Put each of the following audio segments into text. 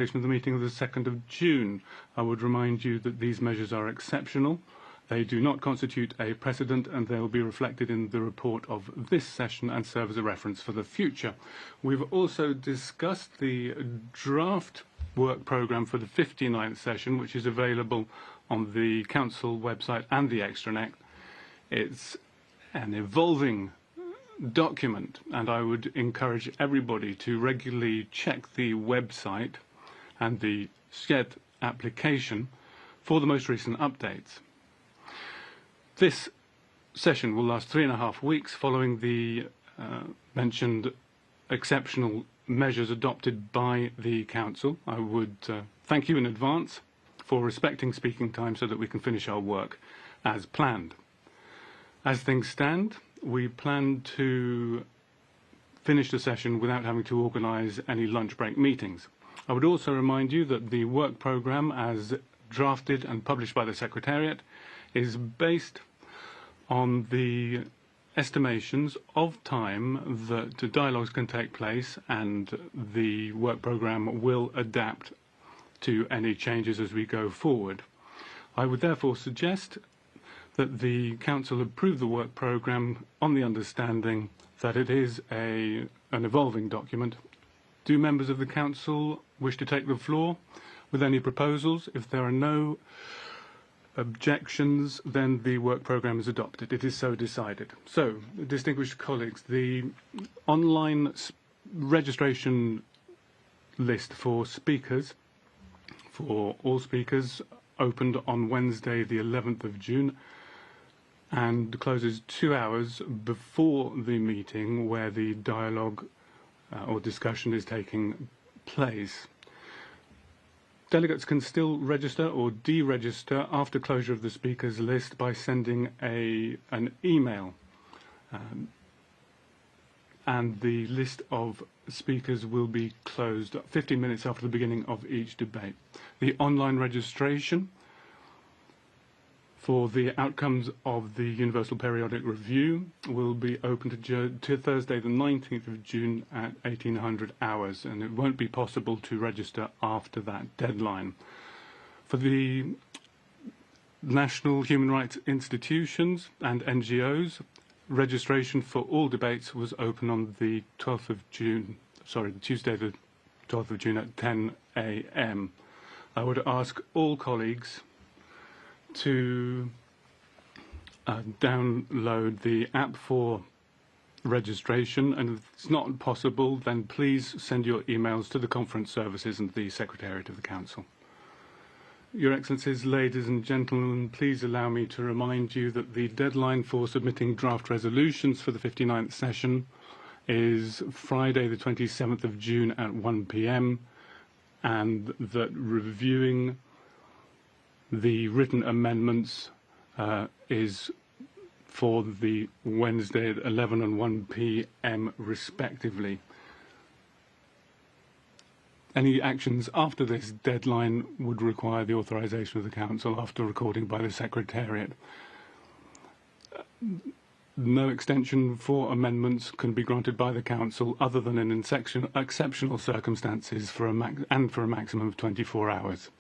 of the meeting of the 2nd of June. I would remind you that these measures are exceptional. They do not constitute a precedent, and they will be reflected in the report of this session and serve as a reference for the future. We've also discussed the draft work programme for the 59th session, which is available on the Council website and the extranet. It's an evolving document, and I would encourage everybody to regularly check the website and the SCED application for the most recent updates. This session will last 3.5 weeks following the mentioned exceptional measures adopted by the Council. I would thank you in advance for respecting speaking time so that we can finish our work as planned. As things stand, we plan to finish the session without having to organise any lunch break meetings. I would also remind you that the work programme, as drafted and published by the Secretariat, is based on the estimations of time that dialogues can take place, and the work programme will adapt to any changes as we go forward. I would therefore suggest that the Council approve the work programme on the understanding that it is an evolving document. Do members of the Council wish to take the floor with any proposals? If there are no objections, then the work programme is adopted. It is so decided. So, distinguished colleagues, the online registration list for speakers, for all speakers, opened on Wednesday the 11th of June and closes 2 hours before the meeting where the dialogue or discussion is taking place. Delegates can still register or deregister after closure of the speakers list by sending an email. And the list of speakers will be closed 15 minutes after the beginning of each debate. The online registration for the outcomes of the Universal Periodic Review will be open to Thursday the 19th of June at 1800 hours, and it won't be possible to register after that deadline. For the national human rights institutions and NGOs, registration for all debates was open on the 12th of June, Tuesday the 12th of June at 10 a.m. I would ask all colleagues to download the app for registration, and if it's not possible, then please send your emails to the conference services and the Secretariat of the Council. Your Excellencies, ladies and gentlemen, please allow me to remind you that the deadline for submitting draft resolutions for the 59th session is Friday the 27th of June at 1 p.m. and that reviewing the written amendments is for the Wednesday at 11 and 1 p.m. respectively. Any actions after this deadline would require the authorization of the Council after recording by the Secretariat. No extension for amendments can be granted by the Council other than in exceptional circumstances for a maximum of 24 hours.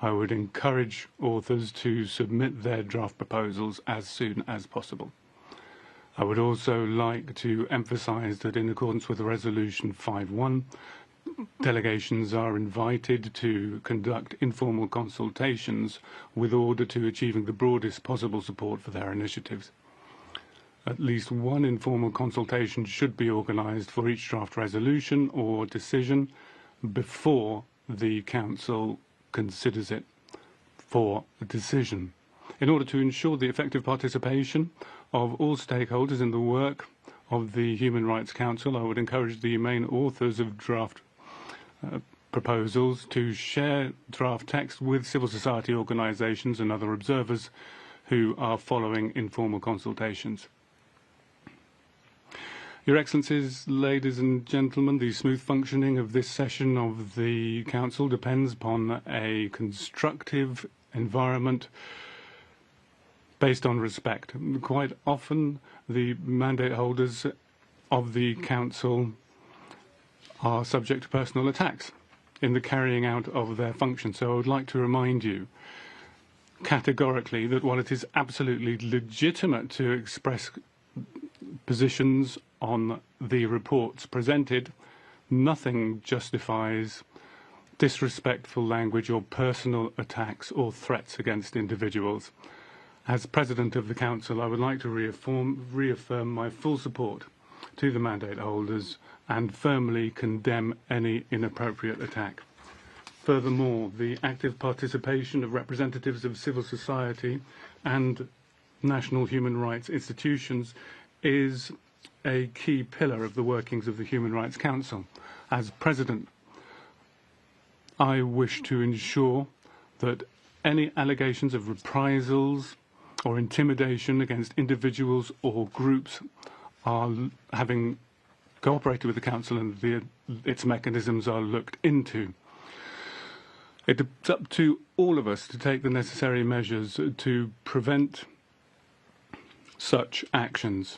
I would encourage authors to submit their draft proposals as soon as possible. I would also like to emphasise that in accordance with Resolution 5.1, delegations are invited to conduct informal consultations with order to achieving the broadest possible support for their initiatives. At least one informal consultation should be organised for each draft resolution or decision before the Council considers it for a decision. In order to ensure the effective participation of all stakeholders in the work of the Human Rights Council, I would encourage the main authors of draft proposals to share draft text with civil society organisations and other observers who are following informal consultations. Your Excellencies, ladies and gentlemen, the smooth functioning of this session of the Council depends upon a constructive environment based on respect. Quite often, the mandate holders of the Council are subject to personal attacks, in the carrying out of their function. So I would like to remind you categorically that while it is absolutely legitimate to express positions on the reports presented, nothing justifies disrespectful language or personal attacks or threats against individuals. As President of the Council, I would like to reaffirm my full support to the mandate holders and firmly condemn any inappropriate attack. Furthermore, the active participation of representatives of civil society and national human rights institutions is a key pillar of the workings of the Human Rights Council. As President, I wish to ensure that any allegations of reprisals or intimidation against individuals or groups are having cooperated with the Council and its mechanisms are looked into. It's up to all of us to take the necessary measures to prevent such actions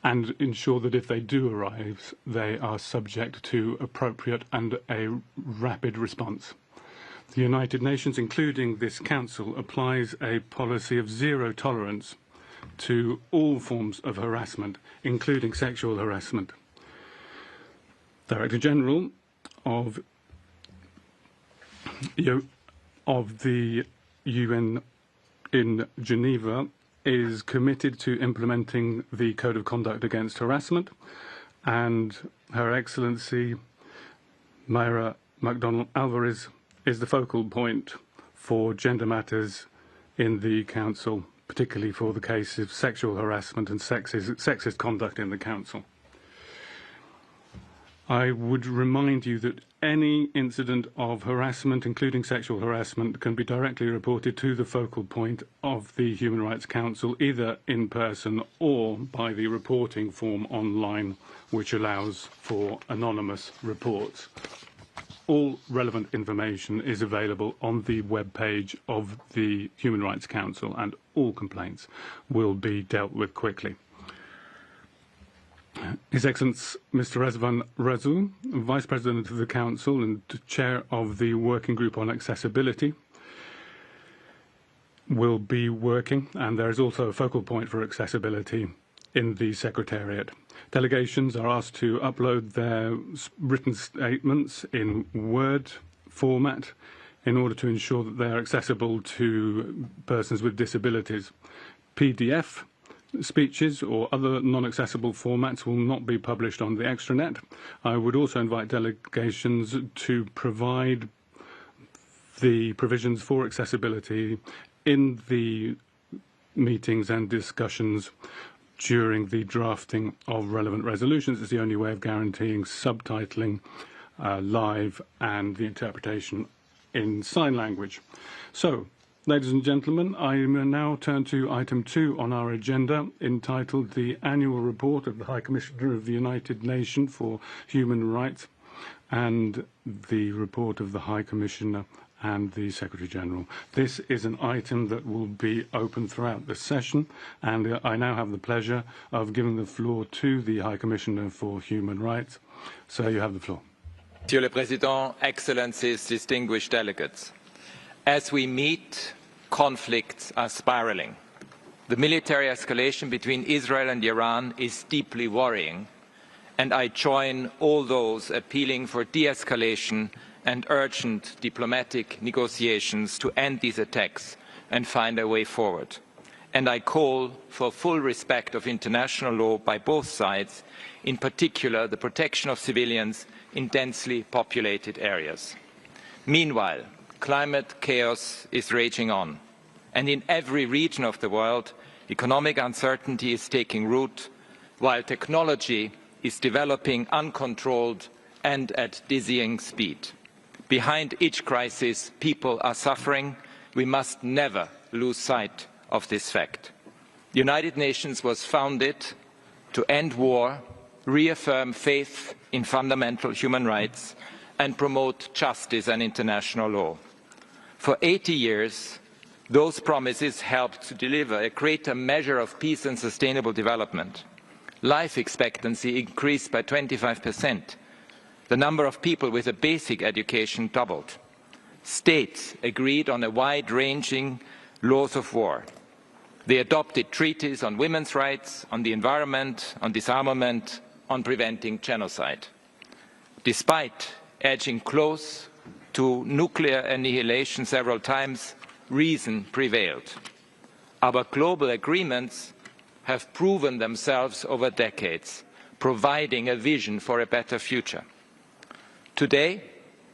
and ensure that if they do arise, they are subject to appropriate and a rapid response. The United Nations, including this Council, applies a policy of zero tolerance to all forms of harassment, including sexual harassment. Director General of the UN in Geneva is committed to implementing the Code of Conduct Against Harassment, and Her Excellency Mayra McDonnell-Alvarez is the focal point for gender matters in the Council, particularly for the case of sexual harassment and sexist conduct in the Council. I would remind you that any incident of harassment, including sexual harassment, can be directly reported to the focal point of the Human Rights Council, either in person or by the reporting form online, which allows for anonymous reports. All relevant information is available on the webpage of the Human Rights Council, and all complaints will be dealt with quickly. His Excellency Mr. Rezvan Razoul, Vice President of the Council and Chair of the Working Group on Accessibility, will be working, and there is also a focal point for accessibility in the Secretariat. Delegations are asked to upload their written statements in Word format in order to ensure that they are accessible to persons with disabilities. PDF speeches or other non-accessible formats will not be published on the extranet. I would also invite delegations to provide the provisions for accessibility in the meetings and discussions during the drafting of relevant resolutions. It's the only way of guaranteeing subtitling live and the interpretation in sign language. So, ladies and gentlemen, I now turn to item 2 on our agenda, entitled the Annual Report of the High Commissioner of the United Nations for Human Rights and the report of the High Commissioner and the Secretary General. This is an item that will be open throughout the session, and I now have the pleasure of giving the floor to the High Commissioner for Human Rights. So you have the floor. Monsieur le Président, Excellencies, distinguished delegates. As we meet, conflicts are spiraling. The military escalation between Israel and Iran is deeply worrying, and I join all those appealing for de-escalation and urgent diplomatic negotiations to end these attacks and find a way forward. And I call for full respect of international law by both sides, in particular the protection of civilians in densely populated areas. Meanwhile, climate chaos is raging on, and in every region of the world, economic uncertainty is taking root, while technology is developing uncontrolled and at dizzying speed. Behind each crisis, people are suffering. We must never lose sight of this fact. The United Nations was founded to end war, reaffirm faith in fundamental human rights, and promote justice and international law. For 80 years, those promises helped to deliver a greater measure of peace and sustainable development. Life expectancy increased by 25%. The number of people with a basic education doubled. States agreed on a wide-ranging laws of war. They adopted treaties on women's rights, on the environment, on disarmament, on preventing genocide. Despite edging close to nuclear annihilation several times, reason prevailed. Our global agreements have proven themselves over decades, providing a vision for a better future. Today,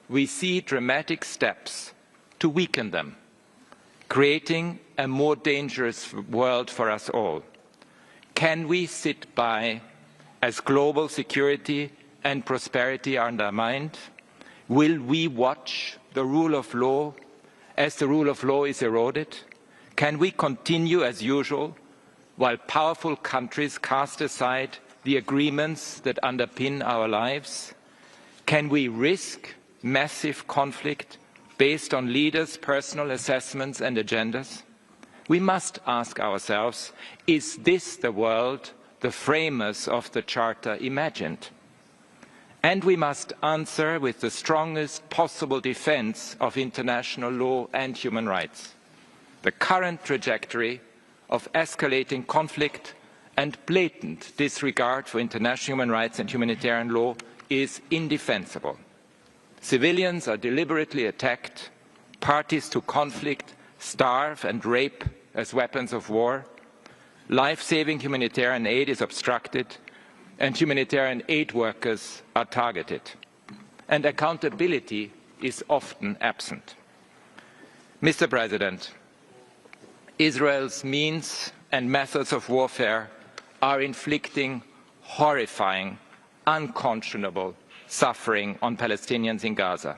we see dramatic steps to weaken them, creating a more dangerous world for us all. Can we sit by as global security and prosperity are undermined? Will we watch the rule of law as the rule of law is eroded? Can we continue as usual while powerful countries cast aside the agreements that underpin our lives? Can we risk massive conflict based on leaders' personal assessments and agendas? We must ask ourselves, is this the world the framers of the Charter imagined? And we must answer with the strongest possible defense of international law and human rights. The current trajectory of escalating conflict and blatant disregard for international human rights and humanitarian law is indefensible. Civilians are deliberately attacked, parties to conflict starve and rape as weapons of war, life-saving humanitarian aid is obstructed, and humanitarian aid workers are targeted. And accountability is often absent. Mr. President, Israel's means and methods of warfare are inflicting horrifying, unconscionable suffering on Palestinians in Gaza.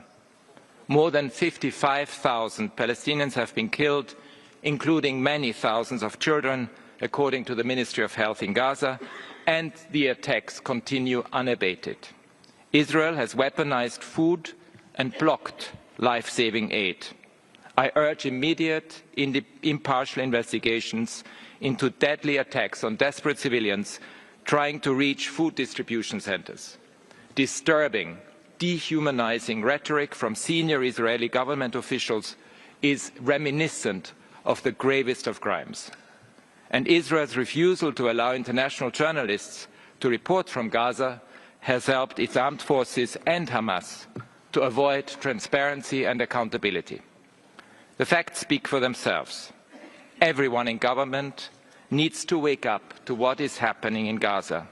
More than 55,000 Palestinians have been killed, including many thousands of children, according to the Ministry of Health in Gaza, and the attacks continue unabated. Israel has weaponized food and blocked life-saving aid. I urge immediate, impartial investigations into deadly attacks on desperate civilians trying to reach food distribution centers. Disturbing, dehumanizing rhetoric from senior Israeli government officials is reminiscent of the gravest of crimes. And Israel's refusal to allow international journalists to report from Gaza has helped its armed forces and Hamas to avoid transparency and accountability. The facts speak for themselves. Everyone in government needs to wake up to what is happening in Gaza.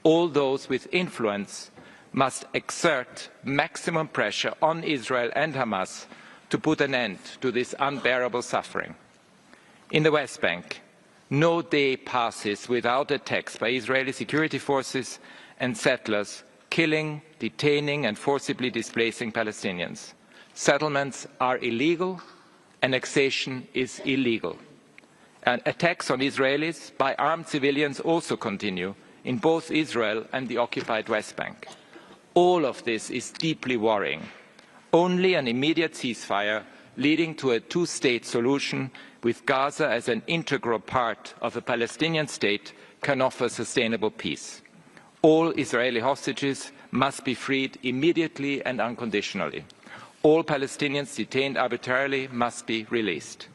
All those with influence must exert maximum pressure on Israel and Hamas to put an end to this unbearable suffering. In the West Bank, no day passes without attacks by Israeli security forces and settlers killing, detaining and forcibly displacing Palestinians. Settlements are illegal, annexation is illegal. And attacks on Israelis by armed civilians also continue in both Israel and the occupied West Bank. All of this is deeply worrying. Only an immediate ceasefire leading to a two-state solution with Gaza as an integral part of a Palestinian state can offer sustainable peace. All Israeli hostages must be freed immediately and unconditionally. All Palestinians detained arbitrarily must be released.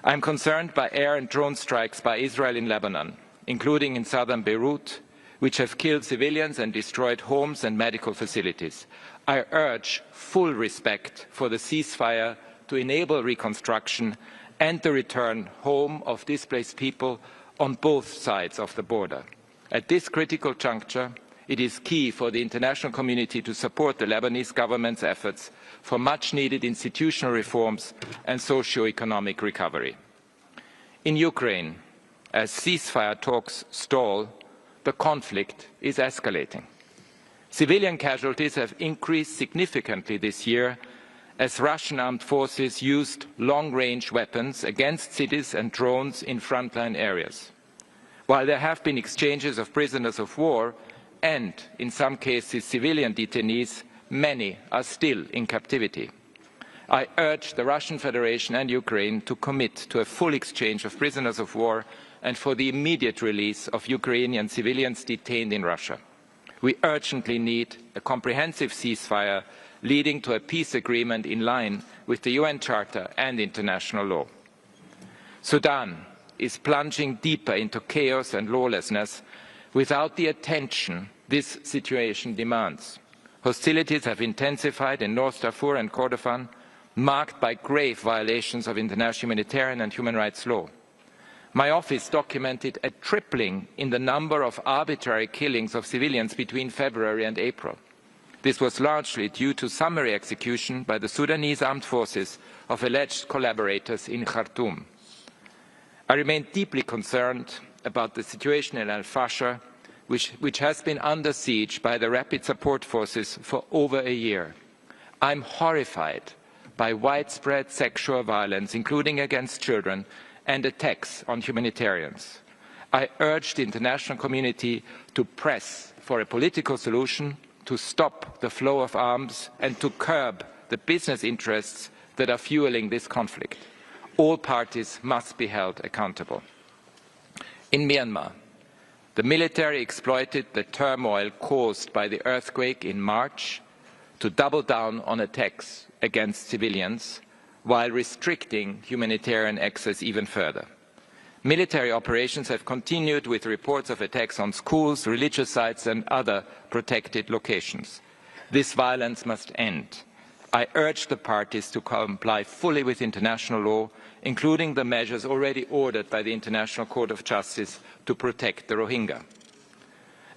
I am concerned by air and drone strikes by Israel in Lebanon, including in southern Beirut, which have killed civilians and destroyed homes and medical facilities. I urge full respect for the ceasefire to enable reconstruction and the return home of displaced people on both sides of the border. At this critical juncture, it is key for the international community to support the Lebanese government's efforts for much-needed institutional reforms and socio-economic recovery. In Ukraine, as ceasefire talks stall, the conflict is escalating. Civilian casualties have increased significantly this year as Russian armed forces used long-range weapons against cities and drones in frontline areas. While there have been exchanges of prisoners of war and, in some cases, civilian detainees, many are still in captivity. I urge the Russian Federation and Ukraine to commit to a full exchange of prisoners of war and for the immediate release of Ukrainian civilians detained in Russia. We urgently need a comprehensive ceasefire leading to a peace agreement in line with the UN Charter and international law. Sudan is plunging deeper into chaos and lawlessness without the attention this situation demands. Hostilities have intensified in North Darfur and Kordofan, marked by grave violations of international humanitarian and human rights law. My office documented a tripling in the number of arbitrary killings of civilians between February and April. This was largely due to summary execution by the Sudanese armed forces of alleged collaborators in Khartoum. I remain deeply concerned about the situation in Al-Fasher, which has been under siege by the Rapid Support Forces for over a year. I'm horrified by widespread sexual violence, including against children, and attacks on humanitarians. I urge the international community to press for a political solution, to stop the flow of arms, and to curb the business interests that are fueling this conflict. All parties must be held accountable. In Myanmar, the military exploited the turmoil caused by the earthquake in March to double down on attacks against civilians while restricting humanitarian access even further. Military operations have continued with reports of attacks on schools, religious sites and other protected locations. This violence must end. I urge the parties to comply fully with international law, including the measures already ordered by the International Court of Justice to protect the Rohingya.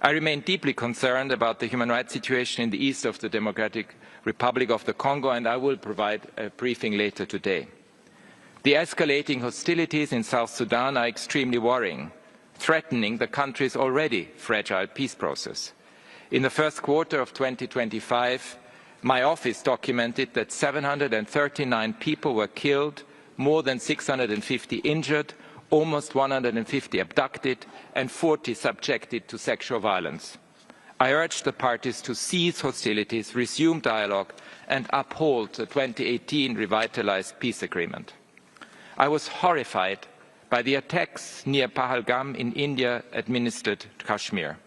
I remain deeply concerned about the human rights situation in the east of the Democratic Republic of the Congo, and I will provide a briefing later today. The escalating hostilities in South Sudan are extremely worrying, threatening the country's already fragile peace process. In the first quarter of 2025, my office documented that 739 people were killed, more than 650 injured, almost 150 abducted, and 40 subjected to sexual violence. I urge the parties to cease hostilities, resume dialogue, and uphold the 2018 revitalized peace agreement. I was horrified by the attacks near Pahalgam in India-administered Kashmir.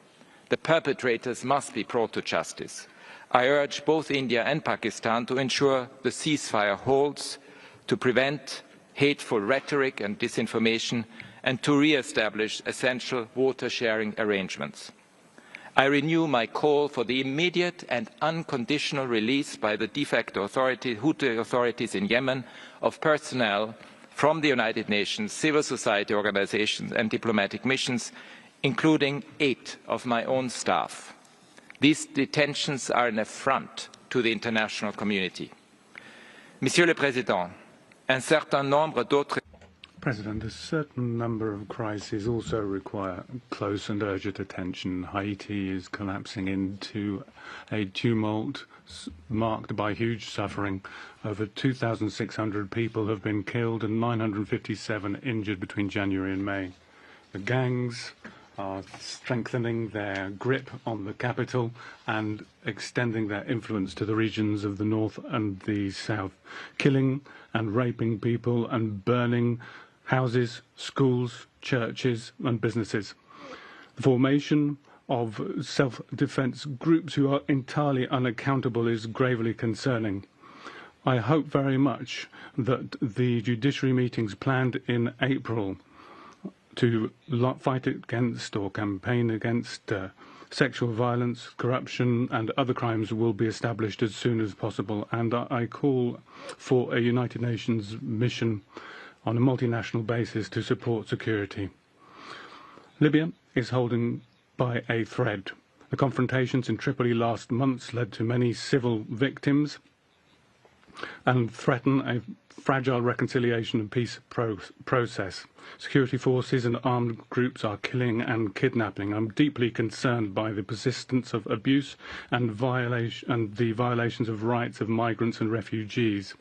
The perpetrators must be brought to justice. I urge both India and Pakistan to ensure the ceasefire holds, to prevent hateful rhetoric and disinformation, and to re-establish essential water-sharing arrangements. I renew my call for the immediate and unconditional release by the de facto Houthi authorities in Yemen of personnel from the United Nations, civil society organizations and diplomatic missions, including 8 of my own staff. These detentions are an affront to the international community. Monsieur le Président, un certain nombre d'autres President, a certain number of crises also require close and urgent attention. Haiti is collapsing into a tumult marked by huge suffering. Over 2,600 people have been killed and 957 injured between January and May. The gangs are strengthening their grip on the capital and extending their influence to the regions of the north and the south, killing and raping people and burning houses, schools, churches and businesses. The formation of self-defense groups who are entirely unaccountable is gravely concerning. I hope very much that the judiciary meetings planned in April to fight against or campaign against sexual violence, corruption and other crimes will be established as soon as possible, and I call for a United Nations mission on a multinational basis to support security. Libya is holding by a thread. The confrontations in Tripoli last month led to many civil victims and threaten a fragile reconciliation and peace process. Security forces and armed groups are killing and kidnapping. I'm deeply concerned by the persistence of abuse and the violations of rights of migrants and refugees.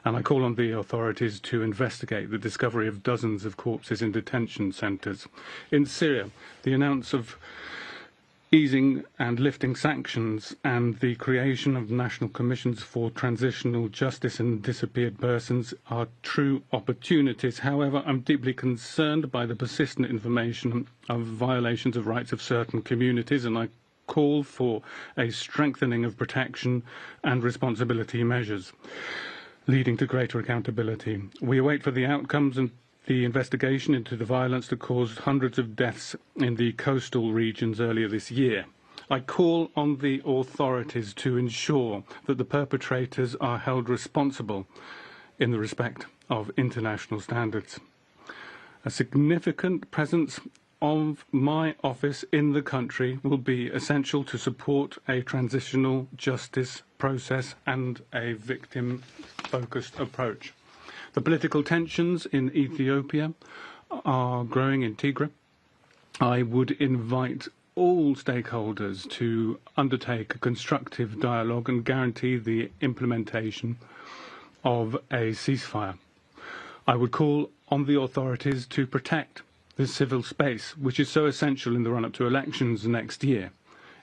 And I call on the authorities to investigate the discovery of dozens of corpses in detention centres. In Syria, the announcement of easing and lifting sanctions and the creation of national commissions for transitional justice and disappeared persons are true opportunities. However, I'm deeply concerned by the persistent information of violations of rights of certain communities, and I call for a strengthening of protection and responsibility measures, leading to greater accountability. We await for the outcomes and the investigation into the violence that caused hundreds of deaths in the coastal regions earlier this year. I call on the authorities to ensure that the perpetrators are held responsible in the respect of international standards. A significant presence of my office in the country will be essential to support a transitional justice process and a victim-focused approach. The political tensions in Ethiopia are growing in Tigray. I would invite all stakeholders to undertake a constructive dialogue and guarantee the implementation of a ceasefire. I would call on the authorities to protect the civil space, which is so essential in the run-up to elections next year.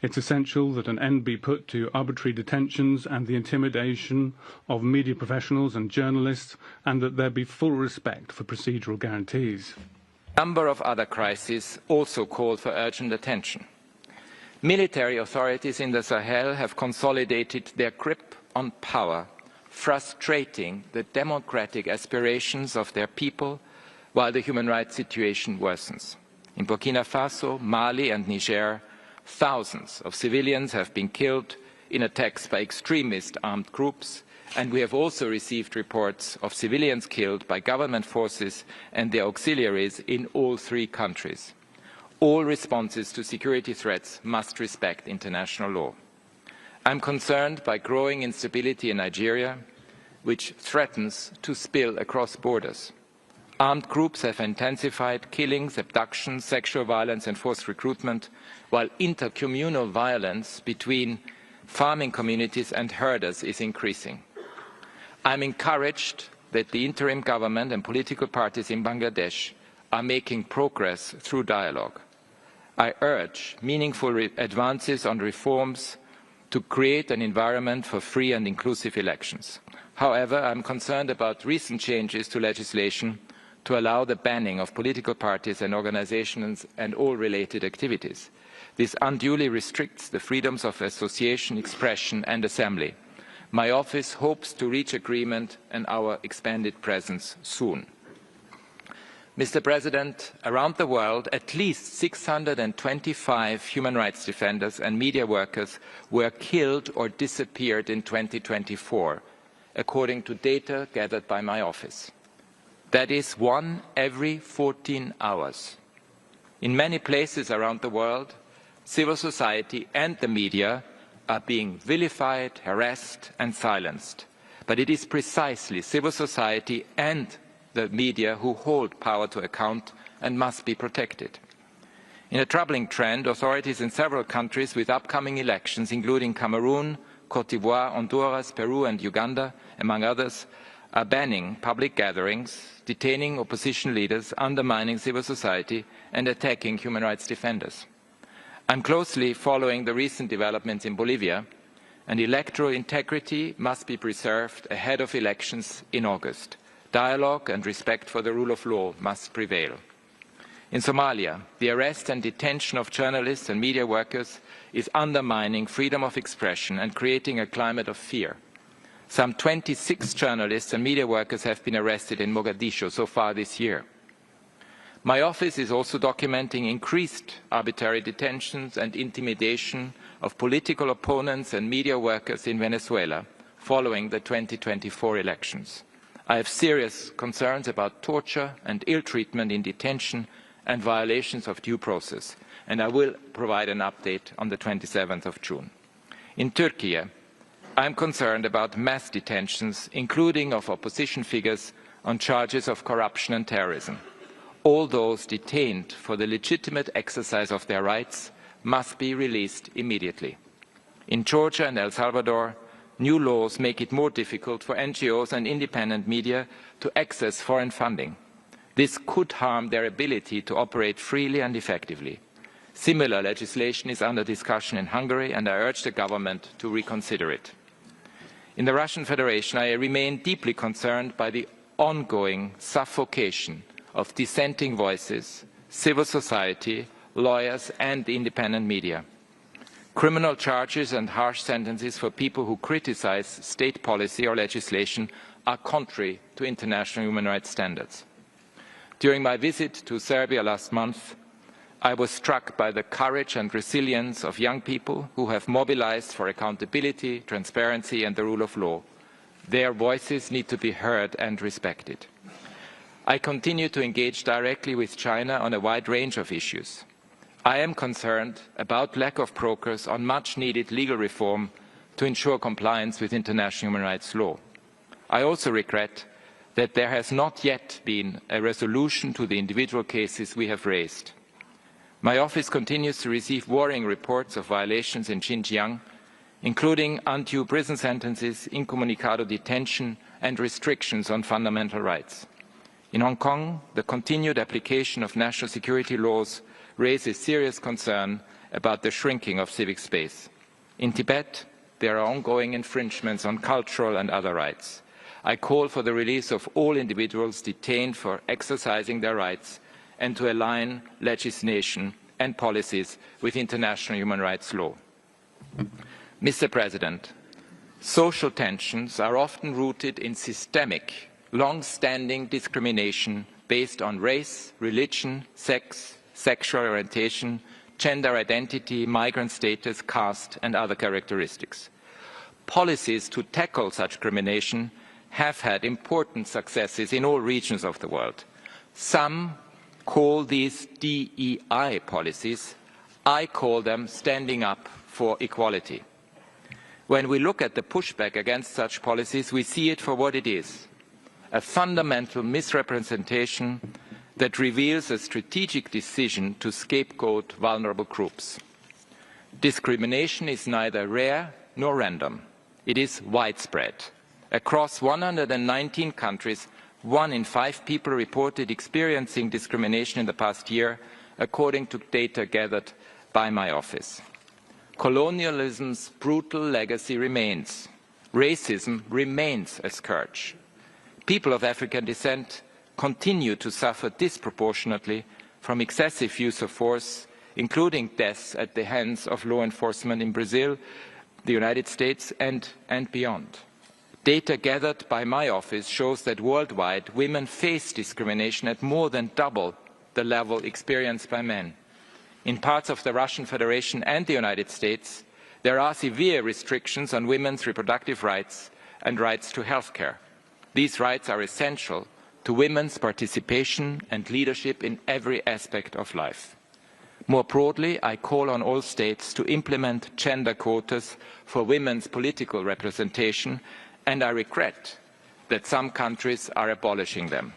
It's essential that an end be put to arbitrary detentions and the intimidation of media professionals and journalists, and that there be full respect for procedural guarantees. A number of other crises also call for urgent attention. Military authorities in the Sahel have consolidated their grip on power, frustrating the democratic aspirations of their people while the human rights situation worsens. In Burkina Faso, Mali and Niger, thousands of civilians have been killed in attacks by extremist armed groups, and we have also received reports of civilians killed by government forces and their auxiliaries in all three countries. All responses to security threats must respect international law. I am concerned by growing instability in Nigeria, which threatens to spill across borders. Armed groups have intensified killings, abductions, sexual violence and forced recruitment, while intercommunal violence between farming communities and herders is increasing. I am encouraged that the interim government and political parties in Bangladesh are making progress through dialogue. I urge meaningful advances on reforms to create an environment for free and inclusive elections. However, I am concerned about recent changes to legislation to allow the banning of political parties and organizations and all related activities. This unduly restricts the freedoms of association, expression and assembly. My office hopes to reach agreement and our expanded presence soon. Mr. President, around the world, at least 625 human rights defenders and media workers were killed or disappeared in 2024, according to data gathered by my office. That is one every 14 hours. In many places around the world, civil society and the media are being vilified, harassed and silenced. But it is precisely civil society and the media who hold power to account and must be protected. In a troubling trend, authorities in several countries with upcoming elections, including Cameroon, Cote d'Ivoire, Honduras, Peru and Uganda, among others, are banning public gatherings, detaining opposition leaders, undermining civil society and attacking human rights defenders. I am closely following the recent developments in Bolivia, and electoral integrity must be preserved ahead of elections in August. Dialogue and respect for the rule of law must prevail. In Somalia, the arrest and detention of journalists and media workers is undermining freedom of expression and creating a climate of fear. Some 26 journalists and media workers have been arrested in Mogadishu so far this year. My office is also documenting increased arbitrary detentions and intimidation of political opponents and media workers in Venezuela following the 2024 elections. I have serious concerns about torture and ill treatment in detention and violations of due process, and I will provide an update on the 27th of June. In Turkey, I am concerned about mass detentions, including of opposition figures on charges of corruption and terrorism. All those detained for the legitimate exercise of their rights must be released immediately. In Georgia and El Salvador, new laws make it more difficult for NGOs and independent media to access foreign funding. This could harm their ability to operate freely and effectively. Similar legislation is under discussion in Hungary, and I urge the government to reconsider it. In the Russian Federation, I remain deeply concerned by the ongoing suffocation of dissenting voices, civil society, lawyers and the independent media. Criminal charges and harsh sentences for people who criticize state policy or legislation are contrary to international human rights standards. During my visit to Serbia last month, I was struck by the courage and resilience of young people who have mobilized for accountability, transparency and the rule of law. Their voices need to be heard and respected. I continue to engage directly with China on a wide range of issues. I am concerned about lack of progress on much-needed legal reform to ensure compliance with international human rights law. I also regret that there has not yet been a resolution to the individual cases we have raised. My office continues to receive worrying reports of violations in Xinjiang, including undue prison sentences, incommunicado detention and restrictions on fundamental rights. In Hong Kong, the continued application of national security laws raises serious concern about the shrinking of civic space. In Tibet, there are ongoing infringements on cultural and other rights. I call for the release of all individuals detained for exercising their rights and to align legislation and policies with international human rights law. Mr. President, social tensions are often rooted in systemic, long-standing discrimination based on race, religion, sex, sexual orientation, gender identity, migrant status, caste and other characteristics. Policies to tackle such discrimination have had important successes in all regions of the world. Some call these DEI policies. I call them standing up for equality. When we look at the pushback against such policies, we see it for what it is, a fundamental misrepresentation that reveals a strategic decision to scapegoat vulnerable groups. Discrimination is neither rare nor random. It is widespread. Across 119 countries, 1 in 5 people reported experiencing discrimination in the past year, according to data gathered by my office. Colonialism's brutal legacy remains. Racism remains a scourge. People of African descent continue to suffer disproportionately from excessive use of force, including deaths at the hands of law enforcement in Brazil, the United States and beyond. Data gathered by my office shows that worldwide women face discrimination at more than double the level experienced by men. In parts of the Russian Federation and the United States, there are severe restrictions on women's reproductive rights and rights to health care. These rights are essential to women's participation and leadership in every aspect of life. More broadly, I call on all states to implement gender quotas for women's political representation, and I regret that some countries are abolishing them.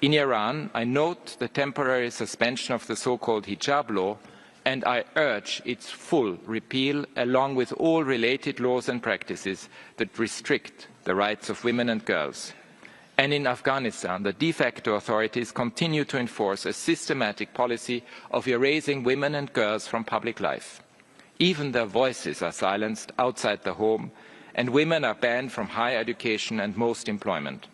In Iran, I note the temporary suspension of the so-called hijab law, and I urge its full repeal along with all related laws and practices that restrict the rights of women and girls. And in Afghanistan, the de facto authorities continue to enforce a systematic policy of erasing women and girls from public life. Even their voices are silenced outside the home, and women are banned from higher education and most employment.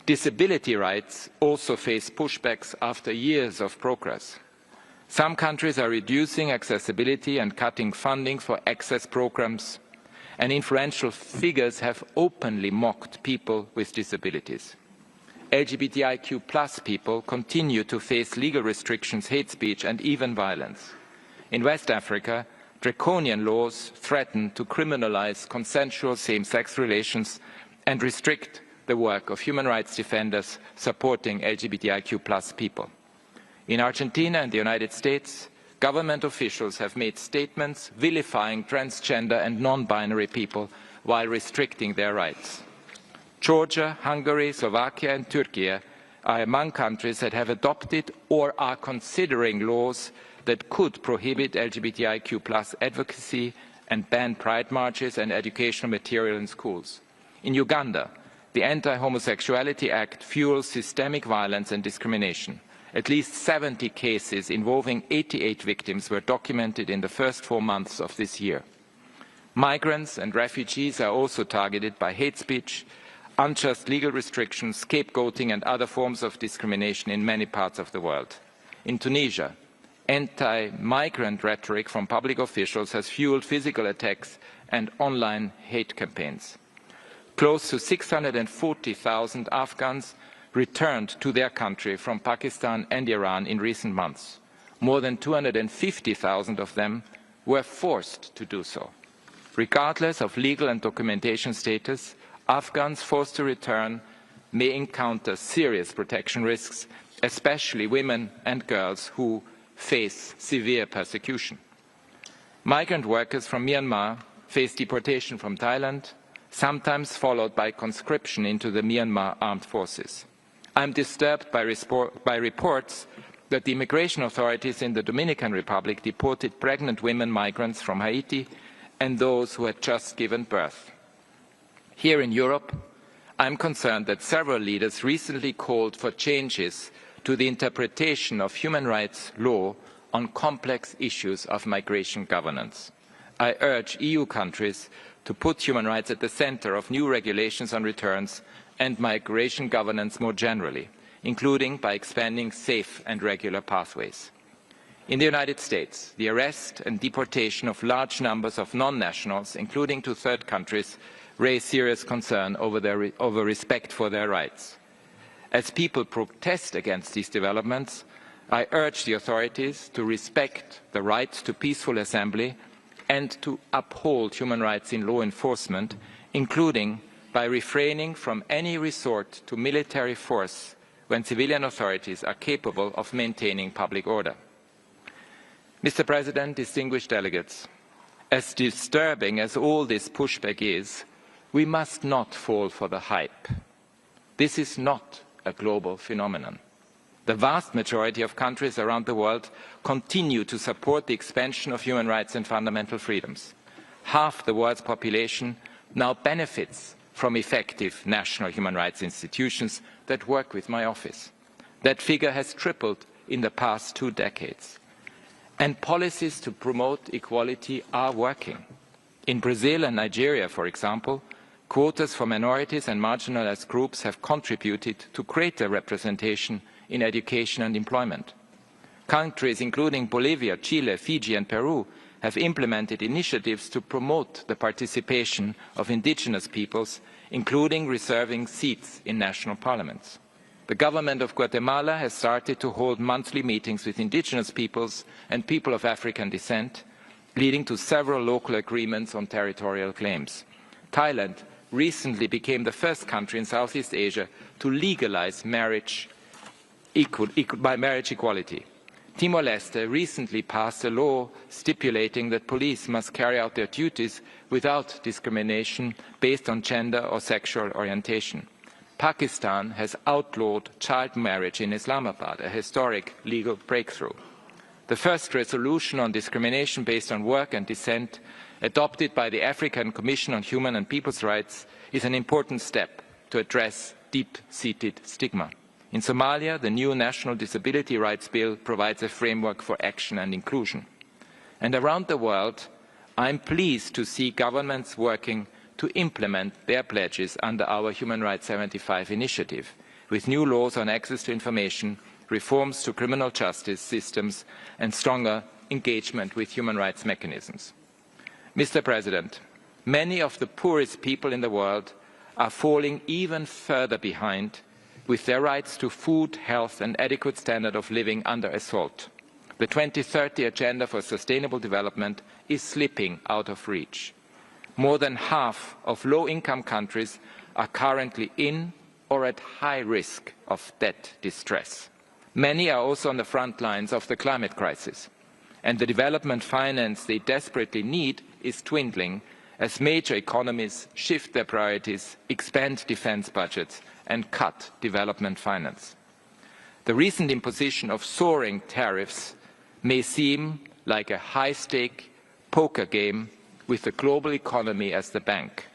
Disability rights also face pushbacks after years of progress. Some countries are reducing accessibility and cutting funding for access programs, and influential figures have openly mocked people with disabilities. LGBTIQ+ people continue to face legal restrictions, hate speech and even violence. In West Africa, draconian laws threaten to criminalize consensual same-sex relations and restrict the work of human rights defenders supporting LGBTIQ+ people. In Argentina and the United States, government officials have made statements vilifying transgender and non-binary people while restricting their rights. Georgia, Hungary, Slovakia and Turkey are among countries that have adopted or are considering laws that could prohibit LGBTIQ+ advocacy and ban pride marches and educational material in schools. In Uganda, the Anti-Homosexuality Act fuels systemic violence and discrimination. At least 70 cases involving 88 victims were documented in the first 4 months of this year. Migrants and refugees are also targeted by hate speech, unjust legal restrictions, scapegoating and other forms of discrimination in many parts of the world. In Tunisia, Anti-migrant rhetoric from public officials has fueled physical attacks and online hate campaigns. Close to 640,000 Afghans returned to their country from Pakistan and Iran in recent months. More than 250,000 of them were forced to do so. Regardless of legal and documentation status, Afghans forced to return may encounter serious protection risks, especially women and girls who face severe persecution. Migrant workers from Myanmar face deportation from Thailand, sometimes followed by conscription into the Myanmar armed forces. I am disturbed by reports that the immigration authorities in the Dominican Republic deported pregnant women migrants from Haiti and those who had just given birth. Here in Europe, I am concerned that several leaders recently called for changes to the interpretation of human rights law on complex issues of migration governance. I urge EU countries to put human rights at the centre of new regulations on returns and migration governance more generally, including by expanding safe and regular pathways. In the United States, the arrest and deportation of large numbers of non-nationals, including to third countries, raise serious concern over respect for their rights. As people protest against these developments, I urge the authorities to respect the right to peaceful assembly and to uphold human rights in law enforcement, including by refraining from any resort to military force when civilian authorities are capable of maintaining public order. Mr. President, distinguished delegates, as disturbing as all this pushback is, we must not fall for the hype. This is not a global phenomenon. The vast majority of countries around the world continue to support the expansion of human rights and fundamental freedoms. Half the world's population now benefits from effective national human rights institutions that work with my office. That figure has tripled in the past 2 decades. And policies to promote equality are working. In Brazil and Nigeria, for example, quotas for minorities and marginalized groups have contributed to greater representation in education and employment. Countries including Bolivia, Chile, Fiji and Peru have implemented initiatives to promote the participation of indigenous peoples, including reserving seats in national parliaments. The government of Guatemala has started to hold monthly meetings with indigenous peoples and people of African descent, leading to several local agreements on territorial claims. Thailand recently became the first country in Southeast Asia to legalize marriage equality. Timor-Leste recently passed a law stipulating that police must carry out their duties without discrimination based on gender or sexual orientation. Pakistan has outlawed child marriage in Islamabad, a historic legal breakthrough. The first resolution on discrimination based on work and descent, adopted by the African Commission on Human and People's Rights, is an important step to address deep-seated stigma. In Somalia, the new National Disability Rights Bill provides a framework for action and inclusion. And around the world, I am pleased to see governments working to implement their pledges under our Human Rights 75 initiative, with new laws on access to information, reforms to criminal justice systems, and stronger engagement with human rights mechanisms. Mr. President, many of the poorest people in the world are falling even further behind, with their rights to food, health and adequate standard of living under assault. The 2030 Agenda for Sustainable Development is slipping out of reach. More than half of low-income countries are currently in or at high risk of debt distress. Many are also on the front lines of the climate crisis, and the development finance they desperately need is dwindling as major economies shift their priorities, expand defence budgets and cut development finance. The recent imposition of soaring tariffs may seem like a high-stake poker game with the global economy as the bank,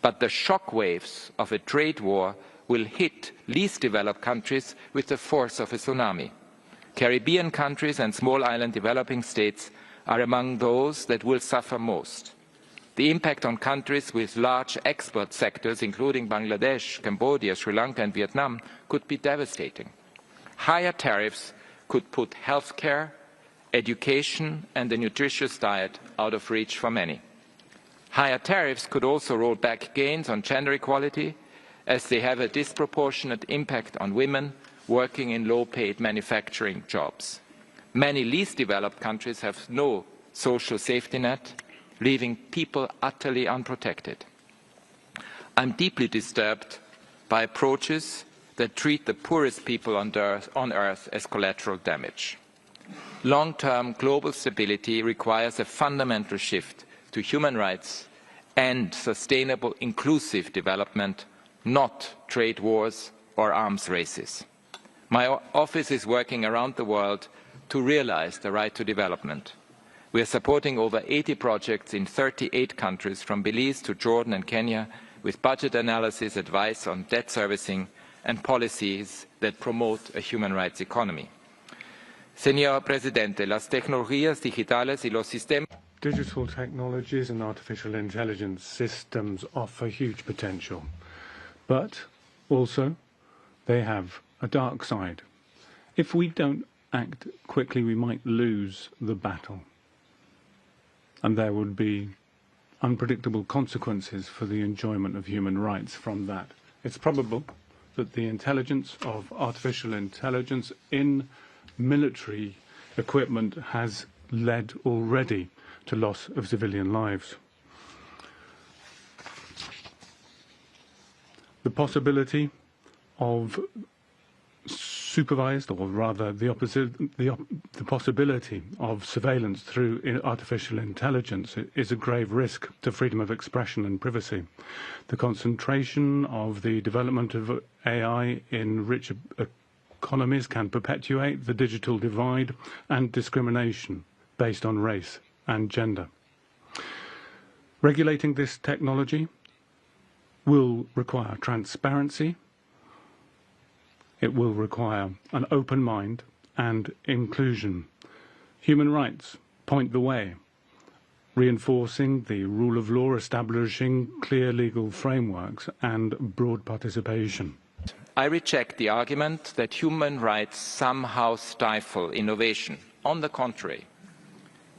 but the shock waves of a trade war will hit least developed countries with the force of a tsunami. Caribbean countries and small island developing states are among those that will suffer most. The impact on countries with large export sectors, including Bangladesh, Cambodia, Sri Lanka and Vietnam, could be devastating. Higher tariffs could put healthcare education and a nutritious diet out of reach for many. Higher tariffs could also roll back gains on gender equality, as they have a disproportionate impact on women working in low-paid manufacturing jobs. Many least developed countries have no social safety net, leaving people utterly unprotected. I'm deeply disturbed by approaches that treat the poorest people on Earth as collateral damage. Long-term global stability requires a fundamental shift to human rights and sustainable, inclusive development, not trade wars or arms races. My office is working around the world to realize the right to development. We are supporting over 80 projects in 38 countries, from Belize to Jordan and Kenya, with budget analysis, advice on debt servicing, and policies that promote a human rights economy. Señor Presidente, las tecnologías digitales y los sistemas. Digital technologies and artificial intelligence systems offer huge potential, but also they have a dark side. If we don't act quickly, we might lose the battle, and there would be unpredictable consequences for the enjoyment of human rights from that. It's probable that the intelligence of artificial intelligence in military equipment has led already to loss of civilian lives. The possibility of supervised, or rather the possibility of surveillance through artificial intelligence is a grave risk to freedom of expression and privacy. The concentration of the development of AI in rich economies can perpetuate the digital divide and discrimination based on race and gender. Regulating this technology will require transparency. It will require an open mind and inclusion. Human rights point the way, reinforcing the rule of law, establishing clear legal frameworks and broad participation. I reject the argument that human rights somehow stifle innovation. On the contrary,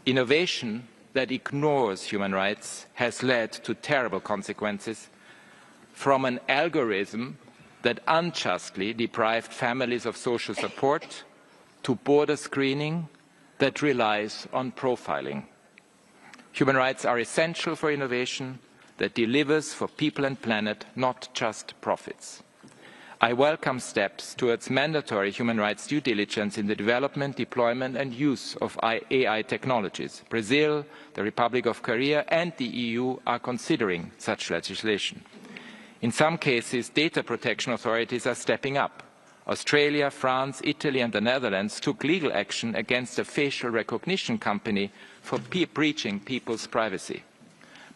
innovation that ignores human rights has led to terrible consequences, from an algorithm that unjustly deprived families of social support to border screening that relies on profiling. Human rights are essential for innovation that delivers for people and planet, not just profits. I welcome steps towards mandatory human rights due diligence in the development, deployment and use of AI technologies. Brazil, the Republic of Korea and the EU are considering such legislation. In some cases, data protection authorities are stepping up. Australia, France, Italy and the Netherlands took legal action against a facial recognition company for breaching people's privacy.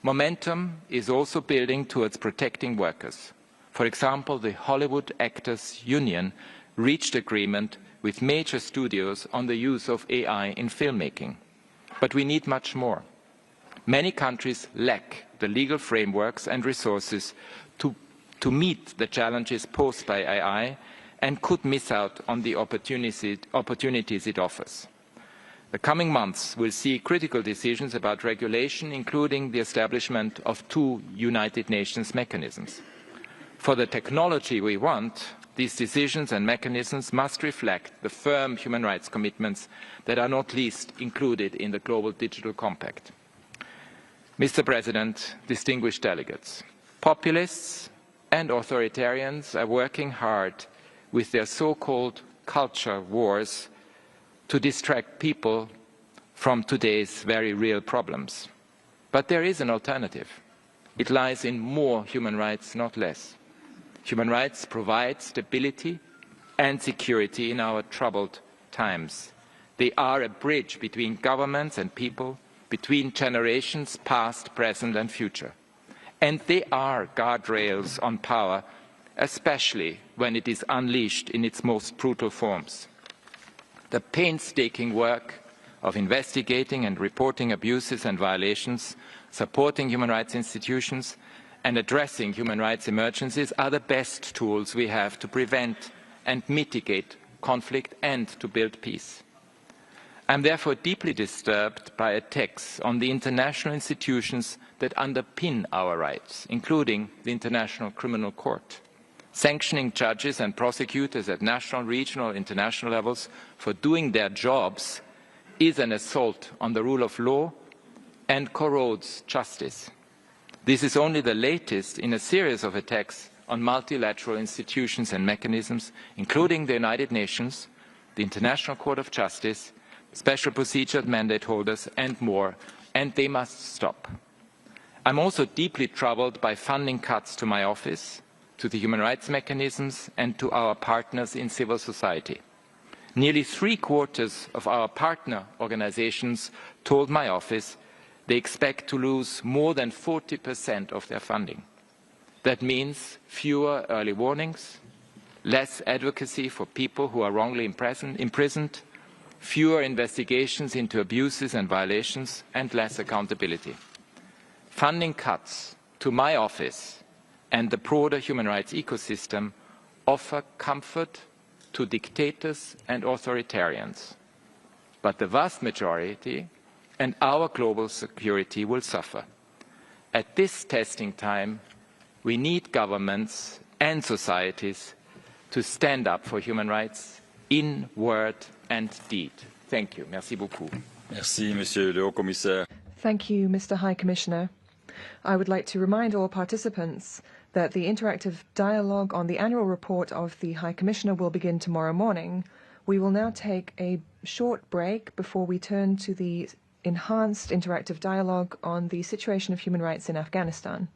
Momentum is also building towards protecting workers. For example, the Hollywood Actors Union reached agreement with major studios on the use of AI in filmmaking. But we need much more. Many countries lack the legal frameworks and resources to meet the challenges posed by AI and could miss out on the opportunities it offers. The coming months will see critical decisions about regulation, including the establishment of 2 United Nations mechanisms. For the technology we want, these decisions and mechanisms must reflect the firm human rights commitments that are not least included in the Global Digital Compact. Mr. President, distinguished delegates, populists and authoritarians are working hard with their so-called culture wars to distract people from today's very real problems. But there is an alternative. It lies in more human rights, not less. Human rights provide stability and security in our troubled times. They are a bridge between governments and people, between generations past, present and future. And they are guardrails on power, especially when it is unleashed in its most brutal forms. The painstaking work of investigating and reporting abuses and violations, supporting human rights institutions, and addressing human rights emergencies are the best tools we have to prevent and mitigate conflict and to build peace. I'm therefore deeply disturbed by attacks on the international institutions that underpin our rights, including the International Criminal Court. Sanctioning judges and prosecutors at national, regional, international levels for doing their jobs is an assault on the rule of law and corrodes justice. This is only the latest in a series of attacks on multilateral institutions and mechanisms, including the United Nations, the International Court of Justice, special procedure mandate holders, and more, and they must stop. I'm also deeply troubled by funding cuts to my office, to the human rights mechanisms, and to our partners in civil society. Nearly 3/4 of our partner organizations told my office they expect to lose more than 40% of their funding. That means fewer early warnings, less advocacy for people who are wrongly imprisoned, fewer investigations into abuses and violations, and less accountability. Funding cuts to my office and the broader human rights ecosystem offer comfort to dictators and authoritarians. But the vast majority and our global security will suffer. At this testing time, we need governments and societies to stand up for human rights in word and deed. Thank you. Merci beaucoup. Merci, Monsieur le Haut-Commissaire. Thank you, Mr. High Commissioner. I would like to remind all participants that the interactive dialogue on the annual report of the High Commissioner will begin tomorrow morning. We will now take a short break before we turn to the enhanced interactive dialogue on the situation of human rights in Afghanistan.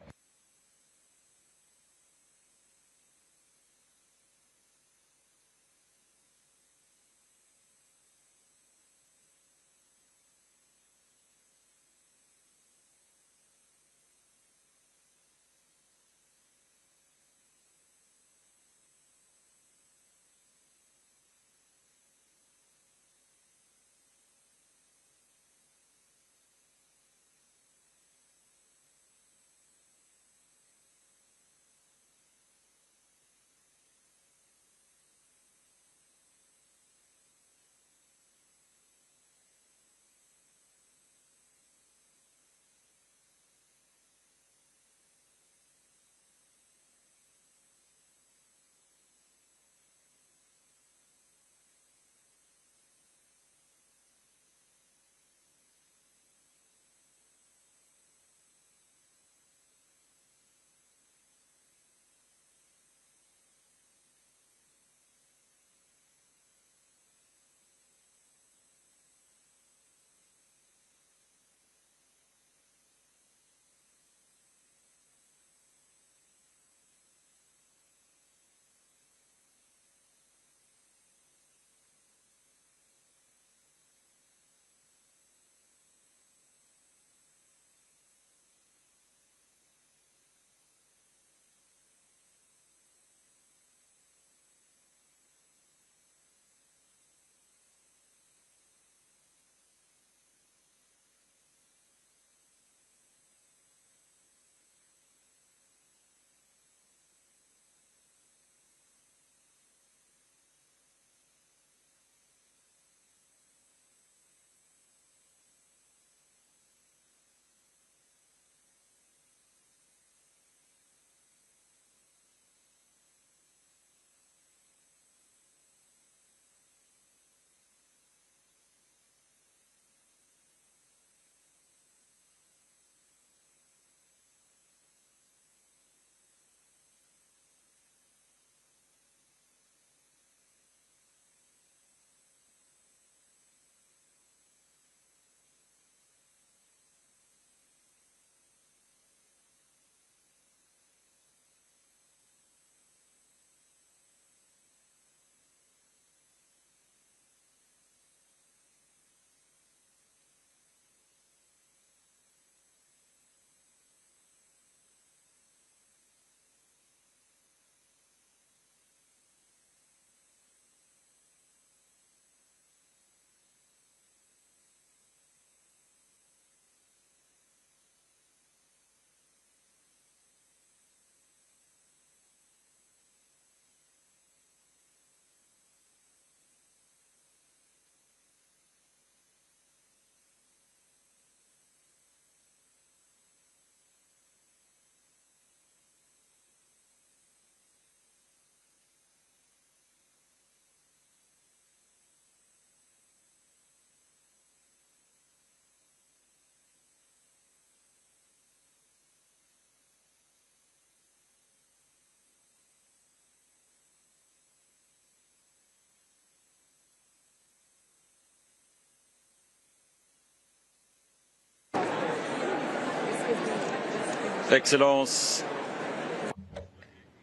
Excellences,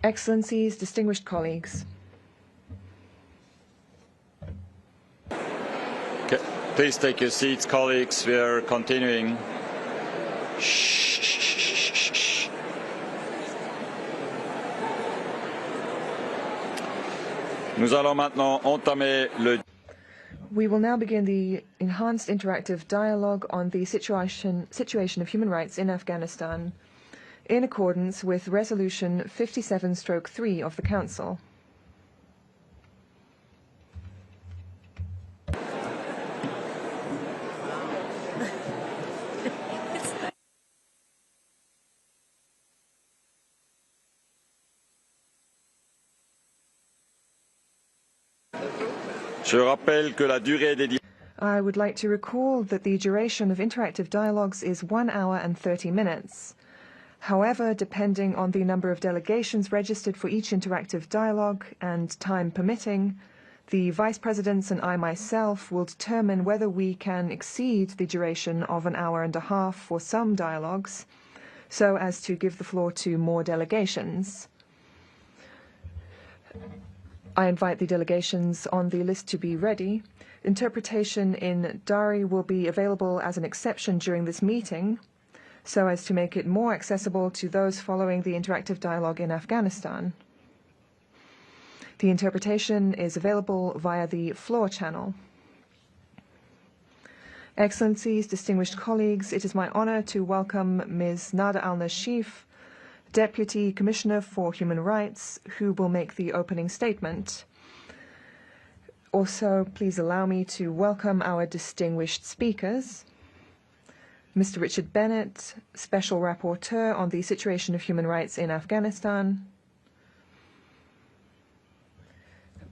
Excellencies, distinguished colleagues. okay, please take your seats, colleagues. We are continuing. Nous allons maintenant entamer le We will now begin the enhanced interactive dialogue on the situation of human rights in Afghanistan, in accordance with Resolution 57/3 of the Council. Je rappelle que la durée des I would like to recall that the duration of interactive dialogues is 1 hour and 30 minutes. However, depending on the number of delegations registered for each interactive dialogue and time permitting, the Vice Presidents and I myself will determine whether we can exceed the duration of 1 hour and a half for some dialogues, so as to give the floor to more delegations. I invite the delegations on the list to be ready. Interpretation in Dari will be available as an exception during this meeting, so as to make it more accessible to those following the interactive dialogue in Afghanistan. The interpretation is available via the floor channel. Excellencies, distinguished colleagues, it is my honor to welcome Ms. Nada al-Nashif, Deputy Commissioner for Human Rights, who will make the opening statement. Also, please allow me to welcome our distinguished speakers. Mr. Richard Bennett, Special Rapporteur on the situation of human rights in Afghanistan.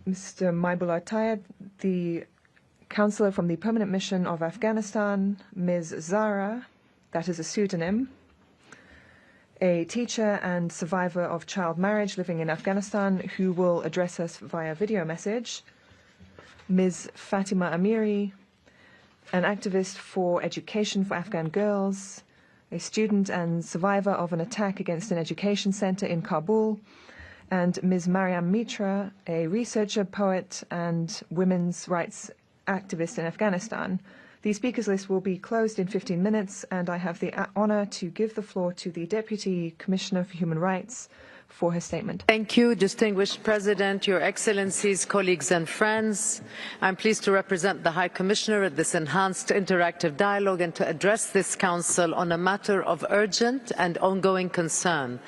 Mr. Maibullah Tayed, the Counselor from the Permanent Mission of Afghanistan. Ms. Zara, that is a pseudonym, a teacher and survivor of child marriage living in Afghanistan, who will address us via video message. Ms. Fatima Amiri, an activist for education for Afghan girls, a student and survivor of an attack against an education center in Kabul, and Ms. Mariam Mitra, a researcher, poet, and women's rights activist in Afghanistan. The speakers list will be closed in 15 minutes, and I have the honor to give the floor to the Deputy Commissioner for Human Rights for her statement. Thank you, distinguished President, Your Excellencies, colleagues and friends. I'm pleased to represent the High Commissioner at this enhanced interactive dialogue and to address this Council on a matter of urgent and ongoing concern: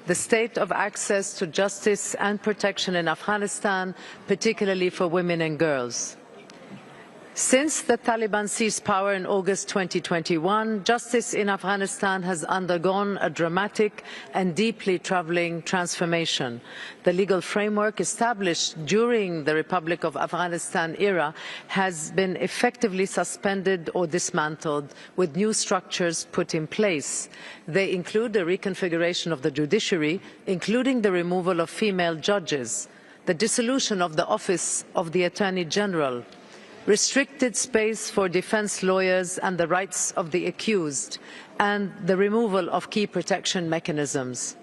the state of access to justice and protection in Afghanistan, particularly for women and girls. Since the Taliban seized power in August 2021, justice in Afghanistan has undergone a dramatic and deeply troubling transformation. The legal framework established during the Republic of Afghanistan era has been effectively suspended or dismantled, with new structures put in place. They include the reconfiguration of the judiciary, including the removal of female judges, the dissolution of the Office of the Attorney General, restricted space for defense lawyers and the rights of the accused, and the removal of key protection mechanisms.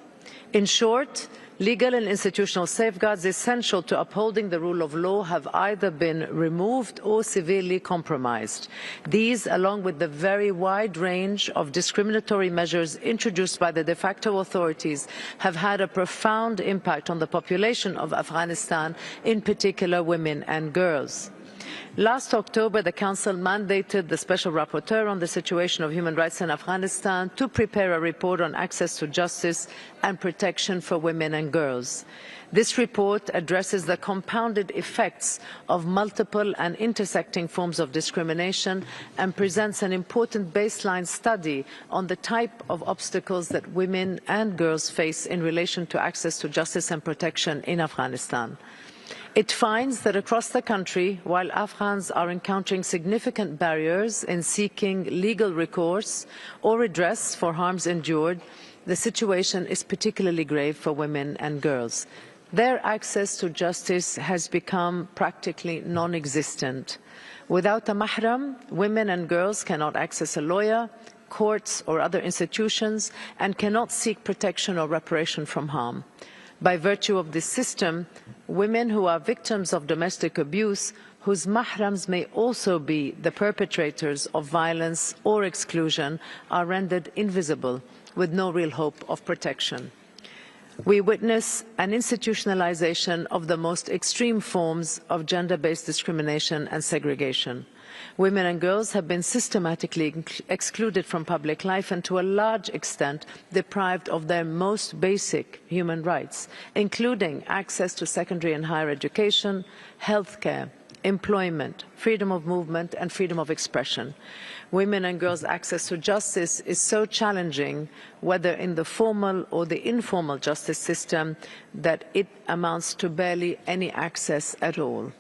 In short, legal and institutional safeguards essential to upholding the rule of law have either been removed or severely compromised. These, along with the very wide range of discriminatory measures introduced by the de facto authorities, have had a profound impact on the population of Afghanistan, in particular women and girls. Last October, the Council mandated the Special Rapporteur on the situation of human rights in Afghanistan to prepare a report on access to justice and protection for women and girls. This report addresses the compounded effects of multiple and intersecting forms of discrimination and presents an important baseline study on the type of obstacles that women and girls face in relation to access to justice and protection in Afghanistan. It finds that across the country, while Afghans are encountering significant barriers in seeking legal recourse or redress for harms endured, the situation is particularly grave for women and girls. Their access to justice has become practically non-existent. Without a mahram, women and girls cannot access a lawyer, courts, or other institutions, and cannot seek protection or reparation from harm. By virtue of this system, women who are victims of domestic abuse, whose mahrams may also be the perpetrators of violence or exclusion, are rendered invisible, with no real hope of protection. We witness an institutionalization of the most extreme forms of gender-based discrimination and segregation. Women and girls have been systematically excluded from public life and to a large extent deprived of their most basic human rights, including access to secondary and higher education, healthcare, employment, freedom of movement and freedom of expression. Women and girls' access to justice is so challenging, whether in the formal or the informal justice system, that it amounts to barely any access at all.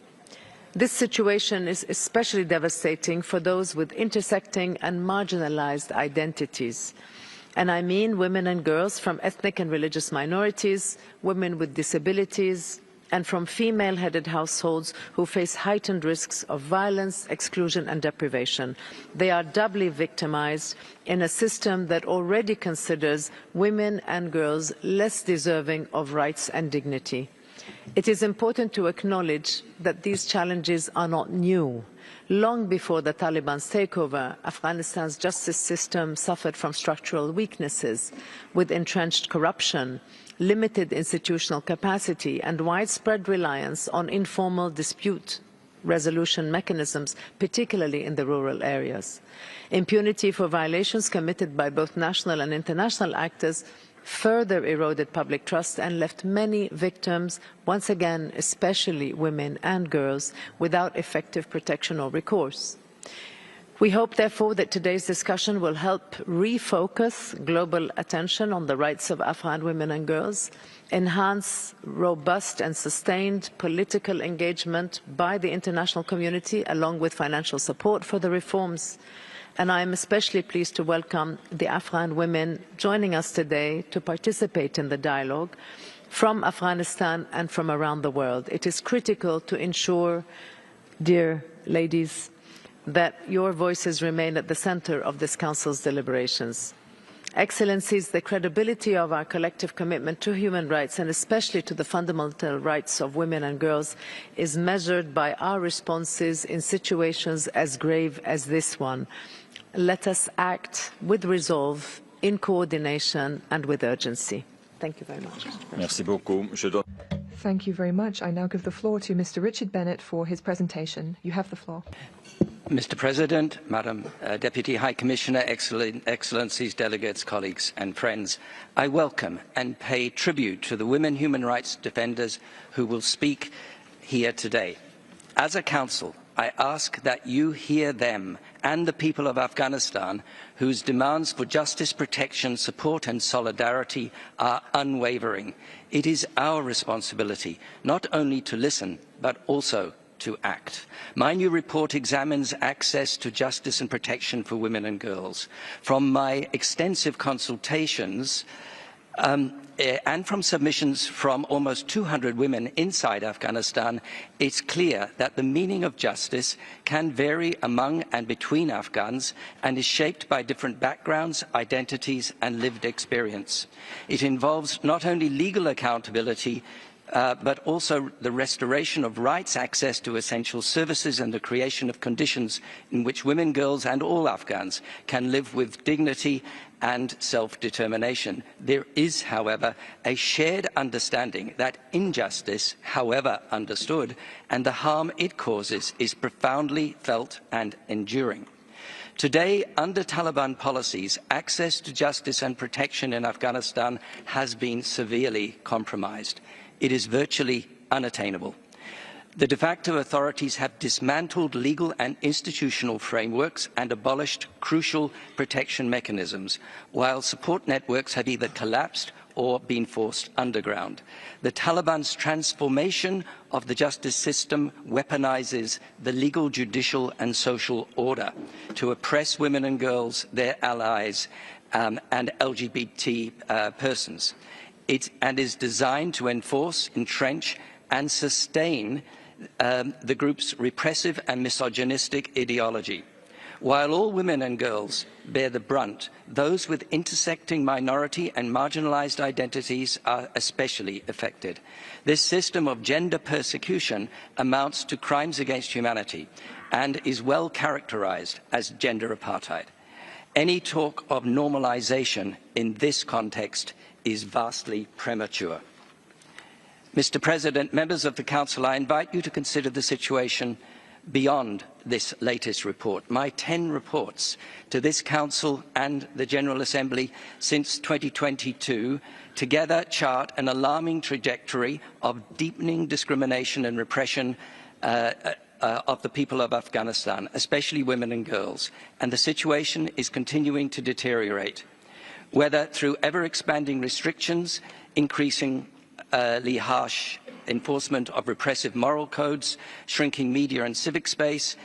This situation is especially devastating for those with intersecting and marginalized identities. And I mean women and girls from ethnic and religious minorities, women with disabilities, and from female-headed households who face heightened risks of violence, exclusion and deprivation. They are doubly victimized in a system that already considers women and girls less deserving of rights and dignity. It is important to acknowledge that these challenges are not new. Long before the Taliban's takeover, Afghanistan's justice system suffered from structural weaknesses, with entrenched corruption, limited institutional capacity and widespread reliance on informal dispute resolution mechanisms, particularly in the rural areas. Impunity for violations committed by both national and international actors further eroded public trust and left many victims, once again, especially women and girls, without effective protection or recourse. We hope, therefore, that today's discussion will help refocus global attention on the rights of Afghan women and girls, enhance robust and sustained political engagement by the international community, along with financial support for the reforms. And I am especially pleased to welcome the Afghan women joining us today to participate in the dialogue from Afghanistan and from around the world. It is critical to ensure, dear ladies, that your voices remain at the center of this Council's deliberations. Excellencies, the credibility of our collective commitment to human rights, and especially to the fundamental rights of women and girls, is measured by our responses in situations as grave as this one. Let us act with resolve, in coordination and with urgency. Thank you very much. Merci beaucoup. Thank you very much. I now give the floor to Mr. Richard Bennett for his presentation. You have the floor. Mr. President, Madam Deputy High Commissioner, Excellencies, delegates, colleagues and friends, I welcome and pay tribute to the women human rights defenders who will speak here today. As a Council, I ask that you hear them and the people of Afghanistan, whose demands for justice, protection, support and solidarity are unwavering. It is our responsibility not only to listen, but also to act. My new report examines access to justice and protection for women and girls. From my extensive consultations and from submissions from almost 200 women inside Afghanistan, it's clear that the meaning of justice can vary among and between Afghans and is shaped by different backgrounds, identities and lived experience. It involves not only legal accountability, but also the restoration of rights, access to essential services and the creation of conditions in which women, girls and all Afghans can live with dignity and self-determination. There is, however, a shared understanding that injustice, however understood, and the harm it causes is profoundly felt and enduring. Today, under Taliban policies, access to justice and protection in Afghanistan has been severely compromised. It is virtually unattainable. The de facto authorities have dismantled legal and institutional frameworks and abolished crucial protection mechanisms, while support networks have either collapsed or been forced underground. The Taliban's transformation of the justice system weaponizes the legal, judicial and social order to oppress women and girls, their allies and LGBT persons. It is designed to enforce, entrench and sustain the group's repressive and misogynistic ideology. While all women and girls bear the brunt, those with intersecting minority and marginalized identities are especially affected. This system of gender persecution amounts to crimes against humanity and is well characterized as gender apartheid. Any talk of normalization in this context is vastly premature. Mr. President, members of the Council, I invite you to consider the situation beyond this latest report. My 10 reports to this Council and the General Assembly since 2022 together chart an alarming trajectory of deepening discrimination and repression of the people of Afghanistan, especially women and girls, and the situation is continuing to deteriorate, whether through ever-expanding restrictions, increasingly harsh enforcement of repressive moral codes, shrinking media and civic space,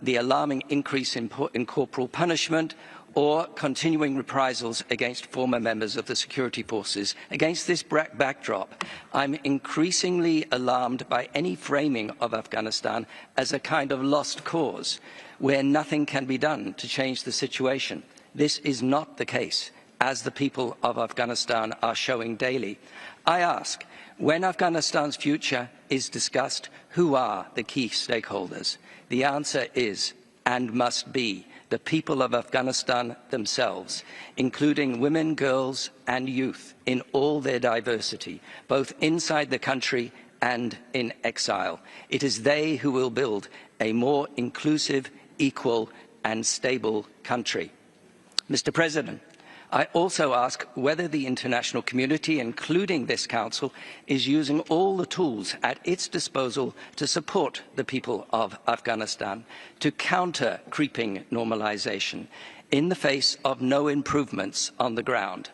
the alarming increase in corporal punishment, or continuing reprisals against former members of the security forces. Against this backdrop, I'm increasingly alarmed by any framing of Afghanistan as a kind of lost cause, where nothing can be done to change the situation. This is not the case, as the people of Afghanistan are showing daily. I ask, when Afghanistan's future is discussed, who are the key stakeholders? The answer is, and must be, the people of Afghanistan themselves, including women, girls and youth in all their diversity, both inside the country and in exile. It is they who will build a more inclusive, equal and stable country. Mr. President, I also ask whether the international community, including this Council, is using all the tools at its disposal to support the people of Afghanistan, to counter creeping normalization in the face of no improvements on the ground,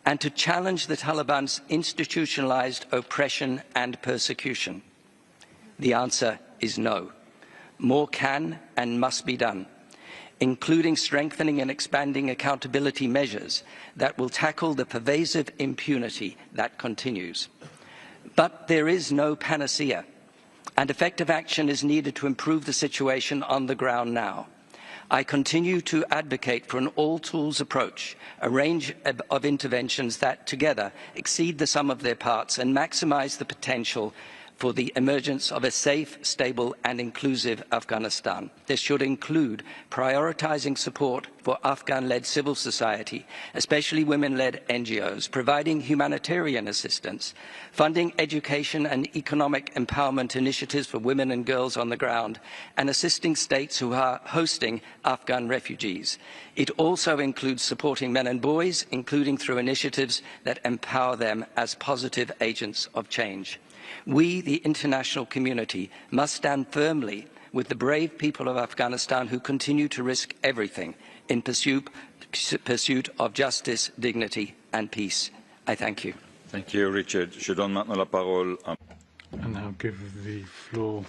and to challenge the Taliban's institutionalized oppression and persecution. The answer is no. More can and must be done, including strengthening and expanding accountability measures that will tackle the pervasive impunity that continues. But there is no panacea, and effective action is needed to improve the situation on the ground now. I continue to advocate for an all-tools approach, a range of interventions that together exceed the sum of their parts and maximize the potential for the emergence of a safe, stable and inclusive Afghanistan. This should include prioritizing support for Afghan-led civil society, especially women-led NGOs, providing humanitarian assistance, funding education and economic empowerment initiatives for women and girls on the ground, and assisting states who are hosting Afghan refugees. It also includes supporting men and boys, including through initiatives that empower them as positive agents of change. We, the international community, must stand firmly with the brave people of Afghanistan who continue to risk everything in pursuit of justice, dignity and peace. I thank you. Thank you, Richard. Je donne maintenant la parole à... And now give the floor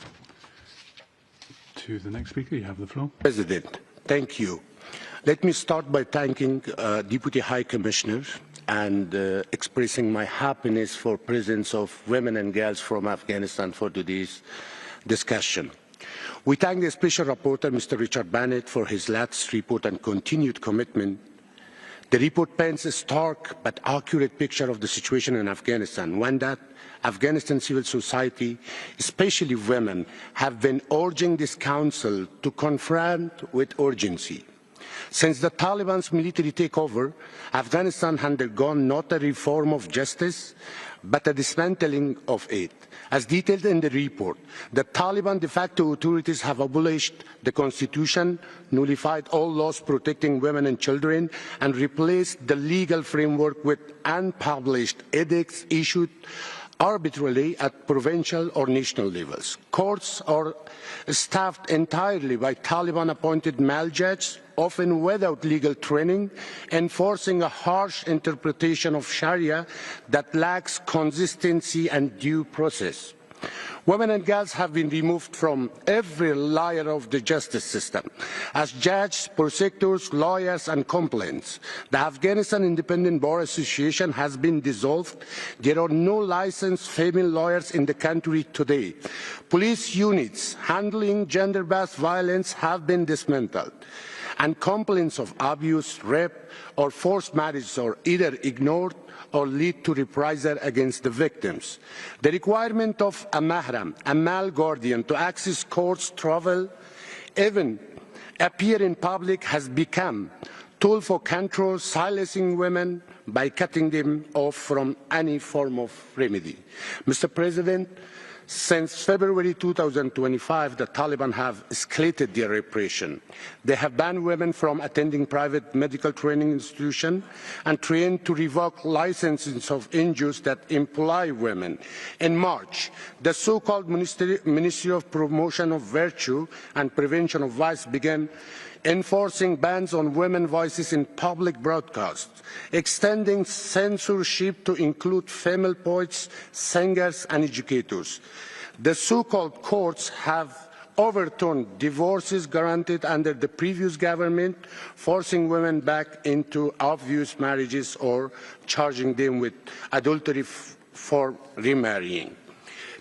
to the next speaker. You have the floor. President, thank you. Let me start by thanking Deputy High Commissioner and expressing my happiness for the presence of women and girls from Afghanistan for today's discussion. We thank the Special Rapporteur, Mr. Richard Bennett, for his latest report and continued commitment. The report paints a stark but accurate picture of the situation in Afghanistan, one that Afghanistan civil society, especially women, have been urging this Council to confront with urgency. Since the Taliban's military takeover, Afghanistan has undergone not a reform of justice, but a dismantling of it. As detailed in the report, the Taliban de facto authorities have abolished the constitution, nullified all laws protecting women and children, and replaced the legal framework with unpublished edicts issued arbitrarily at provincial or national levels. Courts are staffed entirely by Taliban-appointed male judges, often without legal training, enforcing a harsh interpretation of Sharia that lacks consistency and due process. Women and girls have been removed from every layer of the justice system, as judges, prosecutors, lawyers and complainants. The Afghanistan Independent Bar Association has been dissolved. There are no licensed female lawyers in the country today. Police units handling gender-based violence have been dismantled. and complaints of abuse, rape, or forced marriage are either ignored or lead to reprisal against the victims. The requirement of a mahram, a male guardian, to access courts, travel, even appear in public has become a tool for control, silencing women by cutting them off from any form of remedy. Mr. President, since February 2025, the Taliban have escalated their repression. They have banned women from attending private medical training institutions and trained to revoke licenses of NGOs that employ women. In March, the so-called Ministry of Promotion of Virtue and Prevention of Vice began enforcing bans on women's voices in public broadcasts, extending censorship to include female poets, singers, and educators. The so-called courts have overturned divorces granted under the previous government, forcing women back into obvious marriages or charging them with adultery for remarrying.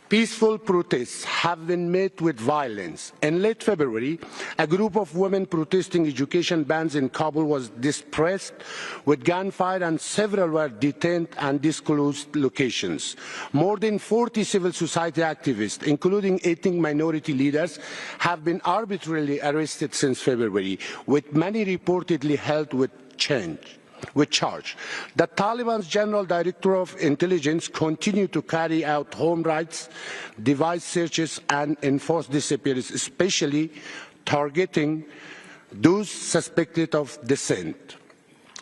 Peaceful protests have been met with violence. In late February, a group of women protesting education bans in Kabul was dispersed with gunfire and several were detained and disclosed locations. More than 40 civil society activists, including ethnic minority leaders, have been arbitrarily arrested since February, with many reportedly held with charge. The Taliban's General Director of Intelligence continued to carry out home raids, device searches, and enforce disappearances, especially targeting those suspected of dissent.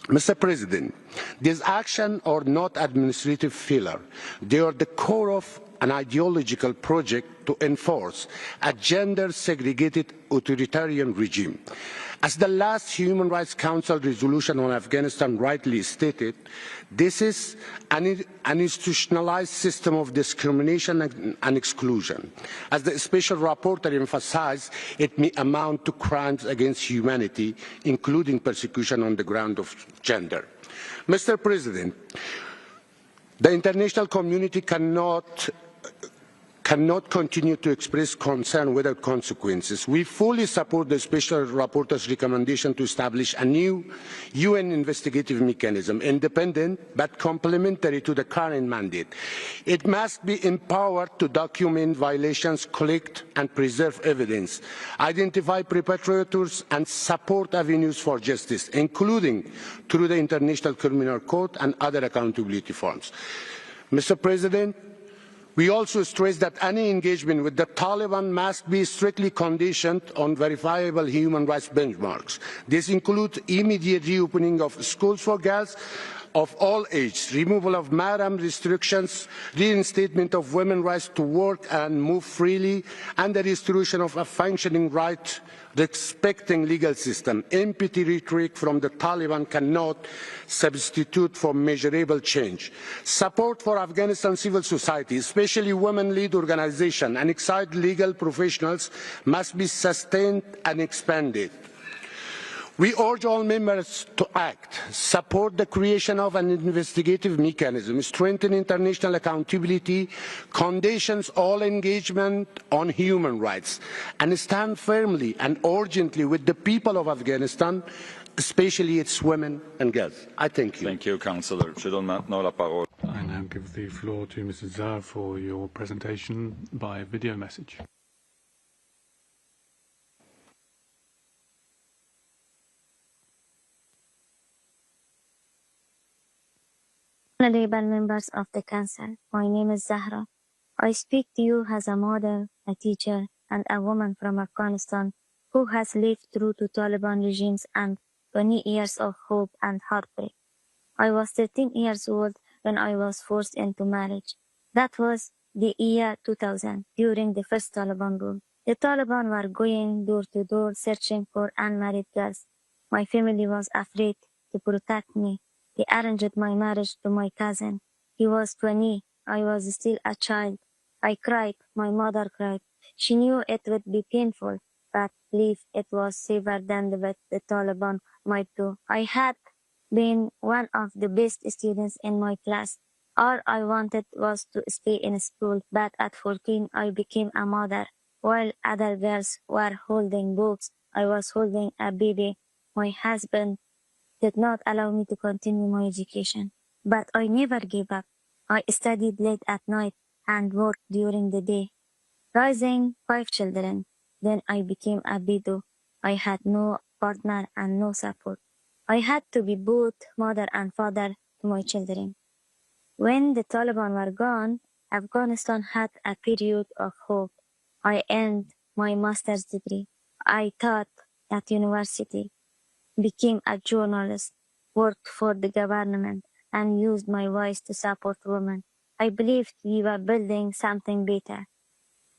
Mr. President, these actions are not administrative failure. They are the core of an ideological project to enforce a gender-segregated authoritarian regime. As the last Human Rights Council resolution on Afghanistan rightly stated, this is an institutionalized system of discrimination and exclusion. As the Special Rapporteur emphasized, it may amount to crimes against humanity, including persecution on the ground of gender. Mr. President, the international community cannot continue to express concern without consequences. We fully support the Special Rapporteur's recommendation to establish a new UN investigative mechanism, independent but complementary to the current mandate. It must be empowered to document violations, collect and preserve evidence, identify perpetrators and support avenues for justice, including through the International Criminal Court and other accountability forms. Mr. President, we also stress that any engagement with the Taliban must be strictly conditioned on verifiable human rights benchmarks. This includes immediate reopening of schools for girls of all ages, removal of mahram restrictions, reinstatement of women's rights to work and move freely, and the restoration of a functioning right respecting legal system. Empty rhetoric from the Taliban cannot substitute for measurable change. Support for Afghanistan civil society, especially women-led organizations and excited legal professionals, must be sustained and expanded. We urge all members to act, support the creation of an investigative mechanism, strengthen international accountability, conditions all engagement on human rights, and stand firmly and urgently with the people of Afghanistan, especially its women and girls. I thank you. Thank you, Councillor. Je donne maintenant la parole. I now give the floor to Mrs. Zhar for your presentation by video message. Honorable members of the Council, my name is Zahra. I speak to you as a mother, a teacher, and a woman from Afghanistan who has lived through two Taliban regimes and 20 years of hope and heartbreak. I was 13 years old when I was forced into marriage. That was the year 2000, during the first Taliban rule. The Taliban were going door to door searching for unmarried girls. My family was afraid to protect me. They arranged my marriage to my cousin. He was 20. I was still a child. I cried. My mother cried. She knew it would be painful, but believed it was safer than what the Taliban might do. I had been one of the best students in my class. All I wanted was to stay in school, but at 14 I became a mother. While other girls were holding books, I was holding a baby. my husband did not allow me to continue my education. But I never gave up. I studied late at night and worked during the day, raising 5 children. Then I became a widow. I had no partner and no support. I had to be both mother and father to my children. When the Taliban were gone, Afghanistan had a period of hope. I earned my master's degree. I taught at university, became a journalist, worked for the government, and used my voice to support women. I believed we were building something better.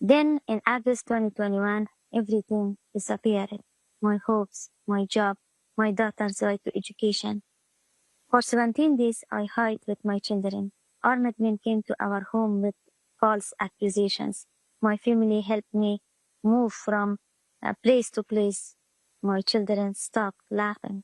Then, in August 2021, everything disappeared. My hopes, my job, my daughter's right to education. For 17 days, I hid with my children. Armed men came to our home with false accusations. My family helped me move from place to place. My children stopped laughing.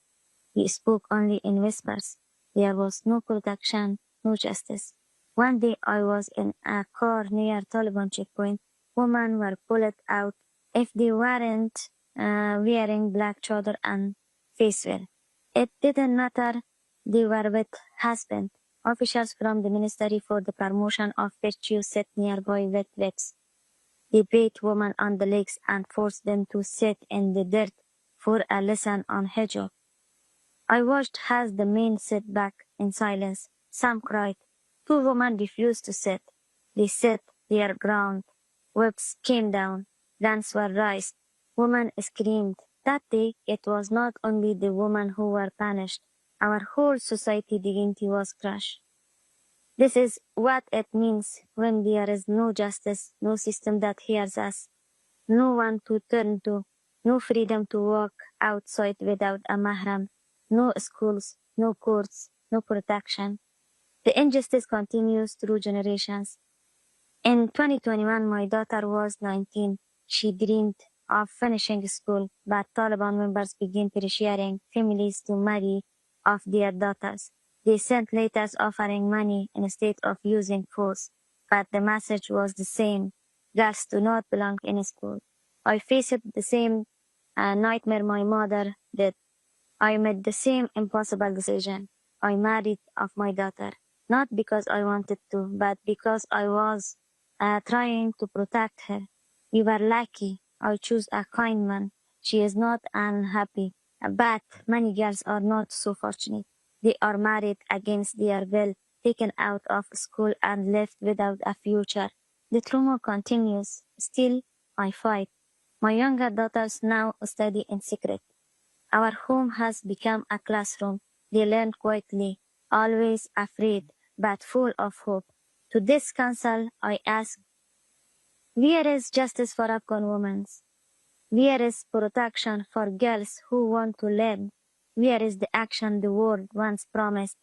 We spoke only in whispers. There was no protection, no justice. One day I was in a car near Taliban checkpoint. Women were pulled out if they weren't wearing black chador and face veil. It didn't matter. They were with husband. Officials from the Ministry for the Promotion of Virtue sat nearby with whips. They beat women on the legs and forced them to sit in the dirt for a lesson on hijab. I watched as the men sat back in silence. Some cried. 2 women refused to sit. They sat their ground. Whips came down. Guns were raised. Women screamed. That day, it was not only the women who were punished. Our whole society dignity was crushed. This is what it means when there is no justice, no system that hears us, no one to turn to, no freedom to walk outside without a mahram, no schools, no courts, no protection. The injustice continues through generations. In 2021, my daughter was 19. She dreamed of finishing school, but Taliban members began pressuring families to marry off their daughters. They sent letters offering money instead of using force, but the message was the same. Girls do not belong in school. I faced the same nightmare my mother did. I made the same impossible decision. I married off my daughter, not because I wanted to, but because I was trying to protect her. We were lucky. I chose a kind man. She is not unhappy, but many girls are not so fortunate. They are married against their will, taken out of school and left without a future. The trauma continues. Still, I fight. My younger daughters now study in secret. Our home has become a classroom. They learn quietly, always afraid, but full of hope. To this council, I ask, where is justice for Afghan women? Where is protection for girls who want to learn? Where is the action the world once promised?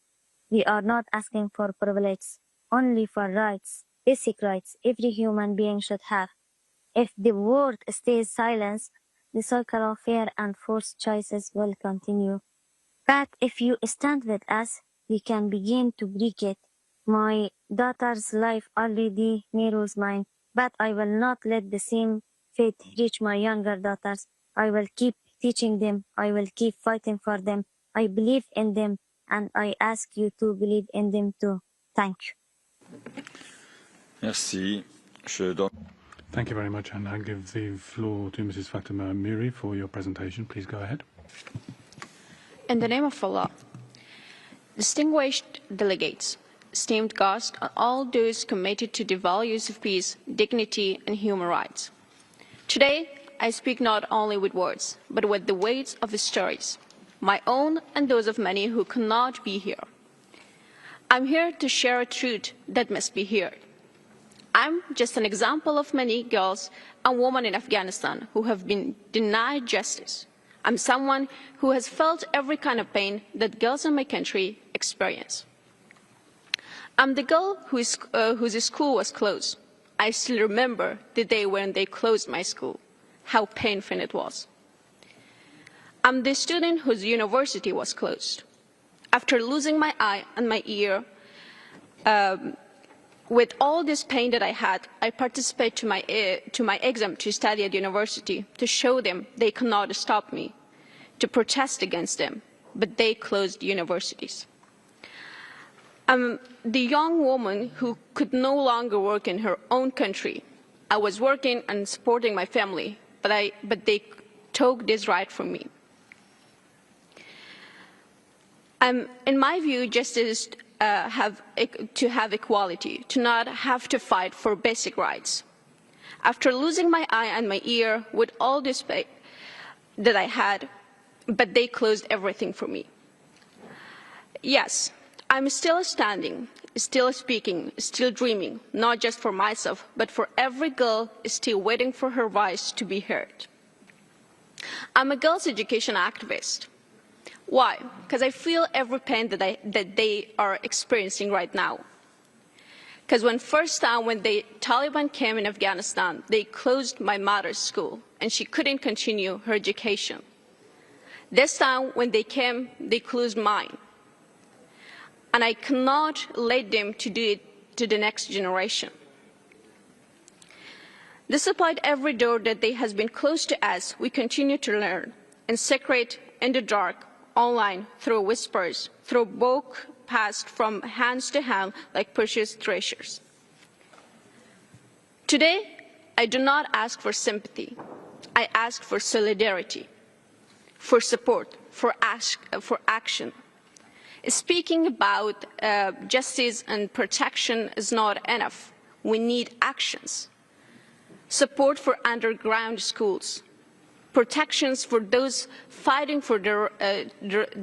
We are not asking for privilege, only for rights, basic rights every human being should have. If the world stays silent, the cycle of fear and forced choices will continue. But if you stand with us, we can begin to break it. My daughter's life already mirrors mine, but I will not let the same fate reach my younger daughters. I will keep teaching them. I will keep fighting for them. I believe in them, and I ask you to believe in them too. Thank you. Merci. Thank you very much, and I give the floor to Mrs. Fatima Miri for your presentation. Please go ahead. In the name of Allah, distinguished delegates, esteemed guests, and all those committed to the values of peace, dignity, and human rights. Today, I speak not only with words, but with the weight of the stories, my own and those of many who cannot be here. I'm here to share a truth that must be heard. I'm just an example of many girls and women in Afghanistan who have been denied justice. I'm someone who has felt every kind of pain that girls in my country experience. I'm the girl whose school was closed. I still remember the day when they closed my school, how painful it was. I'm the student whose university was closed. After losing my eye and my ear, with all this pain that I had, I participated to my exam to study at university to show them they cannot stop me. to protest against them, but they closed universities. I'm the young woman who could no longer work in her own country. I was working and supporting my family, but they took this right from me. In my view, justice to have equality, to not have to fight for basic rights. After losing my eye and my ear with all this pain that I had, but they closed everything for me. Yes, I'm still standing, still speaking, still dreaming, not just for myself, but for every girl still waiting for her voice to be heard. I'm a girls' education activist. Why? Because I feel every pain that they are experiencing right now. Because when the Taliban came in Afghanistan, they closed my mother's school, and she couldn't continue her education. This time, when they came, they closed mine. And I cannot let them to do it to the next generation. Despite every door that they has been closed to us, we continue to learn, in secret, in the dark, online, through whispers, through book passed from hands to hand like precious treasures. Today, I do not ask for sympathy. I ask for solidarity, for support, for action. Speaking about justice and protection is not enough. We need actions. Support for underground schools, protections for those fighting for their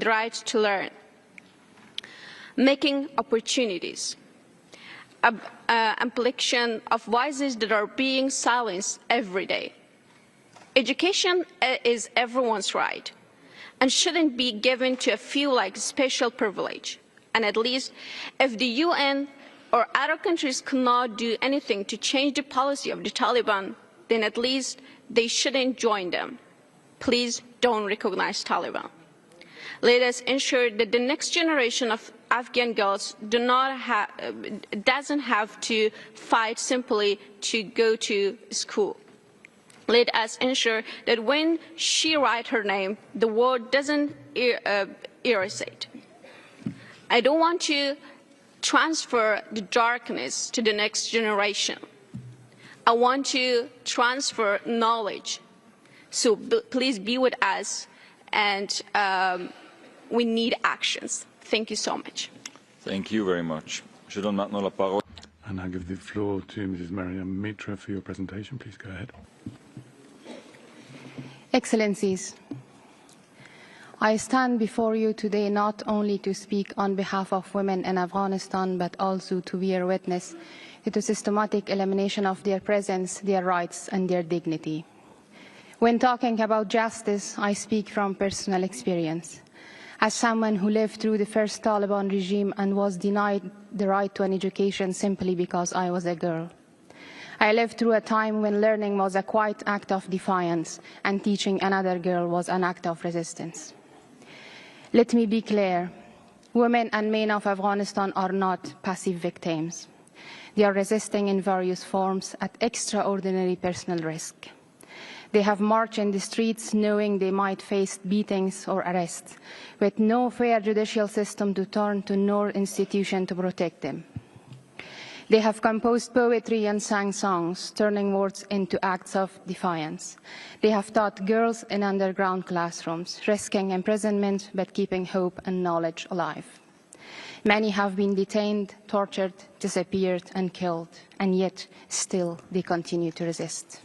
right to learn, making opportunities, amplification of voices that are being silenced every day. Education is everyone's right and shouldn't be given to a few like special privilege. And at least if the UN or other countries cannot do anything to change the policy of the Taliban, then at least they shouldn't join them. Please don't recognize Taliban. Let us ensure that the next generation of Afghan girls doesn't have to fight simply to go to school. Let us ensure that when she writes her name, the word doesn't erase it. I don't want to transfer the darkness to the next generation. I want to transfer knowledge. So please be with us, and we need actions. Thank you so much. Thank you very much. Je donne maintenant la parole. And I give the floor to Mrs. Mariam Mitra for your presentation. Please go ahead. Excellencies, I stand before you today not only to speak on behalf of women in Afghanistan, but also to bear witness to the systematic elimination of their presence, their rights, and their dignity. When talking about justice, I speak from personal experience. As someone who lived through the first Taliban regime and was denied the right to an education simply because I was a girl. I lived through a time when learning was a quiet act of defiance and teaching another girl was an act of resistance. Let me be clear, women and men of Afghanistan are not passive victims. They are resisting in various forms at extraordinary personal risk. They have marched in the streets knowing they might face beatings or arrests, with no fair judicial system to turn to nor institution to protect them. They have composed poetry and sang songs, turning words into acts of defiance. They have taught girls in underground classrooms, risking imprisonment but keeping hope and knowledge alive. Many have been detained, tortured, disappeared, and killed, and yet still they continue to resist.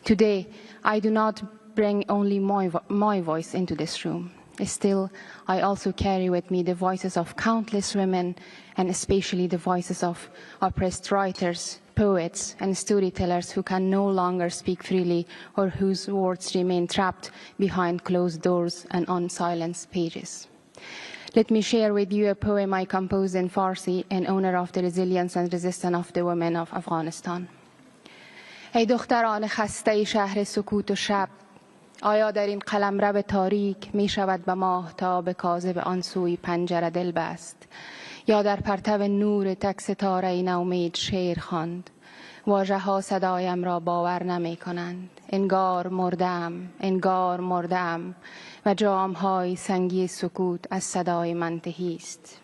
Today, I do not bring only my voice into this room. Still, I also carry with me the voices of countless women, and especially the voices of oppressed writers, poets, and storytellers who can no longer speak freely or whose words remain trapped behind closed doors and on silenced pages. Let me share with you a poem I composed in Farsi in honor of the resilience and resistance of the women of Afghanistan. ای دختران خسته شهر سکوت و شب، آیا در این قلمرو تاریک می شود به ماهتاب کاذب آن سوی پنجره دل بست؟ یا در پرتو نور تک ستاره نومید شعر خواند. واژه ها صدایم را باور نمی کنند. انگار مردم و جام های سنگی سکوت از صدای من تهی است.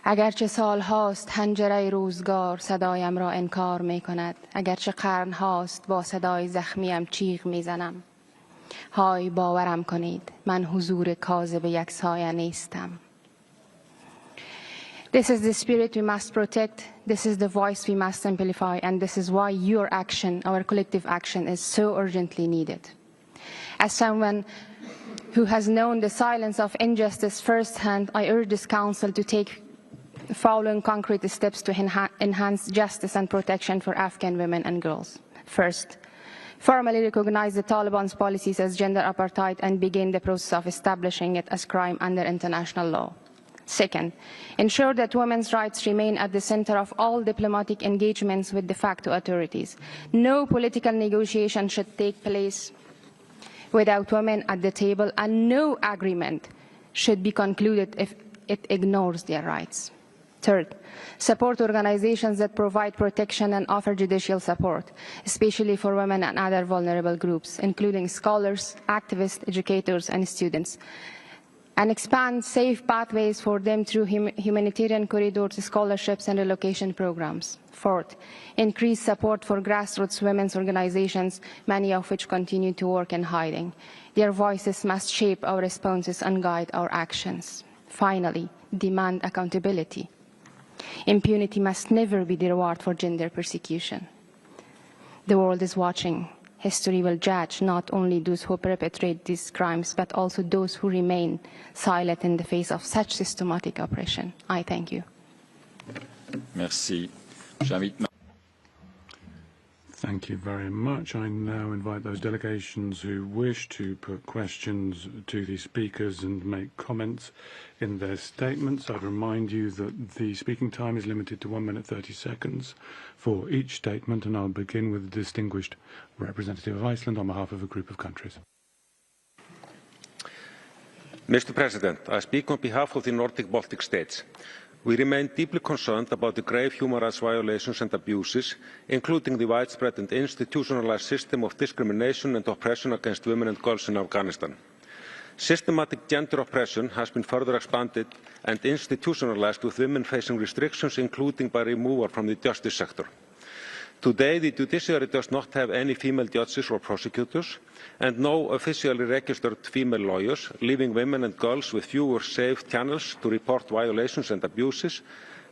اگرچه سال هاست حنجره روزگار صدایم را انکار می کند. اگرچه قرن هاست با صدای زخمیم چیغ می زنم. های باورم کنید من حضور کاذب یک سایه نیستم. This is the spirit we must protect, this is the voice we must amplify, and this is why your action, our collective action, is so urgently needed. As someone who has known the silence of injustice firsthand, I urge this Council to take the following concrete steps to enhance justice and protection for Afghan women and girls. First, formally recognize the Taliban's policies as gender apartheid and begin the process of establishing it as crime under international law. Second, ensure that women's rights remain at the center of all diplomatic engagements with de facto authorities. No political negotiation should take place without women at the table, and no agreement should be concluded if it ignores their rights. Third, support organizations that provide protection and offer judicial support, especially for women and other vulnerable groups, including scholars, activists, educators, and students, and expand safe pathways for them through humanitarian corridors, scholarships, and relocation programs. Fourth, increase support for grassroots women's organizations, many of which continue to work in hiding. Their voices must shape our responses and guide our actions. Finally, demand accountability. Impunity must never be the reward for gender persecution. The world is watching. History will judge not only those who perpetrate these crimes, but also those who remain silent in the face of such systematic oppression. I thank you. Merci. Thank you very much. I now invite those delegations who wish to put questions to the speakers and make comments in their statements. I'd remind you that the speaking time is limited to 1 minute 30 seconds for each statement, and I'll begin with the distinguished representative of Iceland on behalf of a group of countries. Mr. President, I speak on behalf of the Nordic Baltic states. We remain deeply concerned about the grave human rights violations and abuses, including the widespread and institutionalized system of discrimination and oppression against women and girls in Afghanistan. Systematic gender oppression has been further expanded and institutionalized, with women facing restrictions, including by removal from the justice sector. Today, the judiciary does not have any female judges or prosecutors, and no officially registered female lawyers, leaving women and girls with fewer safe channels to report violations and abuses,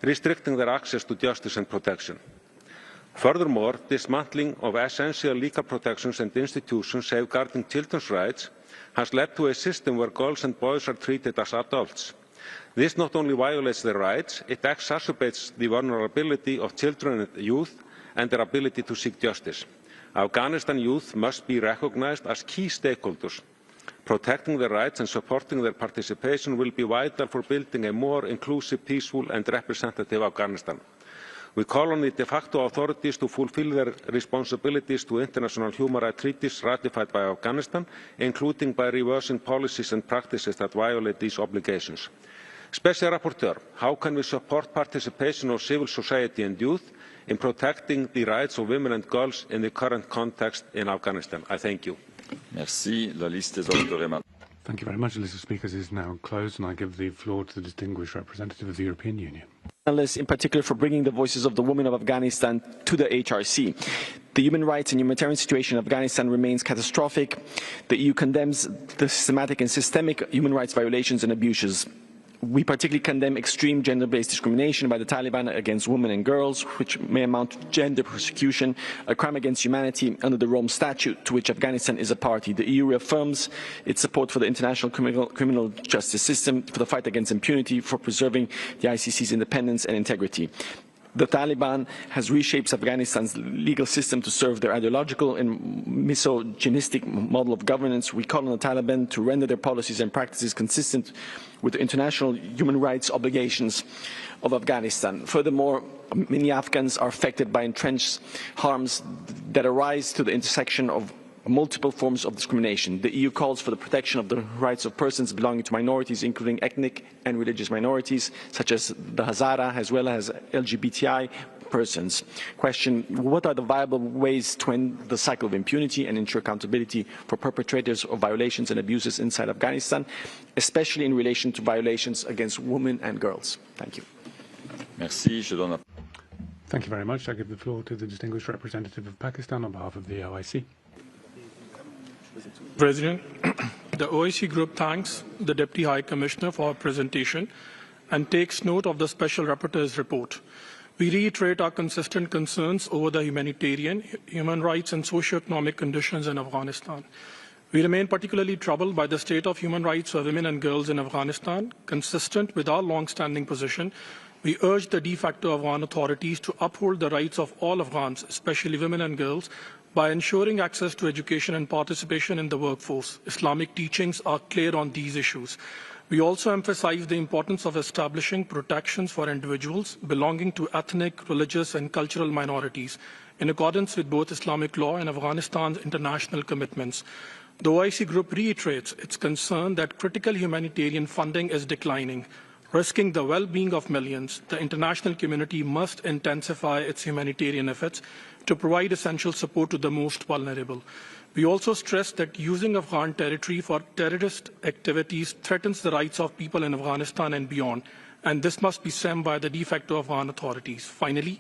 restricting their access to justice and protection. Furthermore, dismantling of essential legal protections and institutions safeguarding children's rights has led to a system where girls and boys are treated as adults. This not only violates their rights, it exacerbates the vulnerability of children and youth and their ability to seek justice. Afghanistan youth must be recognized as key stakeholders. Protecting their rights and supporting their participation will be vital for building a more inclusive, peaceful and representative Afghanistan. We call on the de facto authorities to fulfill their responsibilities to international human rights treaties ratified by Afghanistan, including by reversing policies and practices that violate these obligations. Special Rapporteur, how can we support participation of civil society and youth in protecting the rights of women and girls in the current context in Afghanistan? I thank you. Merci. La liste est maintenant. Thank you very much. The list of speakers is now closed, and I give the floor to the distinguished representative of the European Union. In particular, for bringing the voices of the women of Afghanistan to the HRC. The human rights and humanitarian situation in Afghanistan remains catastrophic. The EU condemns the systematic and systemic human rights violations and abuses. We particularly condemn extreme gender-based discrimination by the Taliban against women and girls, which may amount to gender persecution, a crime against humanity under the Rome Statute, to which Afghanistan is a party. The EU reaffirms its support for the international criminal justice system, for the fight against impunity, for preserving the ICC's independence and integrity. The Taliban has reshaped Afghanistan's legal system to serve their ideological and misogynistic model of governance. We call on the Taliban to render their policies and practices consistent with the international human rights obligations of Afghanistan. Furthermore, many Afghans are affected by entrenched harms that arise to the intersection of multiple forms of discrimination. The EU calls for the protection of the rights of persons belonging to minorities, including ethnic and religious minorities, such as the Hazara, as well as LGBTI persons. Question, what are the viable ways to end the cycle of impunity and ensure accountability for perpetrators of violations and abuses inside Afghanistan, especially in relation to violations against women and girls? Thank you. Merci. Thank you very much. I give the floor to the distinguished representative of Pakistan on behalf of the OIC. President, the OIC Group thanks the Deputy High Commissioner for her presentation and takes note of the Special Rapporteur's report. We reiterate our consistent concerns over the humanitarian, human rights and socio-economic conditions in Afghanistan. We remain particularly troubled by the state of human rights for women and girls in Afghanistan. Consistent with our long-standing position, we urge the de facto Afghan authorities to uphold the rights of all Afghans, especially women and girls, by ensuring access to education and participation in the workforce. Islamic teachings are clear on these issues. We also emphasize the importance of establishing protections for individuals belonging to ethnic, religious and cultural minorities in accordance with both Islamic law and Afghanistan's international commitments. The OIC Group reiterates its concern that critical humanitarian funding is declining, risking the well-being of millions. The international community must intensify its humanitarian efforts to provide essential support to the most vulnerable. We also stress that using Afghan territory for terrorist activities threatens the rights of people in Afghanistan and beyond, and this must be stemmed by the de facto Afghan authorities. Finally,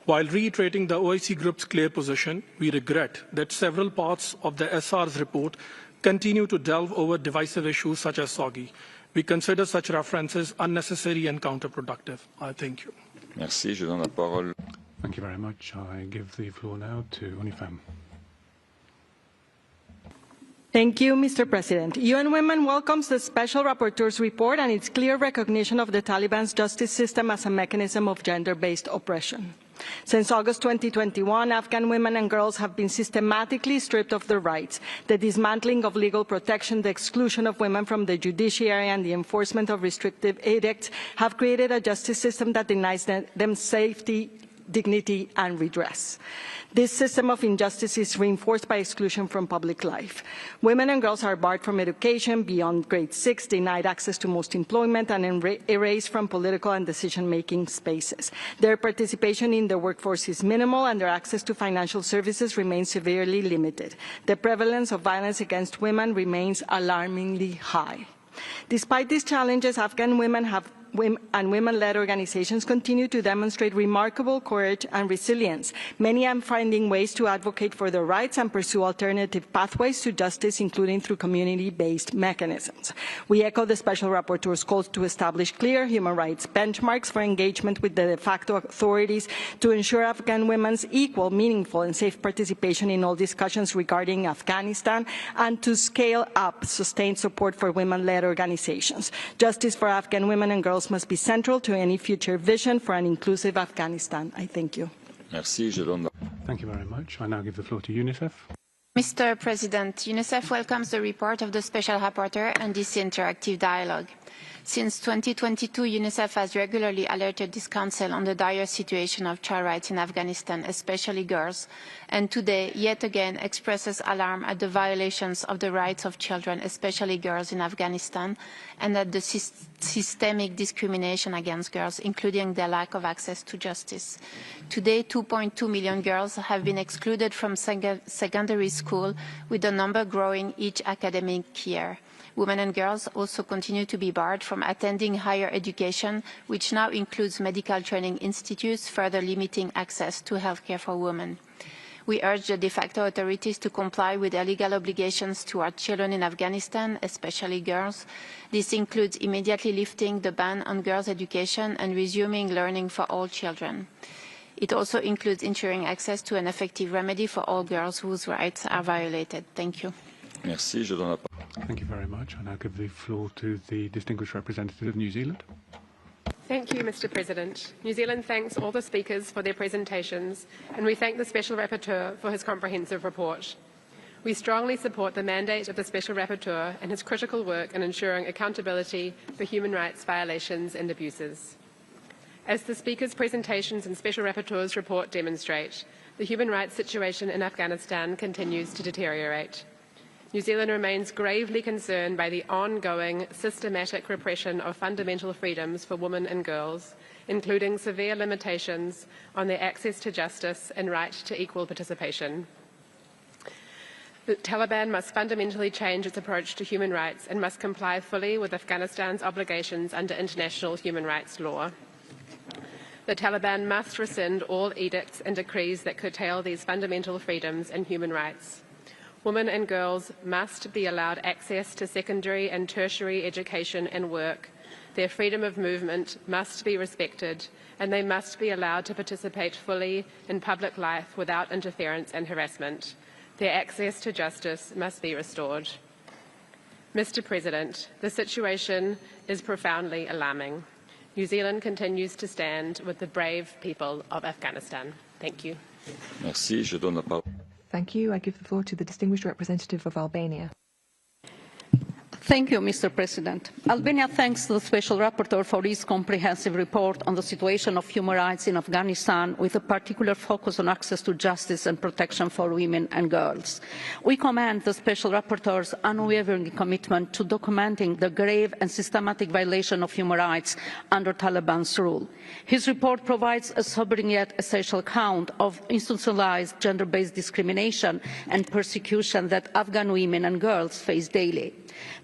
while reiterating the OIC Group's clear position, we regret that several parts of the SR's report continue to delve over divisive issues such as SOGI. We consider such references unnecessary and counterproductive. I thank you. Merci. Je donne la parole. Thank you very much. I give the floor now to Unifem. Thank you, Mr. President. UN Women welcomes the Special Rapporteur's report and its clear recognition of the Taliban's justice system as a mechanism of gender-based oppression. Since August 2021, Afghan women and girls have been systematically stripped of their rights. The dismantling of legal protection, the exclusion of women from the judiciary, and the enforcement of restrictive edicts have created a justice system that denies them safety, dignity, and redress. This system of injustice is reinforced by exclusion from public life. Women and girls are barred from education beyond grade 6, denied access to most employment, and erased from political and decision-making spaces. Their participation in the workforce is minimal, and their access to financial services remains severely limited. The prevalence of violence against women remains alarmingly high. Despite these challenges, Afghan women and women-led organizations continue to demonstrate remarkable courage and resilience. Many are finding ways to advocate for their rights and pursue alternative pathways to justice, including through community-based mechanisms. We echo the Special Rapporteur's calls to establish clear human rights benchmarks for engagement with the de facto authorities to ensure Afghan women's equal, meaningful, and safe participation in all discussions regarding Afghanistan, and to scale up sustained support for women-led organizations. Justice for Afghan women and girls must be central to any future vision for an inclusive Afghanistan. I thank you. Merci. Thank you very much. I now give the floor to UNICEF. Mr. President, UNICEF welcomes the report of the Special Rapporteur and this interactive dialogue. Since 2022, UNICEF has regularly alerted this Council on the dire situation of child rights in Afghanistan, especially girls, and today, yet again, expresses alarm at the violations of the rights of children, especially girls in Afghanistan, and at the systemic discrimination against girls, including their lack of access to justice. Today, 2.2 million girls have been excluded from secondary school, with the number growing each academic year. Women and girls also continue to be barred from attending higher education, which now includes medical training institutes, further limiting access to healthcare for women. We urge the de facto authorities to comply with their legal obligations toward children in Afghanistan, especially girls. This includes immediately lifting the ban on girls' education and resuming learning for all children. It also includes ensuring access to an effective remedy for all girls whose rights are violated. Thank you. Merci. Je donne la parole. Thank you very much. I now give the floor to the distinguished representative of New Zealand. Thank you, Mr. President. New Zealand thanks all the speakers for their presentations, and we thank the Special Rapporteur for his comprehensive report. We strongly support the mandate of the Special Rapporteur and his critical work in ensuring accountability for human rights violations and abuses. As the speakers' presentations and Special Rapporteur's report demonstrate, The human rights situation in Afghanistan continues to deteriorate. New Zealand remains gravely concerned by the ongoing systematic repression of fundamental freedoms for women and girls, including severe limitations on their access to justice and right to equal participation. The Taliban must fundamentally change its approach to human rights and must comply fully with Afghanistan's obligations under international human rights law. The Taliban must rescind all edicts and decrees that curtail these fundamental freedoms and human rights. Women and girls must be allowed access to secondary and tertiary education and work. Their freedom of movement must be respected, and they must be allowed to participate fully in public life without interference and harassment. Their access to justice must be restored. Mr. President, the situation is profoundly alarming. New Zealand continues to stand with the brave people of Afghanistan. Thank you. Merci. Je donne la parole. Thank you. I give the floor to the distinguished representative of Albania. Thank you, Mr. President. Albania thanks the Special Rapporteur for his comprehensive report on the situation of human rights in Afghanistan, with a particular focus on access to justice and protection for women and girls. We commend the Special Rapporteur's unwavering commitment to documenting the grave and systematic violation of human rights under Taliban's rule. His report provides a sobering yet essential account of institutionalized gender-based discrimination and persecution that Afghan women and girls face daily.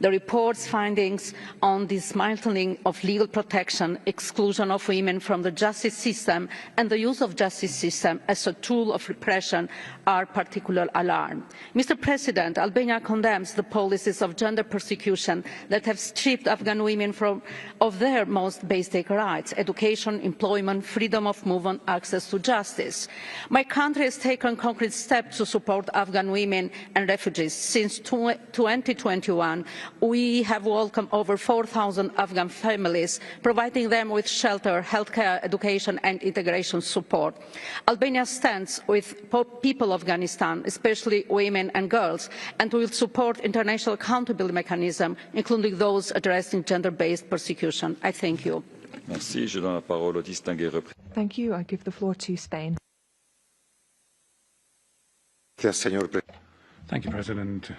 The report's findings on dismantling of legal protection, exclusion of women from the justice system, and the use of justice system as a tool of repression are particular alarm. Mr. President, Albania condemns the policies of gender persecution that have stripped Afghan women of their most basic rights: education, employment, freedom of movement, access to justice. My country has taken concrete steps to support Afghan women and refugees. Since 2021, we have welcomed over 4,000 Afghan families, providing them with shelter, healthcare, education and integration support. Albania stands with people of Afghanistan, especially women and girls, and will support international accountability mechanisms, including those addressing gender-based persecution. I thank you. Merci. Je donne la parole au distingué Thank you. I give the floor to Spain. Thank you, President.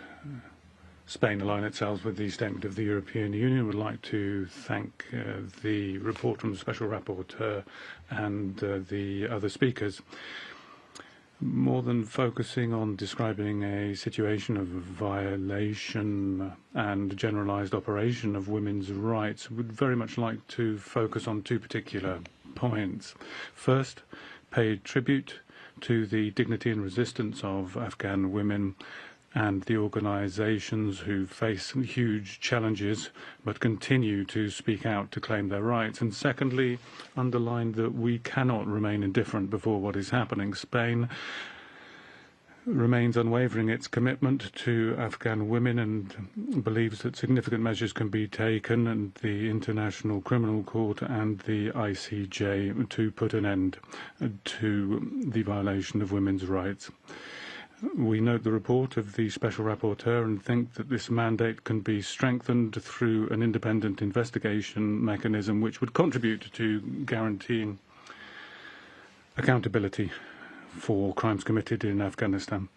Spain, align itself with the statement of the European Union, would like to thank the report from the Special Rapporteur and the other speakers. More than focusing on describing a situation of violation and generalized operation of women's rights, would very much like to focus on two particular points. First, pay tribute to the dignity and resistance of Afghan women and the organizations who face huge challenges but continue to speak out to claim their rights. And secondly, underline that we cannot remain indifferent before what is happening. Spain remains unwavering its commitment to Afghan women and believes that significant measures can be taken and the International Criminal Court and the ICJ to put an end to the violation of women's rights. We note the report of the Special Rapporteur and think that this mandate can be strengthened through an independent investigation mechanism which would contribute to guaranteeing accountability for crimes committed in Afghanistan.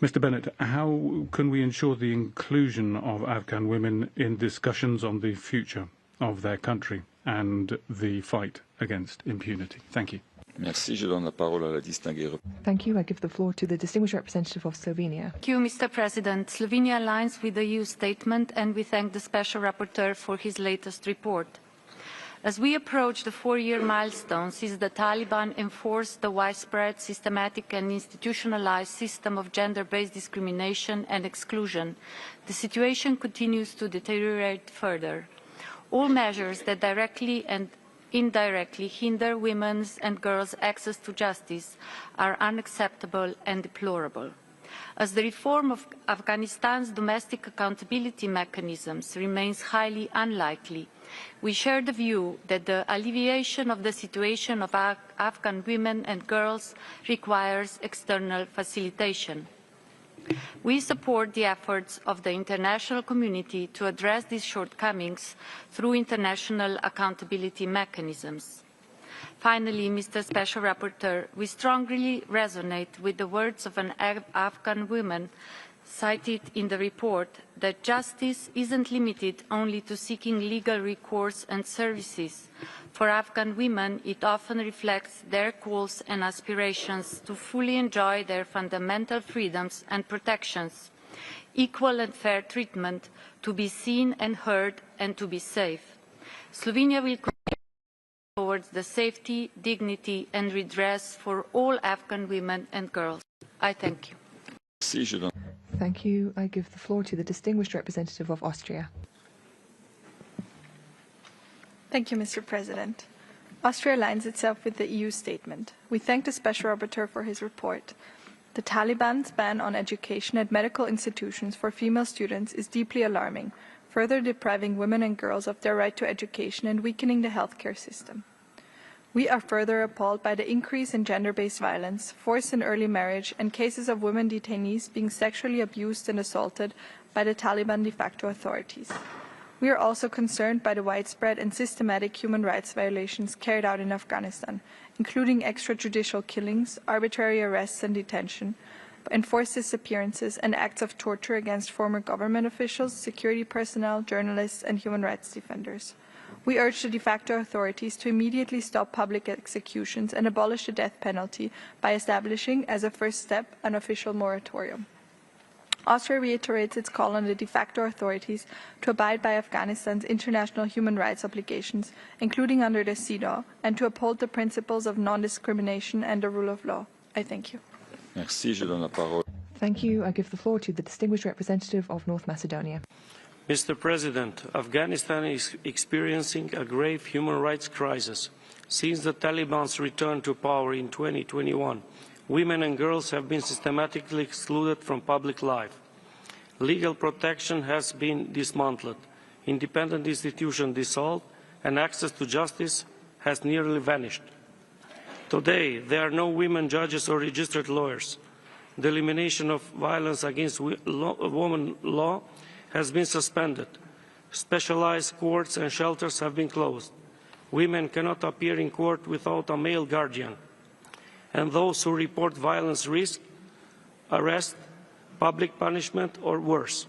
Mr. Bennett, how can we ensure the inclusion of Afghan women in discussions on the future of their country and the fight against impunity? Thank you. Merci. Je donne la parole à la distinguée. Thank you. I give the floor to the distinguished representative of Slovenia. Thank you, Mr. President. Slovenia aligns with the EU statement, and we thank the Special Rapporteur for his latest report. As we approach the 4-year milestone since the Taliban enforced the widespread, systematic and institutionalized system of gender-based discrimination and exclusion, the situation continues to deteriorate further. All measures that directly and indirectly hinder women's and girls' access to justice are unacceptable and deplorable. As the reform of Afghanistan's domestic accountability mechanisms remains highly unlikely, we share the view that the alleviation of the situation of Afghan women and girls requires external facilitation. We support the efforts of the international community to address these shortcomings through international accountability mechanisms. Finally, Mr. Special Rapporteur, we strongly resonate with the words of an Afghan woman cited in the report that justice isn't limited only to seeking legal recourse and services. For Afghan women, it often reflects their goals and aspirations to fully enjoy their fundamental freedoms and protections, equal and fair treatment, to be seen and heard, and to be safe. Slovenia will continue towards the safety, dignity and redress for all Afghan women and girls. I thank you. Thank you. I give the floor to the distinguished representative of Austria. Thank you, Mr. President. Austria aligns itself with the EU statement. We thank the Special Rapporteur for his report. The Taliban's ban on education at medical institutions for female students is deeply alarming, further depriving women and girls of their right to education and weakening the healthcare system. We are further appalled by the increase in gender-based violence, forced and early marriage, and cases of women detainees being sexually abused and assaulted by the Taliban de facto authorities. We are also concerned by the widespread and systematic human rights violations carried out in Afghanistan, including extrajudicial killings, arbitrary arrests and detention, enforced disappearances, and acts of torture against former government officials, security personnel, journalists, and human rights defenders. We urge the de facto authorities to immediately stop public executions and abolish the death penalty by establishing, as a first step, an official moratorium. Austria reiterates its call on the de facto authorities to abide by Afghanistan's international human rights obligations, including under the CEDAW, and to uphold the principles of non-discrimination and the rule of law. I thank you. Thank you. I give the floor to the distinguished representative of North Macedonia. Mr. President, Afghanistan is experiencing a grave human rights crisis. Since the Taliban's return to power in 2021, women and girls have been systematically excluded from public life. Legal protection has been dismantled, independent institutions dissolved, and access to justice has nearly vanished. Today, there are no women judges or registered lawyers. The elimination of violence against women law has been suspended. Specialized courts and shelters have been closed. Women cannot appear in court without a male guardian. And those who report violence risk arrest, public punishment, or worse.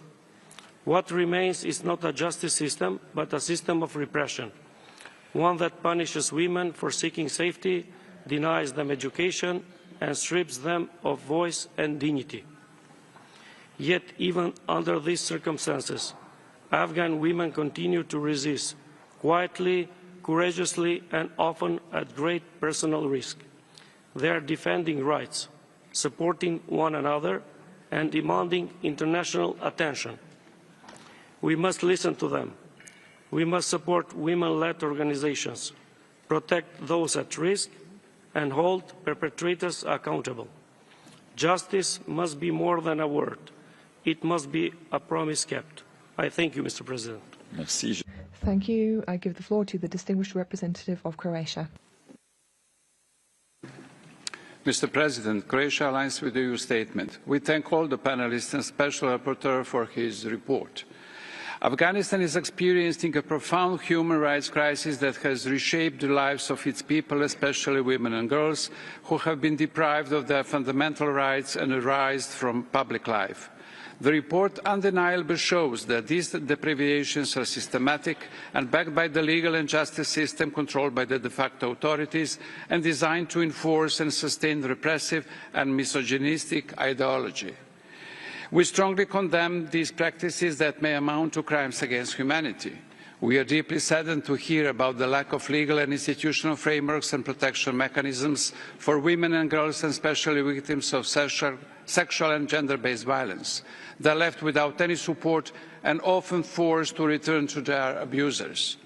What remains is not a justice system, but a system of repression, one that punishes women for seeking safety, denies them education, and strips them of voice and dignity. Yet, even under these circumstances, Afghan women continue to resist, quietly, courageously, and often at great personal risk. They are defending rights, supporting one another, and demanding international attention. We must listen to them. We must support women-led organizations, protect those at risk, and hold perpetrators accountable. Justice must be more than a word. It must be a promise kept. I thank you, Mr. President. Merci. Thank you. I give the floor to the distinguished representative of Croatia. Mr. President, Croatia aligns with the EU statement. We thank all the panelists and Special Rapporteur for his report. Afghanistan is experiencing a profound human rights crisis that has reshaped the lives of its people, especially women and girls, who have been deprived of their fundamental rights and erased from public life. The report undeniably shows that these deprivations are systematic and backed by the legal and justice system controlled by the de facto authorities and designed to enforce and sustain repressive and misogynistic ideology. We strongly condemn these practices that may amount to crimes against humanity. We are deeply saddened to hear about the lack of legal and institutional frameworks and protection mechanisms for women and girls, and especially victims of sexual and gender-based violence. They are left without any support and often forced to return to their abusers.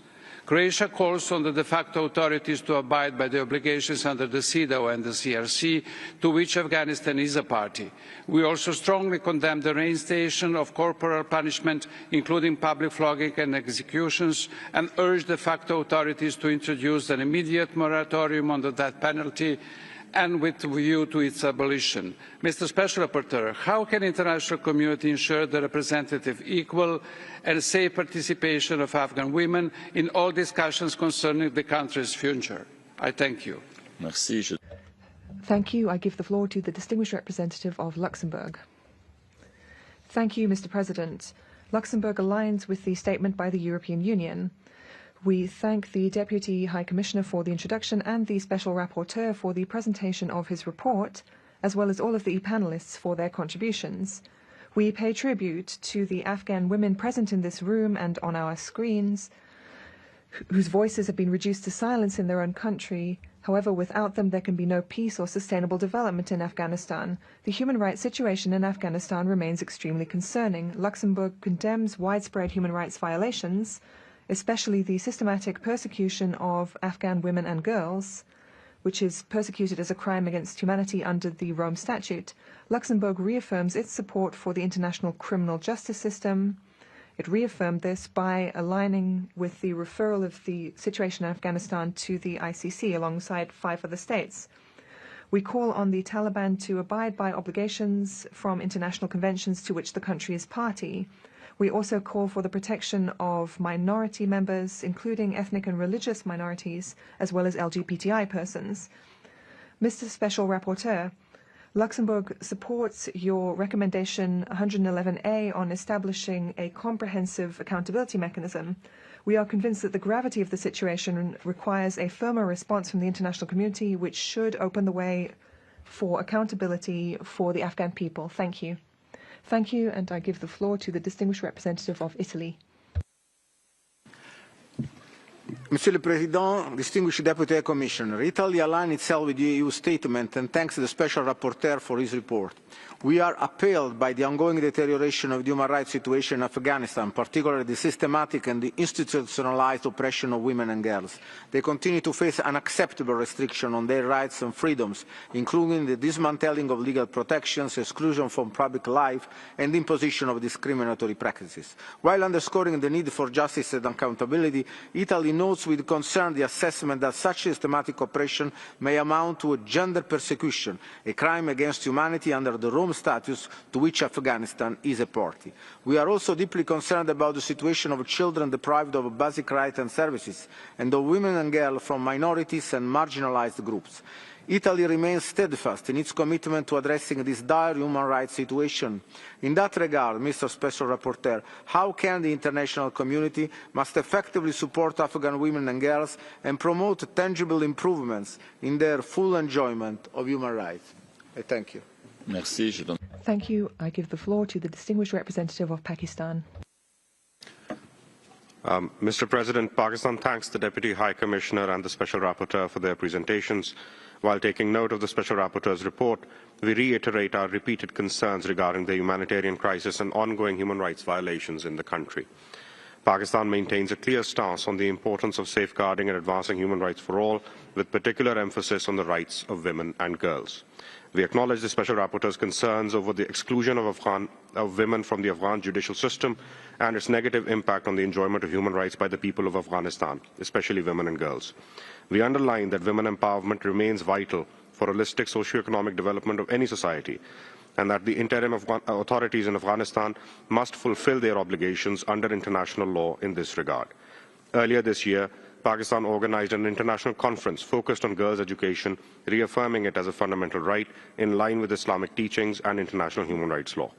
Croatia calls on the de facto authorities to abide by the obligations under the CEDAW and the CRC, to which Afghanistan is a party. We also strongly condemn the reinstation of corporal punishment, including public flogging and executions, and urge de facto authorities to introduce an immediate moratorium on the death penalty and with a view to its abolition. Mr. Special Rapporteur, how can the international community ensure the representative, equal and safe participation of Afghan women in all discussions concerning the country's future? I thank you. Merci. Thank you. I give the floor to the distinguished representative of Luxembourg. Thank you, Mr. President. Luxembourg aligns with the statement by the European Union. We thank the Deputy High Commissioner for the introduction and the Special Rapporteur for the presentation of his report, as well as all of the panelists for their contributions. We pay tribute to the Afghan women present in this room and on our screens, whose voices have been reduced to silence in their own country. However, without them, there can be no peace or sustainable development in Afghanistan. The human rights situation in Afghanistan remains extremely concerning. Luxembourg condemns widespread human rights violations, especially the systematic persecution of Afghan women and girls, which is persecuted as a crime against humanity under the Rome Statute. Luxembourg reaffirms its support for the international criminal justice system. It reaffirmed this by aligning with the referral of the situation in Afghanistan to the ICC alongside 5 other states. We call on the Taliban to abide by obligations from international conventions to which the country is party. We also call for the protection of minority members, including ethnic and religious minorities, as well as LGBTI persons. Mr. Special Rapporteur, Luxembourg supports your recommendation 111A on establishing a comprehensive accountability mechanism. We are convinced that the gravity of the situation requires a firmer response from the international community, which should open the way for accountability for the Afghan people. Thank you. Thank you, and I give the floor to the distinguished representative of Italy. Monsieur le Président, distinguished Deputy Commissioner, Italy aligned itself with the EU statement and thanks the Special Rapporteur for his report. We are appalled by the ongoing deterioration of the human rights situation in Afghanistan, particularly the systematic and the institutionalized oppression of women and girls. They continue to face unacceptable restrictions on their rights and freedoms, including the dismantling of legal protections, exclusion from public life, and imposition of discriminatory practices. While underscoring the need for justice and accountability, Italy notes with concern the assessment that such systematic oppression may amount to a gender persecution, a crime against humanity under the Rome Statute to which Afghanistan is a party. We are also deeply concerned about the situation of children deprived of basic rights and services, and of women and girls from minorities and marginalized groups. Italy remains steadfast in its commitment to addressing this dire human rights situation. In that regard, Mr. Special Rapporteur, how can the international community must effectively support Afghan women and girls and promote tangible improvements in their full enjoyment of human rights? I thank you. Merci. Thank you. I give the floor to the distinguished representative of Pakistan. Mr. President, Pakistan thanks the Deputy High Commissioner and the Special Rapporteur for their presentations. While taking note of the Special Rapporteur's report, we reiterate our repeated concerns regarding the humanitarian crisis and ongoing human rights violations in the country. Pakistan maintains a clear stance on the importance of safeguarding and advancing human rights for all, with particular emphasis on the rights of women and girls. We acknowledge the Special Rapporteur's concerns over the exclusion of women from the Afghan judicial system and its negative impact on the enjoyment of human rights by the people of Afghanistan, especially women and girls. We underline that women empowerment remains vital for holistic socio-economic development of any society, and that the interim authorities in Afghanistan must fulfill their obligations under international law in this regard. Earlier this year, Pakistan organized an international conference focused on girls' education, reaffirming it as a fundamental right in line with Islamic teachings and international human rights law.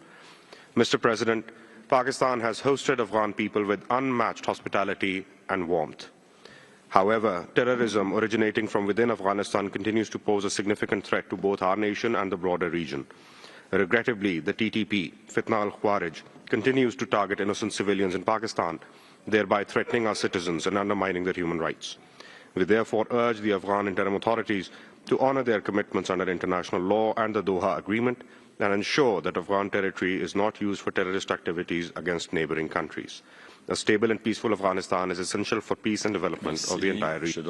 Mr. President, Pakistan has hosted Afghan people with unmatched hospitality and warmth. However, terrorism originating from within Afghanistan continues to pose a significant threat to both our nation and the broader region. Regrettably, the TTP, Fitna al-Khawarij, continues to target innocent civilians in Pakistan, thereby threatening our citizens and undermining their human rights. We therefore urge the Afghan interim authorities to honor their commitments under international law and the Doha Agreement and ensure that Afghan territory is not used for terrorist activities against neighboring countries. A stable and peaceful Afghanistan is essential for peace and development of the entire region.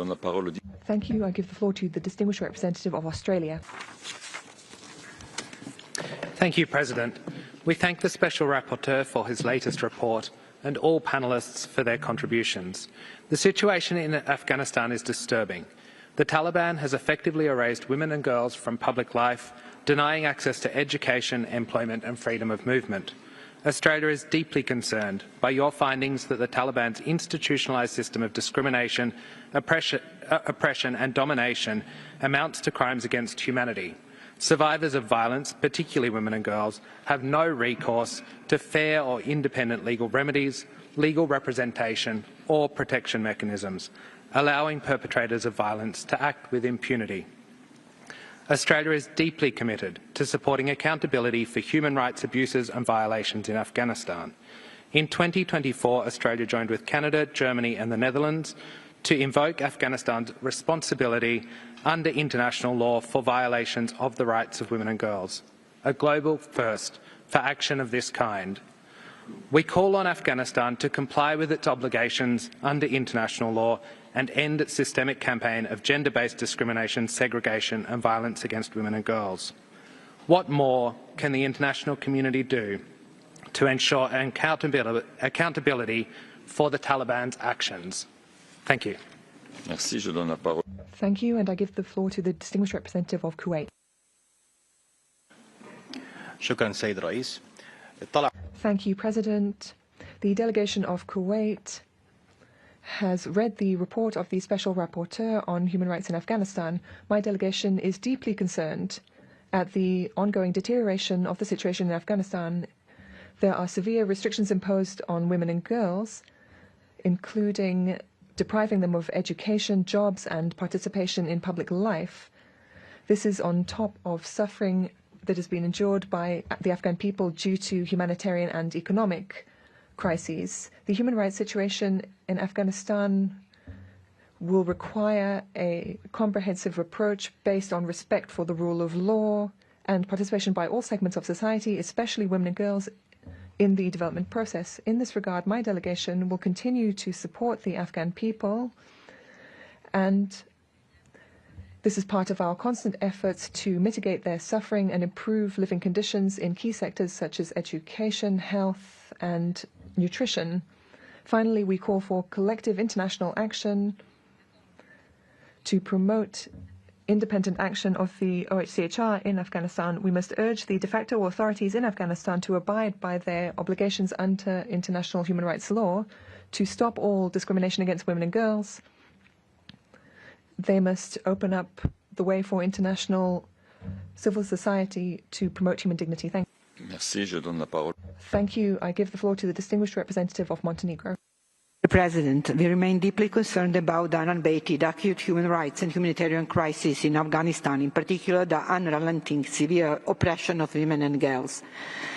Thank you. I give the floor to the distinguished representative of Australia. Thank you, President. We thank the Special Rapporteur for his latest report and all panellists for their contributions. The situation in Afghanistan is disturbing. The Taliban has effectively erased women and girls from public life, denying access to education, employment and freedom of movement. Australia is deeply concerned by your findings that the Taliban's institutionalised system of discrimination, oppression and domination amounts to crimes against humanity. Survivors of violence, particularly women and girls, have no recourse to fair or independent legal remedies, legal representation or protection mechanisms, allowing perpetrators of violence to act with impunity. Australia is deeply committed to supporting accountability for human rights abuses and violations in Afghanistan. In 2024, Australia joined with Canada, Germany and the Netherlands to invoke Afghanistan's responsibility under international law for violations of the rights of women and girls, a global first for action of this kind. We call on Afghanistan to comply with its obligations under international law and end its systemic campaign of gender-based discrimination, segregation and violence against women and girls. What more can the international community do to ensure accountability for the Taliban's actions? Thank you. Merci, je donne la parole. Thank you, and I give the floor to the distinguished representative of Kuwait. شكرا سيد الرئيس. Thank you, President. The delegation of Kuwait has read the report of the Special Rapporteur on Human Rights in Afghanistan. My delegation is deeply concerned at the ongoing deterioration of the situation in Afghanistan. There are severe restrictions imposed on women and girls, including depriving them of education, jobs, and participation in public life. This is on top of suffering that has been endured by the Afghan people due to humanitarian and economic crises. The human rights situation in Afghanistan will require a comprehensive approach based on respect for the rule of law and participation by all segments of society, especially women and girls, in the development process. In this regard, my delegation will continue to support the Afghan people, and this is part of our constant efforts to mitigate their suffering and improve living conditions in key sectors such as education, health, and nutrition. Finally, we call for collective international action to promote independent action of the OHCHR in Afghanistan. We must urge the de facto authorities in Afghanistan to abide by their obligations under international human rights law, to stop all discrimination against women and girls. They must open up the way for international civil society to promote human dignity. Thank you. Merci, je donne la parole. Thank you. I give the floor to the distinguished representative of Montenegro. Mr. President, we remain deeply concerned about the unabated acute human rights and humanitarian crisis in Afghanistan, in particular the unrelenting severe oppression of women and girls.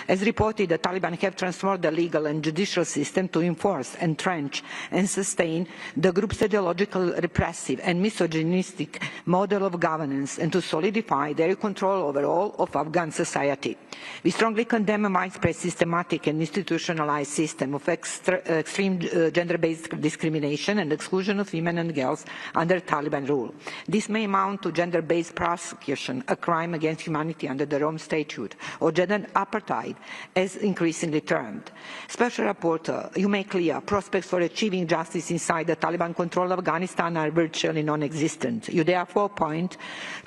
As reported, the Taliban have transformed the legal and judicial system to enforce, entrench and sustain the group's ideological, repressive and misogynistic model of governance, and to solidify their control over all of Afghan society. We strongly condemn a widespread, systematic and institutionalized system of extreme gender-based discrimination and exclusion of women and girls under Taliban rule. This may amount to gender-based prosecution, a crime against humanity under the Rome Statute, or gender apartheid, as increasingly termed. Special Rapporteur, you make clear prospects for achieving justice inside the Taliban-controlled Afghanistan are virtually non-existent. You therefore point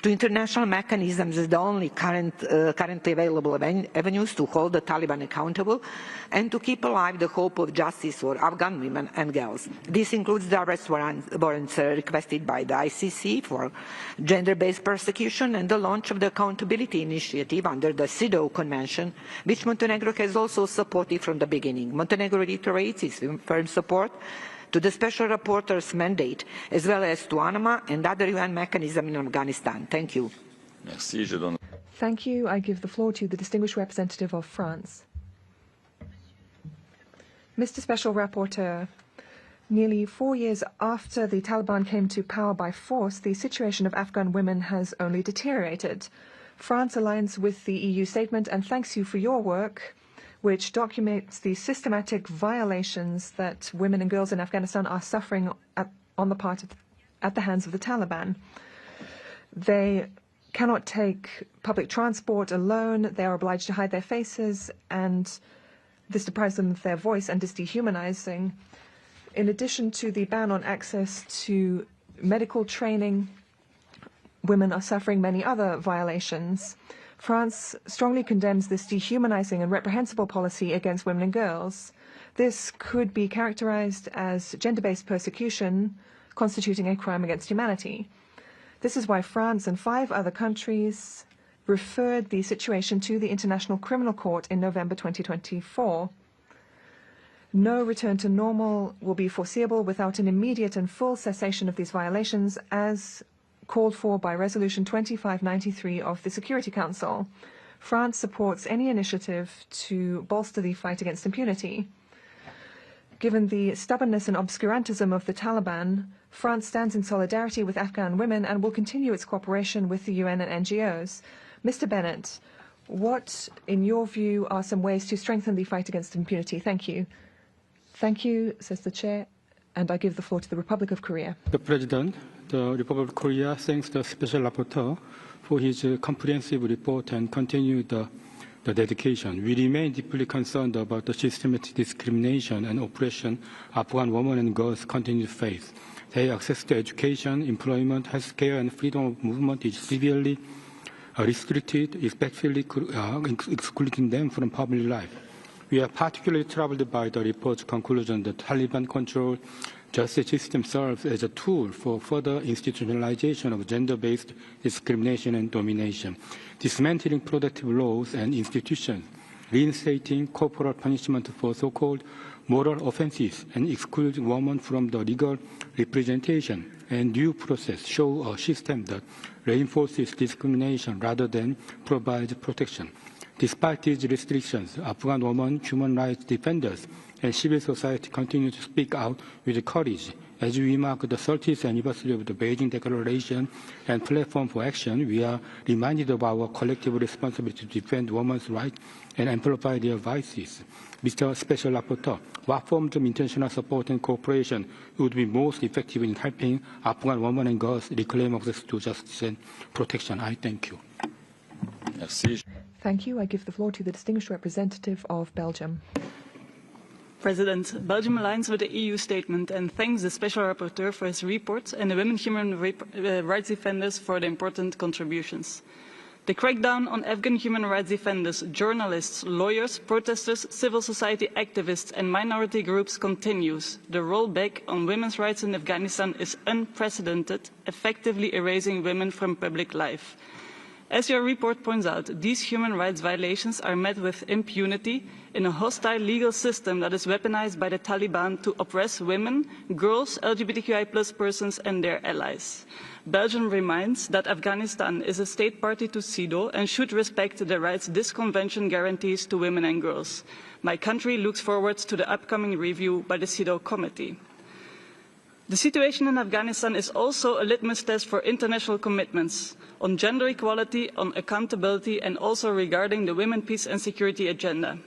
to international mechanisms as the only currently available avenues to hold the Taliban accountable and to keep alive the hope of justice for Afghan women and girls. This includes the arrest warrants requested by the ICC for gender-based persecution and the launch of the Accountability Initiative under the CEDAW Convention, which Montenegro has also supported from the beginning. Montenegro reiterates its firm support to the Special Rapporteur's mandate, as well as to ANAMA and other UN mechanisms in Afghanistan. Thank you. Merci, je donne... Thank you. I give the floor to the distinguished representative of France. Mr. Special Rapporteur, nearly 4 years after the Taliban came to power by force, the situation of Afghan women has only deteriorated. France aligns with the EU statement and thanks you for your work, which documents the systematic violations that women and girls in Afghanistan are suffering at the hands of the Taliban. They cannot take public transport alone. They are obliged to hide their faces, and this deprives them of their voice and is dehumanizing. In addition to the ban on access to medical training, women are suffering many other violations. France strongly condemns this dehumanizing and reprehensible policy against women and girls. This could be characterized as gender-based persecution, constituting a crime against humanity. This is why France and 5 other countries referred the situation to the International Criminal Court in November 2024. No return to normal will be foreseeable without an immediate and full cessation of these violations, as called for by Resolution 2593 of the Security Council. France supports any initiative to bolster the fight against impunity. Given the stubbornness and obscurantism of the Taliban, France stands in solidarity with Afghan women and will continue its cooperation with the UN and NGOs. Mr. Bennett, what, in your view, are some ways to strengthen the fight against impunity? Thank you. Thank you, says the Chair, and I give the floor to the Republic of Korea. The President, the Republic of Korea thanks the Special Rapporteur for his comprehensive report and continue the dedication. We remain deeply concerned about the systematic discrimination and oppression Afghan women and girls continue to face. Their access to education, employment, healthcare, and freedom of movement is severely restricted, especially excluding them from public life. We are particularly troubled by the report's conclusion that Taliban-controlled justice system serves as a tool for further institutionalization of gender-based discrimination and domination, dismantling productive laws and institutions, reinstating corporal punishment for so-called moral offenses, and excluding women from the legal representation and due process show a system that reinforces discrimination rather than provides protection. Despite these restrictions, Afghan women, human rights defenders, and civil society continue to speak out with courage. As we mark the 30th anniversary of the Beijing Declaration and Platform for Action, we are reminded of our collective responsibility to defend women's rights and amplify their voices. Mr. Special Rapporteur, what forms of international support and cooperation would be most effective in helping Afghan women and girls reclaim access to justice and protection? I thank you. Merci. Thank you. I give the floor to the distinguished representative of Belgium. President, Belgium aligns with the EU statement and thanks the Special Rapporteur for his report and the women human rights defenders for the important contributions. The crackdown on Afghan human rights defenders, journalists, lawyers, protesters, civil society activists and minority groups continues. The rollback on women's rights in Afghanistan is unprecedented, effectively erasing women from public life. As your report points out, these human rights violations are met with impunity in a hostile legal system that is weaponized by the Taliban to oppress women, girls, LGBTQI+ persons and their allies. Belgium reminds that Afghanistan is a state party to CEDAW and should respect the rights this convention guarantees to women and girls. My country looks forward to the upcoming review by the CEDAW committee. The situation in Afghanistan is also a litmus test for international commitments on gender equality, on accountability, and also regarding the Women, Peace and Security agenda.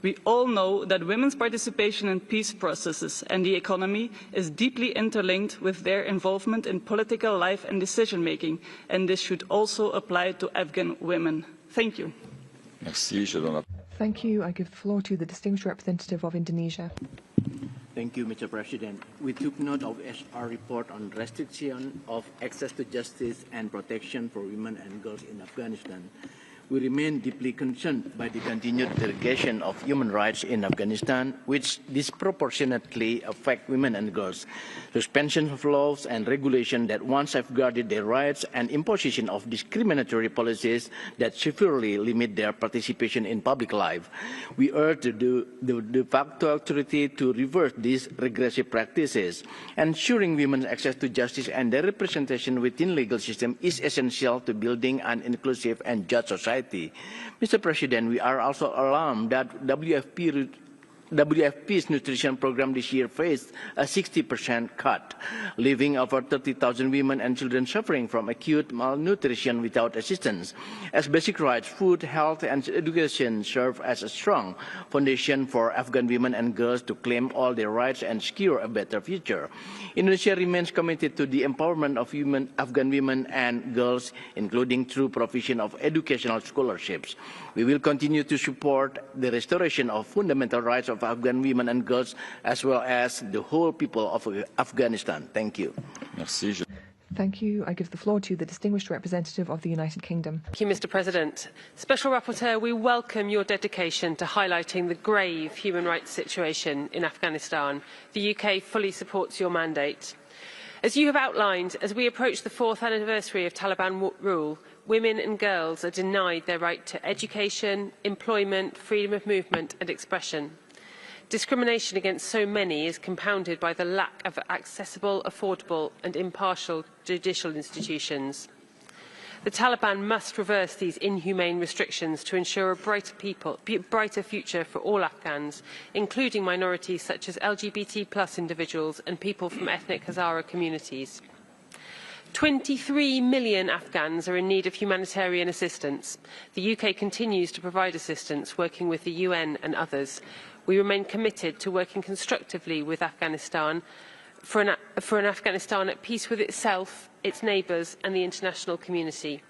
We all know that women's participation in peace processes and the economy is deeply interlinked with their involvement in political life and decision-making, and this should also apply to Afghan women. Thank you. Merci. Thank you. I give the floor to the distinguished representative of Indonesia. Thank you, Mr. President. We took note of our report on restriction of access to justice and protection for women and girls in Afghanistan. We remain deeply concerned by the continued derogation of human rights in Afghanistan, which disproportionately affect women and girls, suspension of laws and regulations that once safeguarded their rights, and imposition of discriminatory policies that severely limit their participation in public life. We urge the de facto authority to reverse these regressive practices. Ensuring women's access to justice and their representation within legal system is essential to building an inclusive and just society. Mr. President, we are also alarmed that WFP's nutrition program this year faced a 60% cut, leaving over 30,000 women and children suffering from acute malnutrition without assistance. As basic rights, food, health, and education serve as a strong foundation for Afghan women and girls to claim all their rights and secure a better future. Indonesia remains committed to the empowerment of Afghan women and girls, including through provision of educational scholarships. We will continue to support the restoration of fundamental rights of Afghan women and girls, as well as the whole people of Afghanistan. Thank you. Merci. Thank you. I give the floor to the distinguished representative of the United Kingdom. Thank you, Mr. President. Special Rapporteur, we welcome your dedication to highlighting the grave human rights situation in Afghanistan. The UK fully supports your mandate. As you have outlined, as we approach the 4th anniversary of Taliban rule, women and girls are denied their right to education, employment, freedom of movement and expression. Discrimination against so many is compounded by the lack of accessible, affordable and impartial judicial institutions. The Taliban must reverse these inhumane restrictions to ensure a brighter future for all Afghans, including minorities such as LGBT+ individuals and people from ethnic Hazara communities. 23 million Afghans are in need of humanitarian assistance. The UK continues to provide assistance, working with the UN and others. We remain committed to working constructively with Afghanistan for an Afghanistan at peace with itself, its neighbours and the international community.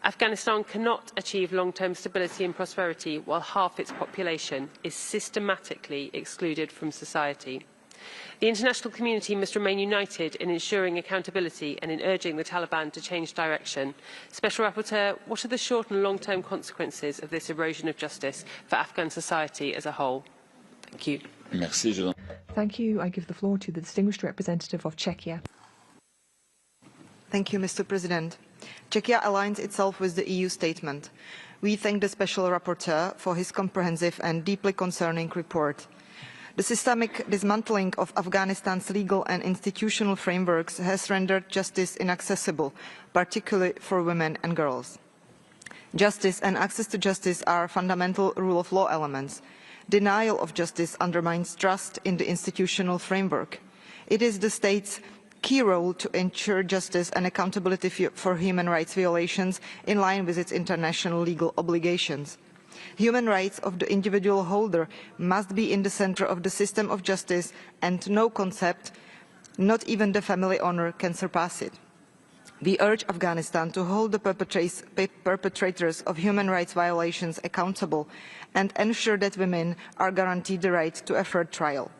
Afghanistan cannot achieve long-term stability and prosperity while half its population is systematically excluded from society. The international community must remain united in ensuring accountability and in urging the Taliban to change direction. Special Rapporteur, what are the short and long-term consequences of this erosion of justice for Afghan society as a whole? Thank you. Merci. Thank you. I give the floor to the distinguished representative of Czechia. Thank you, Mr. President. Czechia aligns itself with the EU statement. We thank the Special Rapporteur for his comprehensive and deeply concerning report. The systemic dismantling of Afghanistan's legal and institutional frameworks has rendered justice inaccessible, particularly for women and girls. Justice and access to justice are fundamental rule of law elements. Denial of justice undermines trust in the institutional framework. It is the state's key role to ensure justice and accountability for human rights violations in line with its international legal obligations. Human rights of the individual holder must be in the center of the system of justice, and no concept, not even the family honor, can surpass it. We urge Afghanistan to hold the perpetrators of human rights violations accountable and ensure that women are guaranteed the right to a fair trial.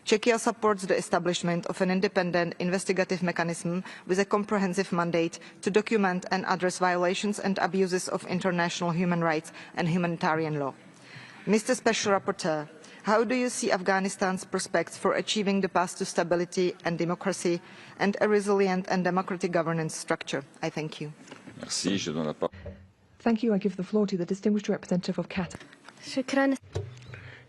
Czechia supports the establishment of an independent investigative mechanism with a comprehensive mandate to document and address violations and abuses of international human rights and humanitarian law. Mr. Special Rapporteur, how do you see Afghanistan's prospects for achieving the path to stability and democracy and a resilient and democratic governance structure? I thank you. Merci. Je donne la parole. Thank you. I give the floor to the distinguished representative of Qatar.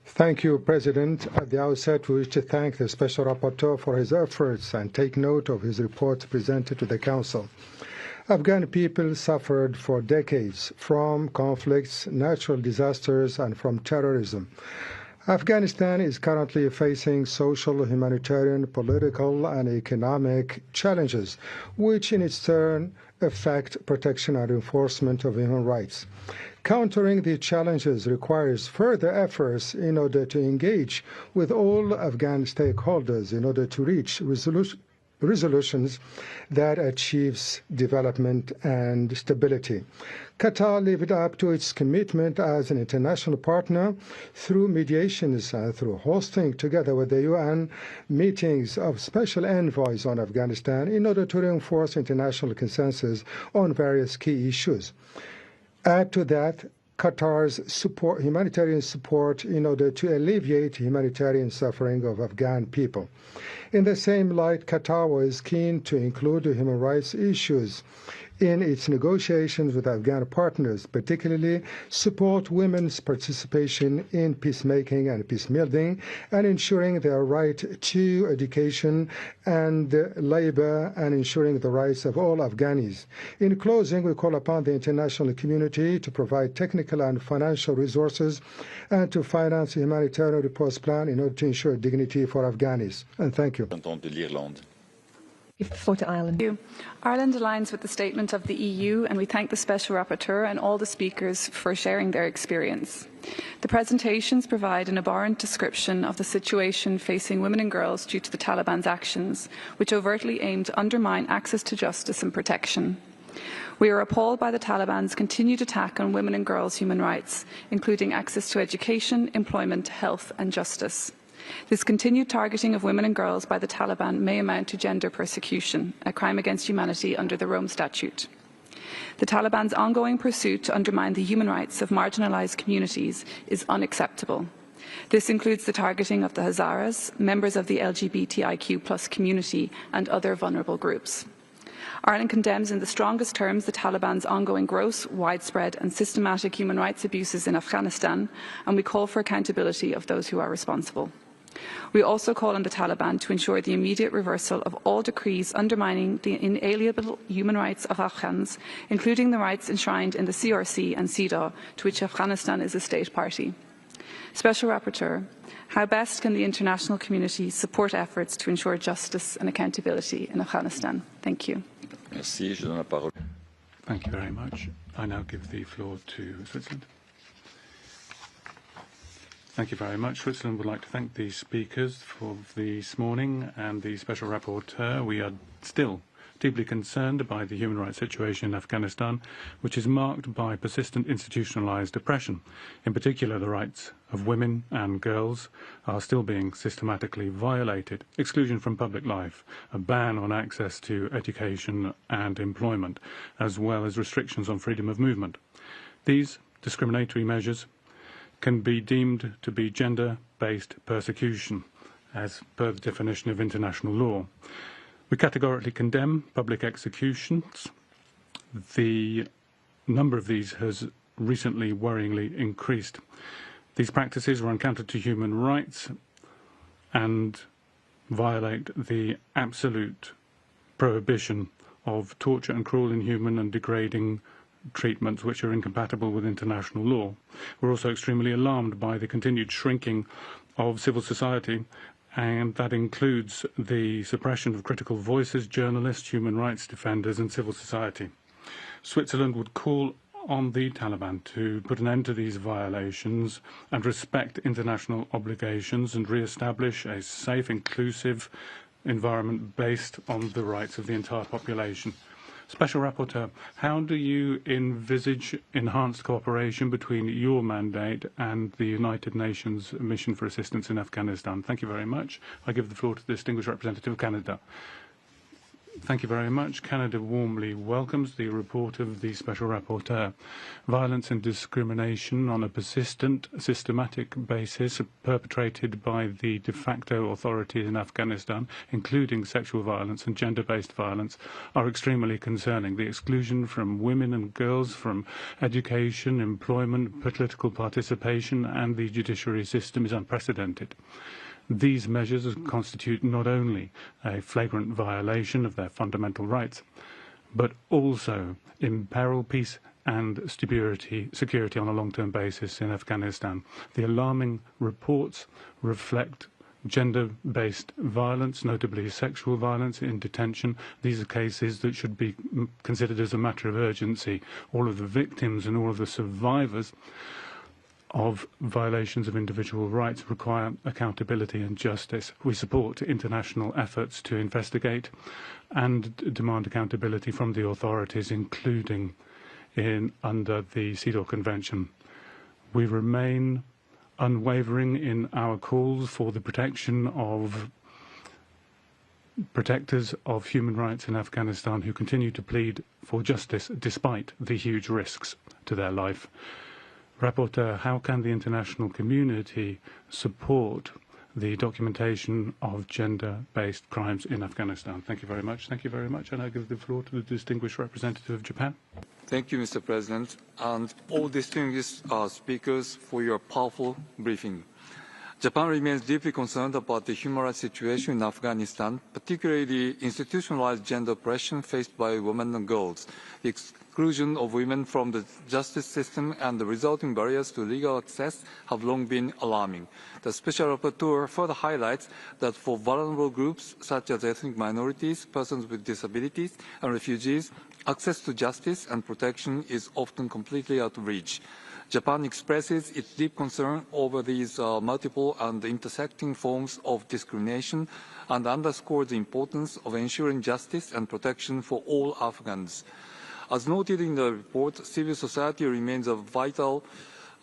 Thank you, President. At the outset, we wish to thank the Special Rapporteur for his efforts and take note of his report presented to the Council. Afghan people suffered for decades from conflicts, natural disasters, and from terrorism. Afghanistan is currently facing social, humanitarian, political, and economic challenges, which in its turn affect protection and enforcement of human rights. Countering the challenges requires further efforts in order to engage with all Afghan stakeholders in order to reach resolutions that achieves development and stability. Qatar lived up to its commitment as an international partner through mediations and through hosting, together with the UN, meetings of special envoys on Afghanistan in order to reinforce international consensus on various key issues. Add to that Qatar's humanitarian support in order to alleviate humanitarian suffering of Afghan people. In the same light, Qatar was keen to include human rights issues in its negotiations with Afghan partners, particularly support women's participation in peacemaking and peacebuilding, and ensuring their right to education and labor, and ensuring the rights of all Afghanis. In closing, we call upon the international community to provide technical and financial resources and to finance a humanitarian response plan in order to ensure dignity for Afghanis. And thank you. Give the floor to Ireland. Ireland aligns with the statement of the EU, and we thank the Special Rapporteur and all the speakers for sharing their experience. The presentations provide an abhorrent description of the situation facing women and girls due to the Taliban's actions, which overtly aim to undermine access to justice and protection. We are appalled by the Taliban's continued attack on women and girls' human rights, including access to education, employment, health and justice. This continued targeting of women and girls by the Taliban may amount to gender persecution, a crime against humanity under the Rome Statute. The Taliban's ongoing pursuit to undermine the human rights of marginalised communities is unacceptable. This includes the targeting of the Hazaras, members of the LGBTIQ+ community, and other vulnerable groups. Ireland condemns in the strongest terms the Taliban's ongoing gross, widespread and systematic human rights abuses in Afghanistan, and we call for accountability of those who are responsible. We also call on the Taliban to ensure the immediate reversal of all decrees undermining the inalienable human rights of Afghans, including the rights enshrined in the CRC and CEDAW, to which Afghanistan is a state party. Special Rapporteur, how best can the international community support efforts to ensure justice and accountability in Afghanistan? Thank you. Thank you very much. I now give the floor to Switzerland. Thank you very much. Switzerland would like to thank the speakers for this morning and the Special Rapporteur. We are still deeply concerned by the human rights situation in Afghanistan, which is marked by persistent institutionalized oppression. In particular, the rights of women and girls are still being systematically violated. Exclusion from public life, a ban on access to education and employment, as well as restrictions on freedom of movement. These discriminatory measures can be deemed to be gender-based persecution, as per the definition of international law. We categorically condemn public executions. The number of these has recently worryingly increased. These practices run counter to human rights and violate the absolute prohibition of torture and cruel, inhuman and degrading treatments which are incompatible with international law. We're also extremely alarmed by the continued shrinking of civil society, and that includes the suppression of critical voices, journalists, human rights defenders and civil society. Switzerland would call on the Taliban to put an end to these violations and respect international obligations and re-establish a safe, inclusive environment based on the rights of the entire population. Special Rapporteur, how do you envisage enhanced cooperation between your mandate and the United Nations Mission for Assistance in Afghanistan? Thank you very much. I give the floor to the distinguished representative of Canada. Thank you very much. Canada warmly welcomes the report of the Special Rapporteur. Violence and discrimination on a persistent, systematic basis perpetrated by the de facto authorities in Afghanistan, including sexual violence and gender-based violence, are extremely concerning. The exclusion from women and girls from education, employment, political participation and the judiciary system is unprecedented. These measures constitute not only a flagrant violation of their fundamental rights, but also imperil peace and security on a long-term basis in Afghanistan. The alarming reports reflect gender-based violence, notably sexual violence in detention. These are cases that should be considered as a matter of urgency. All of the victims and all of the survivors of violations of individual rights require accountability and justice. We support international efforts to investigate and demand accountability from the authorities, including under the CEDAW Convention. We remain unwavering in our calls for the protection of protectors of human rights in Afghanistan who continue to plead for justice despite the huge risks to their life. Rapporteur, how can the international community support the documentation of gender-based crimes in Afghanistan? Thank you very much. Thank you very much. And I give the floor to the distinguished representative of Japan. Thank you, Mr. President, and all distinguished speakers for your powerful briefing. Japan remains deeply concerned about the human rights situation in Afghanistan, particularly institutionalized gender oppression faced by women and girls, the exclusion of women from the justice system and the resulting barriers to legal access have long been alarming. The Special Rapporteur further highlights that for vulnerable groups such as ethnic minorities, persons with disabilities and refugees, access to justice and protection is often completely out of reach. Japan expresses its deep concern over these multiple and intersecting forms of discrimination and underscores the importance of ensuring justice and protection for all Afghans. As noted in the report, civil society remains a vital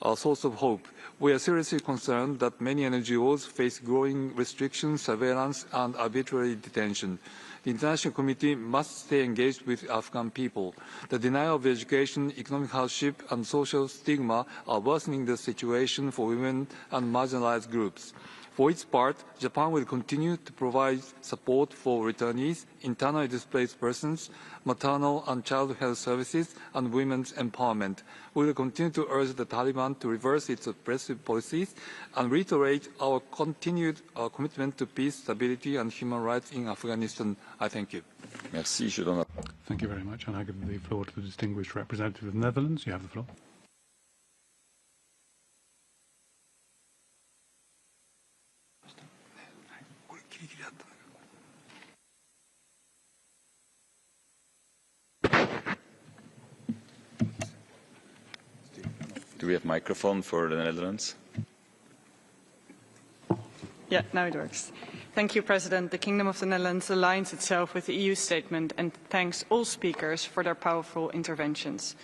a source of hope. We are seriously concerned that many NGOs face growing restrictions, surveillance, and arbitrary detention. The international community must stay engaged with Afghan people. The denial of education, economic hardship, and social stigma are worsening the situation for women and marginalized groups. For its part, Japan will continue to provide support for returnees, internally displaced persons, maternal and child health services, and women's empowerment. We will continue to urge the Taliban to reverse its oppressive policies and reiterate our continued commitment to peace, stability, and human rights in Afghanistan. I thank you. Merci. Thank you very much. And I give the floor to the distinguished representative of the Netherlands. You have the floor. Do we have microphone for the Netherlands? Yeah, now it works. Thank you, President. The Kingdom of the Netherlands aligns itself with the EU statement and thanks all speakers for their powerful interventions.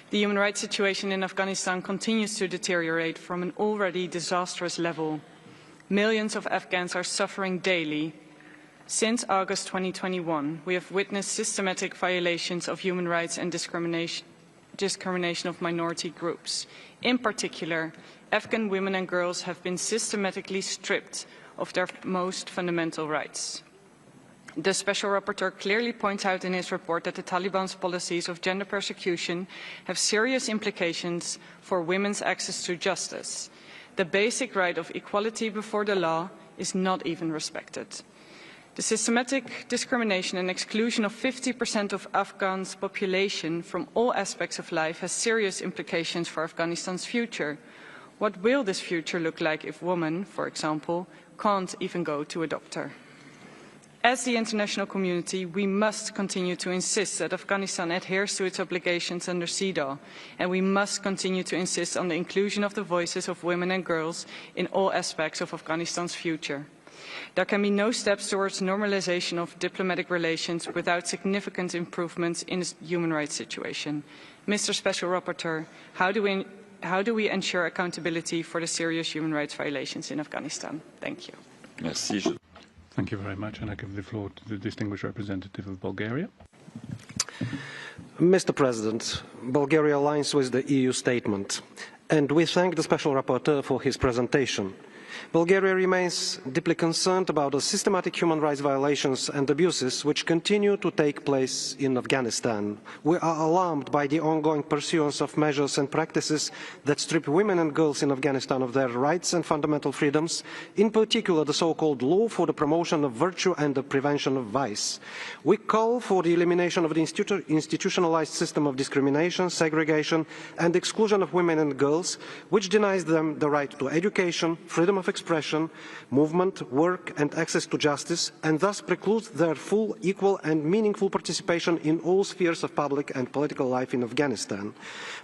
The human rights situation in Afghanistan continues to deteriorate from an already disastrous level. Millions of Afghans are suffering daily. Since August 2021, we have witnessed systematic violations of human rights and discrimination of minority groups. In particular, Afghan women and girls have been systematically stripped of their most fundamental rights. The Special Rapporteur clearly points out in his report that the Taliban's policies of gender persecution have serious implications for women's access to justice. The basic right of equality before the law is not even respected. The systematic discrimination and exclusion of 50% of Afghan's population from all aspects of life has serious implications for Afghanistan's future. What will this future look like if women, for example, can't even go to a doctor? As the international community, we must continue to insist that Afghanistan adheres to its obligations under CEDAW, and we must continue to insist on the inclusion of the voices of women and girls in all aspects of Afghanistan's future. There can be no steps towards normalization of diplomatic relations without significant improvements in the human rights situation. Mr. Special Rapporteur, how do we ensure accountability for the serious human rights violations in Afghanistan? Thank you. Merci. Thank you very much. And I give the floor to the distinguished representative of Bulgaria. Mr. President, Bulgaria aligns with the EU statement, and we thank the Special Rapporteur for his presentation. Bulgaria remains deeply concerned about the systematic human rights violations and abuses which continue to take place in Afghanistan. We are alarmed by the ongoing pursuance of measures and practices that strip women and girls in Afghanistan of their rights and fundamental freedoms, in particular the so-called law for the promotion of virtue and the prevention of vice. We call for the elimination of the institutionalized system of discrimination, segregation and exclusion of women and girls, which denies them the right to education, freedom of expression, movement, work and access to justice, and thus precludes their full, equal and meaningful participation in all spheres of public and political life in Afghanistan.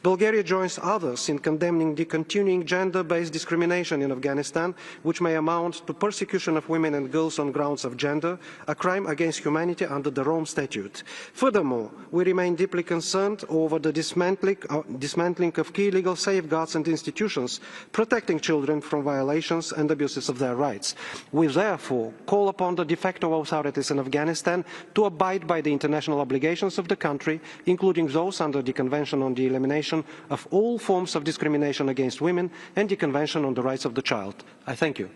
Bulgaria joins others in condemning the continuing gender-based discrimination in Afghanistan, which may amount to persecution of women and girls on grounds of gender, a crime against humanity under the Rome Statute. Furthermore, we remain deeply concerned over the dismantling of key legal safeguards and institutions protecting children from violations and abuses of their rights. We therefore call upon the de facto authorities in Afghanistan to abide by the international obligations of the country, including those under the Convention on the Elimination of All Forms of Discrimination Against Women and the Convention on the Rights of the Child. I thank you.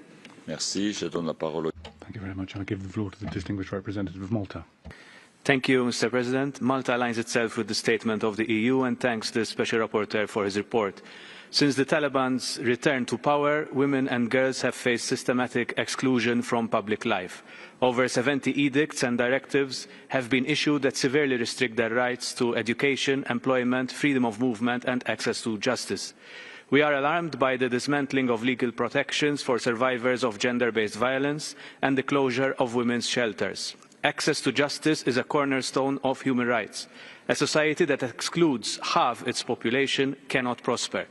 Merci. Je donne la parole. Thank you very much. I'll give the floor to the distinguished representative of Malta. Thank you, Mr. President. Malta aligns itself with the statement of the EU and thanks the Special Rapporteur for his report. Since the Taliban's return to power, women and girls have faced systematic exclusion from public life. Over 70 edicts and directives have been issued that severely restrict their rights to education, employment, freedom of movement and access to justice. We are alarmed by the dismantling of legal protections for survivors of gender-based violence and the closure of women's shelters. Access to justice is a cornerstone of human rights. A society that excludes half its population cannot prosper.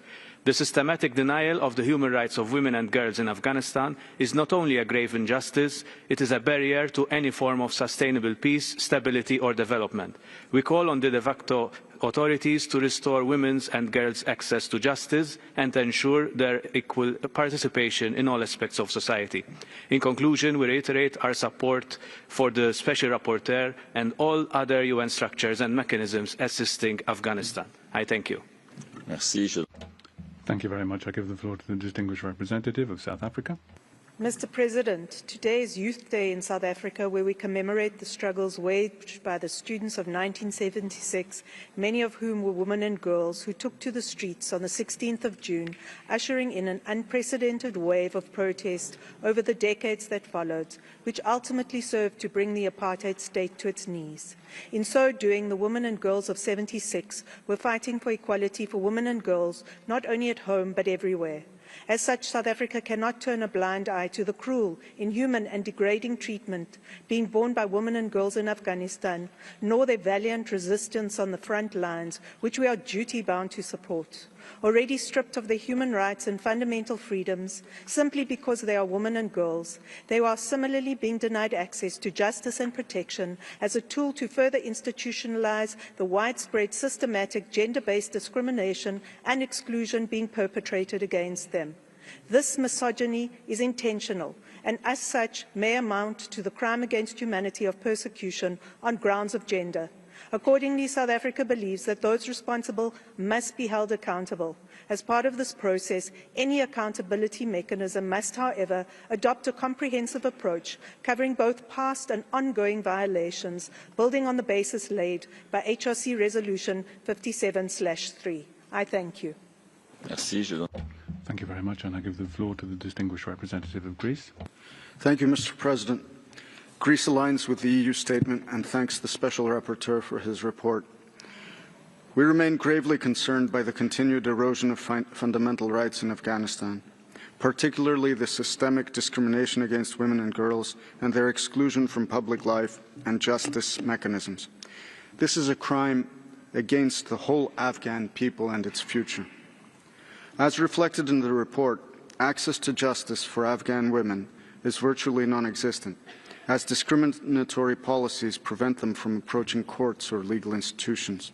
The systematic denial of the human rights of women and girls in Afghanistan is not only a grave injustice, it is a barrier to any form of sustainable peace, stability or development. We call on the de facto authorities to restore women's and girls' access to justice and to ensure their equal participation in all aspects of society. In conclusion, we reiterate our support for the Special Rapporteur and all other UN structures and mechanisms assisting Afghanistan. I thank you. Merci. Thank you very much. I give the floor to the distinguished representative of South Africa. Mr. President, today is Youth Day in South Africa, where we commemorate the struggles waged by the students of 1976, many of whom were women and girls who took to the streets on the 16th of June, ushering in an unprecedented wave of protest over the decades that followed, which ultimately served to bring the apartheid state to its knees. In so doing, the women and girls of 76 were fighting for equality for women and girls, not only at home but everywhere. As such, South Africa cannot turn a blind eye to the cruel, inhuman and degrading treatment being borne by women and girls in Afghanistan, nor their valiant resistance on the front lines, which we are duty-bound to support. Already stripped of their human rights and fundamental freedoms simply because they are women and girls, they are similarly being denied access to justice and protection as a tool to further institutionalize the widespread systematic gender-based discrimination and exclusion being perpetrated against them. This misogyny is intentional and as such may amount to the crime against humanity of persecution on grounds of gender. Accordingly, South Africa believes that those responsible must be held accountable. As part of this process, any accountability mechanism must, however, adopt a comprehensive approach covering both past and ongoing violations, building on the basis laid by HRC Resolution 57/3. I thank you. Thank you very much, and I give the floor to the distinguished representative of Greece. Thank you, Mr. President. Greece aligns with the EU statement and thanks the Special Rapporteur for his report. We remain gravely concerned by the continued erosion of fundamental rights in Afghanistan, particularly the systemic discrimination against women and girls and their exclusion from public life and justice mechanisms. This is a crime against the whole Afghan people and its future. As reflected in the report, access to justice for Afghan women is virtually non-existent, as discriminatory policies prevent them from approaching courts or legal institutions.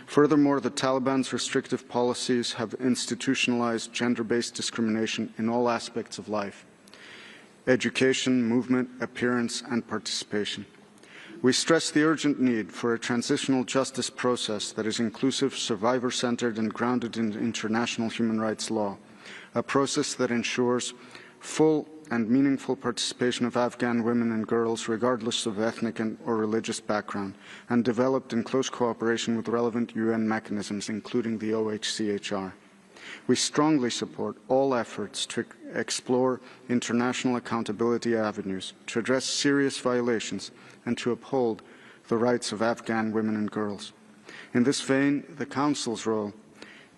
Furthermore, the Taliban's restrictive policies have institutionalized gender-based discrimination in all aspects of life: education, movement, appearance, and participation. We stress the urgent need for a transitional justice process that is inclusive, survivor-centered, and grounded in international human rights law, a process that ensures full and meaningful participation of Afghan women and girls, regardless of ethnic or religious background, and developed in close cooperation with relevant UN mechanisms, including the OHCHR. We strongly support all efforts to explore international accountability avenues, to address serious violations, and to uphold the rights of Afghan women and girls. In this vein, the Council's role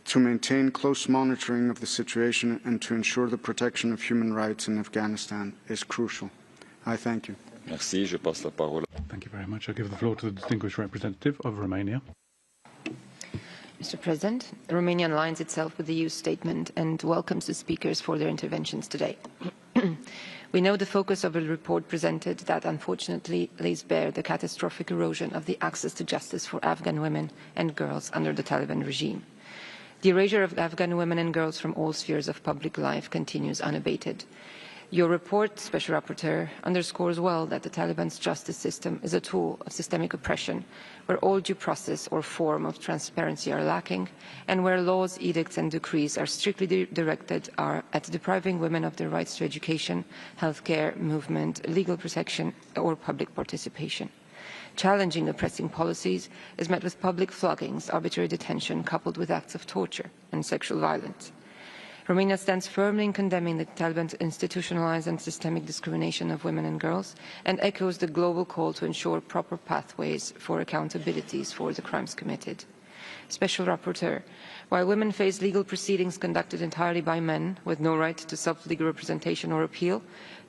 to maintain close monitoring of the situation and to ensure the protection of human rights in Afghanistan is crucial. I thank you. Merci. Je passe la parole. Thank you very much. I give the floor to the distinguished representative of Romania. Mr. President, Romania aligns itself with the EU statement and welcomes the speakers for their interventions today. We know the focus of the report presented that unfortunately lays bare the catastrophic erosion of the access to justice for Afghan women and girls under the Taliban regime. The erasure of Afghan women and girls from all spheres of public life continues unabated. Your report, Special Rapporteur, underscores well that the Taliban's justice system is a tool of systemic oppression, where all due process or form of transparency are lacking, and where laws, edicts and decrees are strictly directed at depriving women of their rights to education, healthcare, movement, legal protection or public participation. Challenging oppressing policies is met with public floggings, arbitrary detention coupled with acts of torture and sexual violence. Romania stands firmly in condemning the Taliban's institutionalized and systemic discrimination of women and girls and echoes the global call to ensure proper pathways for accountabilities for the crimes committed. Special Rapporteur, while women face legal proceedings conducted entirely by men with no right to self-legal representation or appeal,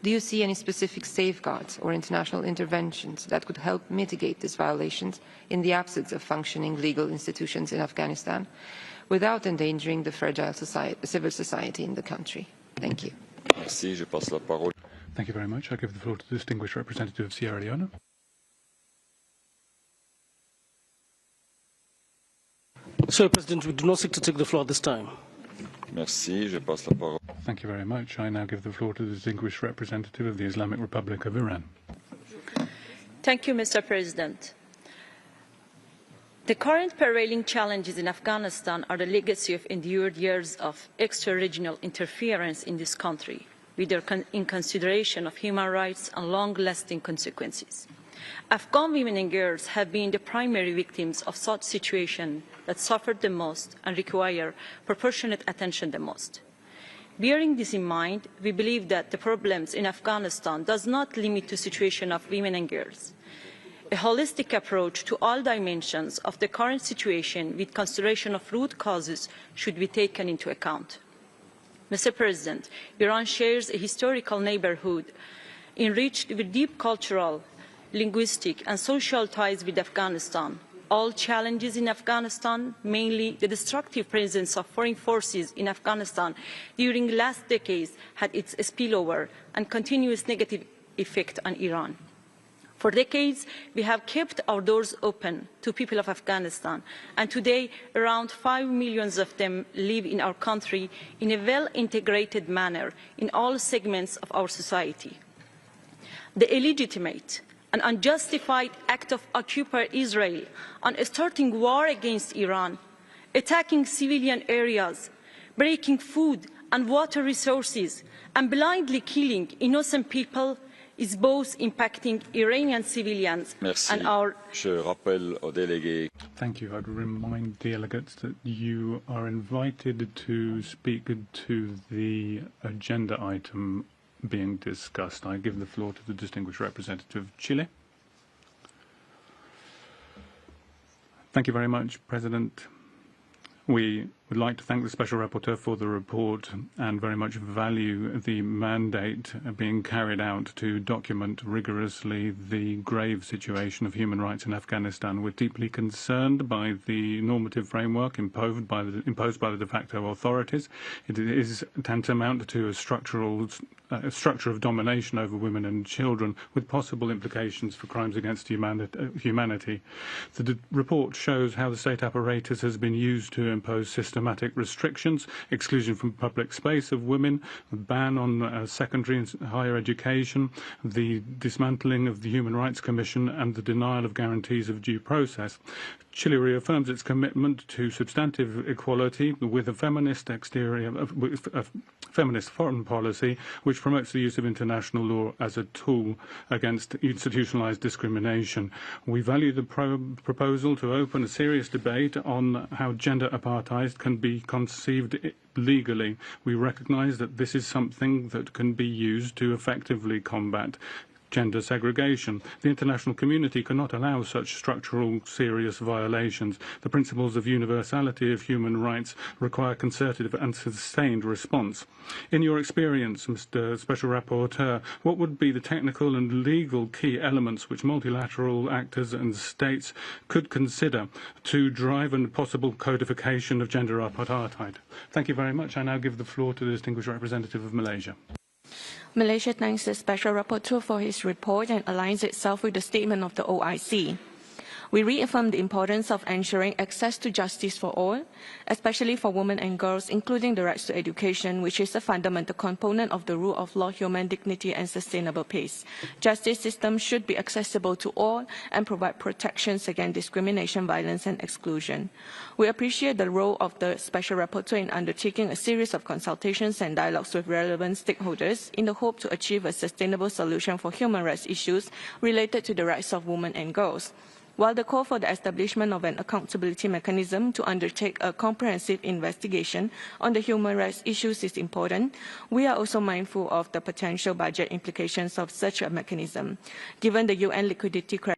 do you see any specific safeguards or international interventions that could help mitigate these violations in the absence of functioning legal institutions in Afghanistan? without endangering the fragile civil society in the country. Thank you. Merci. Je passe la parole. Thank you very much. I give the floor to the distinguished representative of Sierra Leone. Sir President, we do not seek to take the floor this time. Merci. Je passe la parole. Thank you very much. I now give the floor to the distinguished representative of the Islamic Republic of Iran. Thank you, Mr. President. The current prevailing challenges in Afghanistan are the legacy of endured years of extra-regional interference in this country, with their in consideration of human rights and long-lasting consequences. Afghan women and girls have been the primary victims of such situations that suffered the most and require proportionate attention the most. Bearing this in mind, we believe that the problems in Afghanistan does not limit to the situation of women and girls. A holistic approach to all dimensions of the current situation with consideration of root causes should be taken into account. Mr. President, Iran shares a historical neighborhood enriched with deep cultural, linguistic and social ties with Afghanistan. All challenges in Afghanistan, mainly the destructive presence of foreign forces in Afghanistan during the last decades, had its spillover and continuous negative effect on Iran. For decades, we have kept our doors open to people of Afghanistan, and today around 5 million of them live in our country in a well-integrated manner in all segments of our society. The illegitimate and unjustified act of occupying Israel on starting war against Iran, attacking civilian areas, breaking food and water resources, and blindly killing innocent people is both impacting Iranian civilians and our... Je rappelle aux délégués. Thank you. I'd remind delegates that you are invited to speak to the agenda item being discussed. I give the floor to the distinguished representative of Chile. Thank you very much, President. We would like to thank the Special Rapporteur for the report and very much value the mandate being carried out to document rigorously the grave situation of human rights in Afghanistan. We're deeply concerned by the normative framework imposed by the de facto authorities. It is tantamount to a structure of domination over women and children with possible implications for crimes against humanity. The report shows how the state apparatus has been used to impose systematic restrictions, exclusion from public space of women, a ban on secondary and higher education, the dismantling of the Human Rights Commission, and the denial of guarantees of due process. Chile reaffirms its commitment to substantive equality with a feminist feminist foreign policy which promotes the use of international law as a tool against institutionalized discrimination. We value the proposal to open a serious debate on how gender apartheid can be conceived legally. We recognize that this is something that can be used to effectively combat gender segregation. The international community cannot allow such structural, serious violations. The principles of universality of human rights require concerted and sustained response. In your experience, Mr. Special Rapporteur, what would be the technical and legal key elements which multilateral actors and states could consider to drive a possible codification of gender apartheid? Thank you very much. I now give the floor to the distinguished representative of Malaysia. Malaysia thanks the Special Rapporteur for his report and aligns itself with the statement of the OIC. We reaffirm the importance of ensuring access to justice for all, especially for women and girls, including the rights to education, which is a fundamental component of the rule of law, human dignity, and sustainable peace. Justice systems should be accessible to all and provide protections against discrimination, violence, and exclusion. We appreciate the role of the Special Rapporteur in undertaking a series of consultations and dialogues with relevant stakeholders in the hope to achieve a sustainable solution for human rights issues related to the rights of women and girls. While the call for the establishment of an accountability mechanism to undertake a comprehensive investigation on the human rights issues is important, we are also mindful of the potential budget implications of such a mechanism. Given the UN liquidity crisis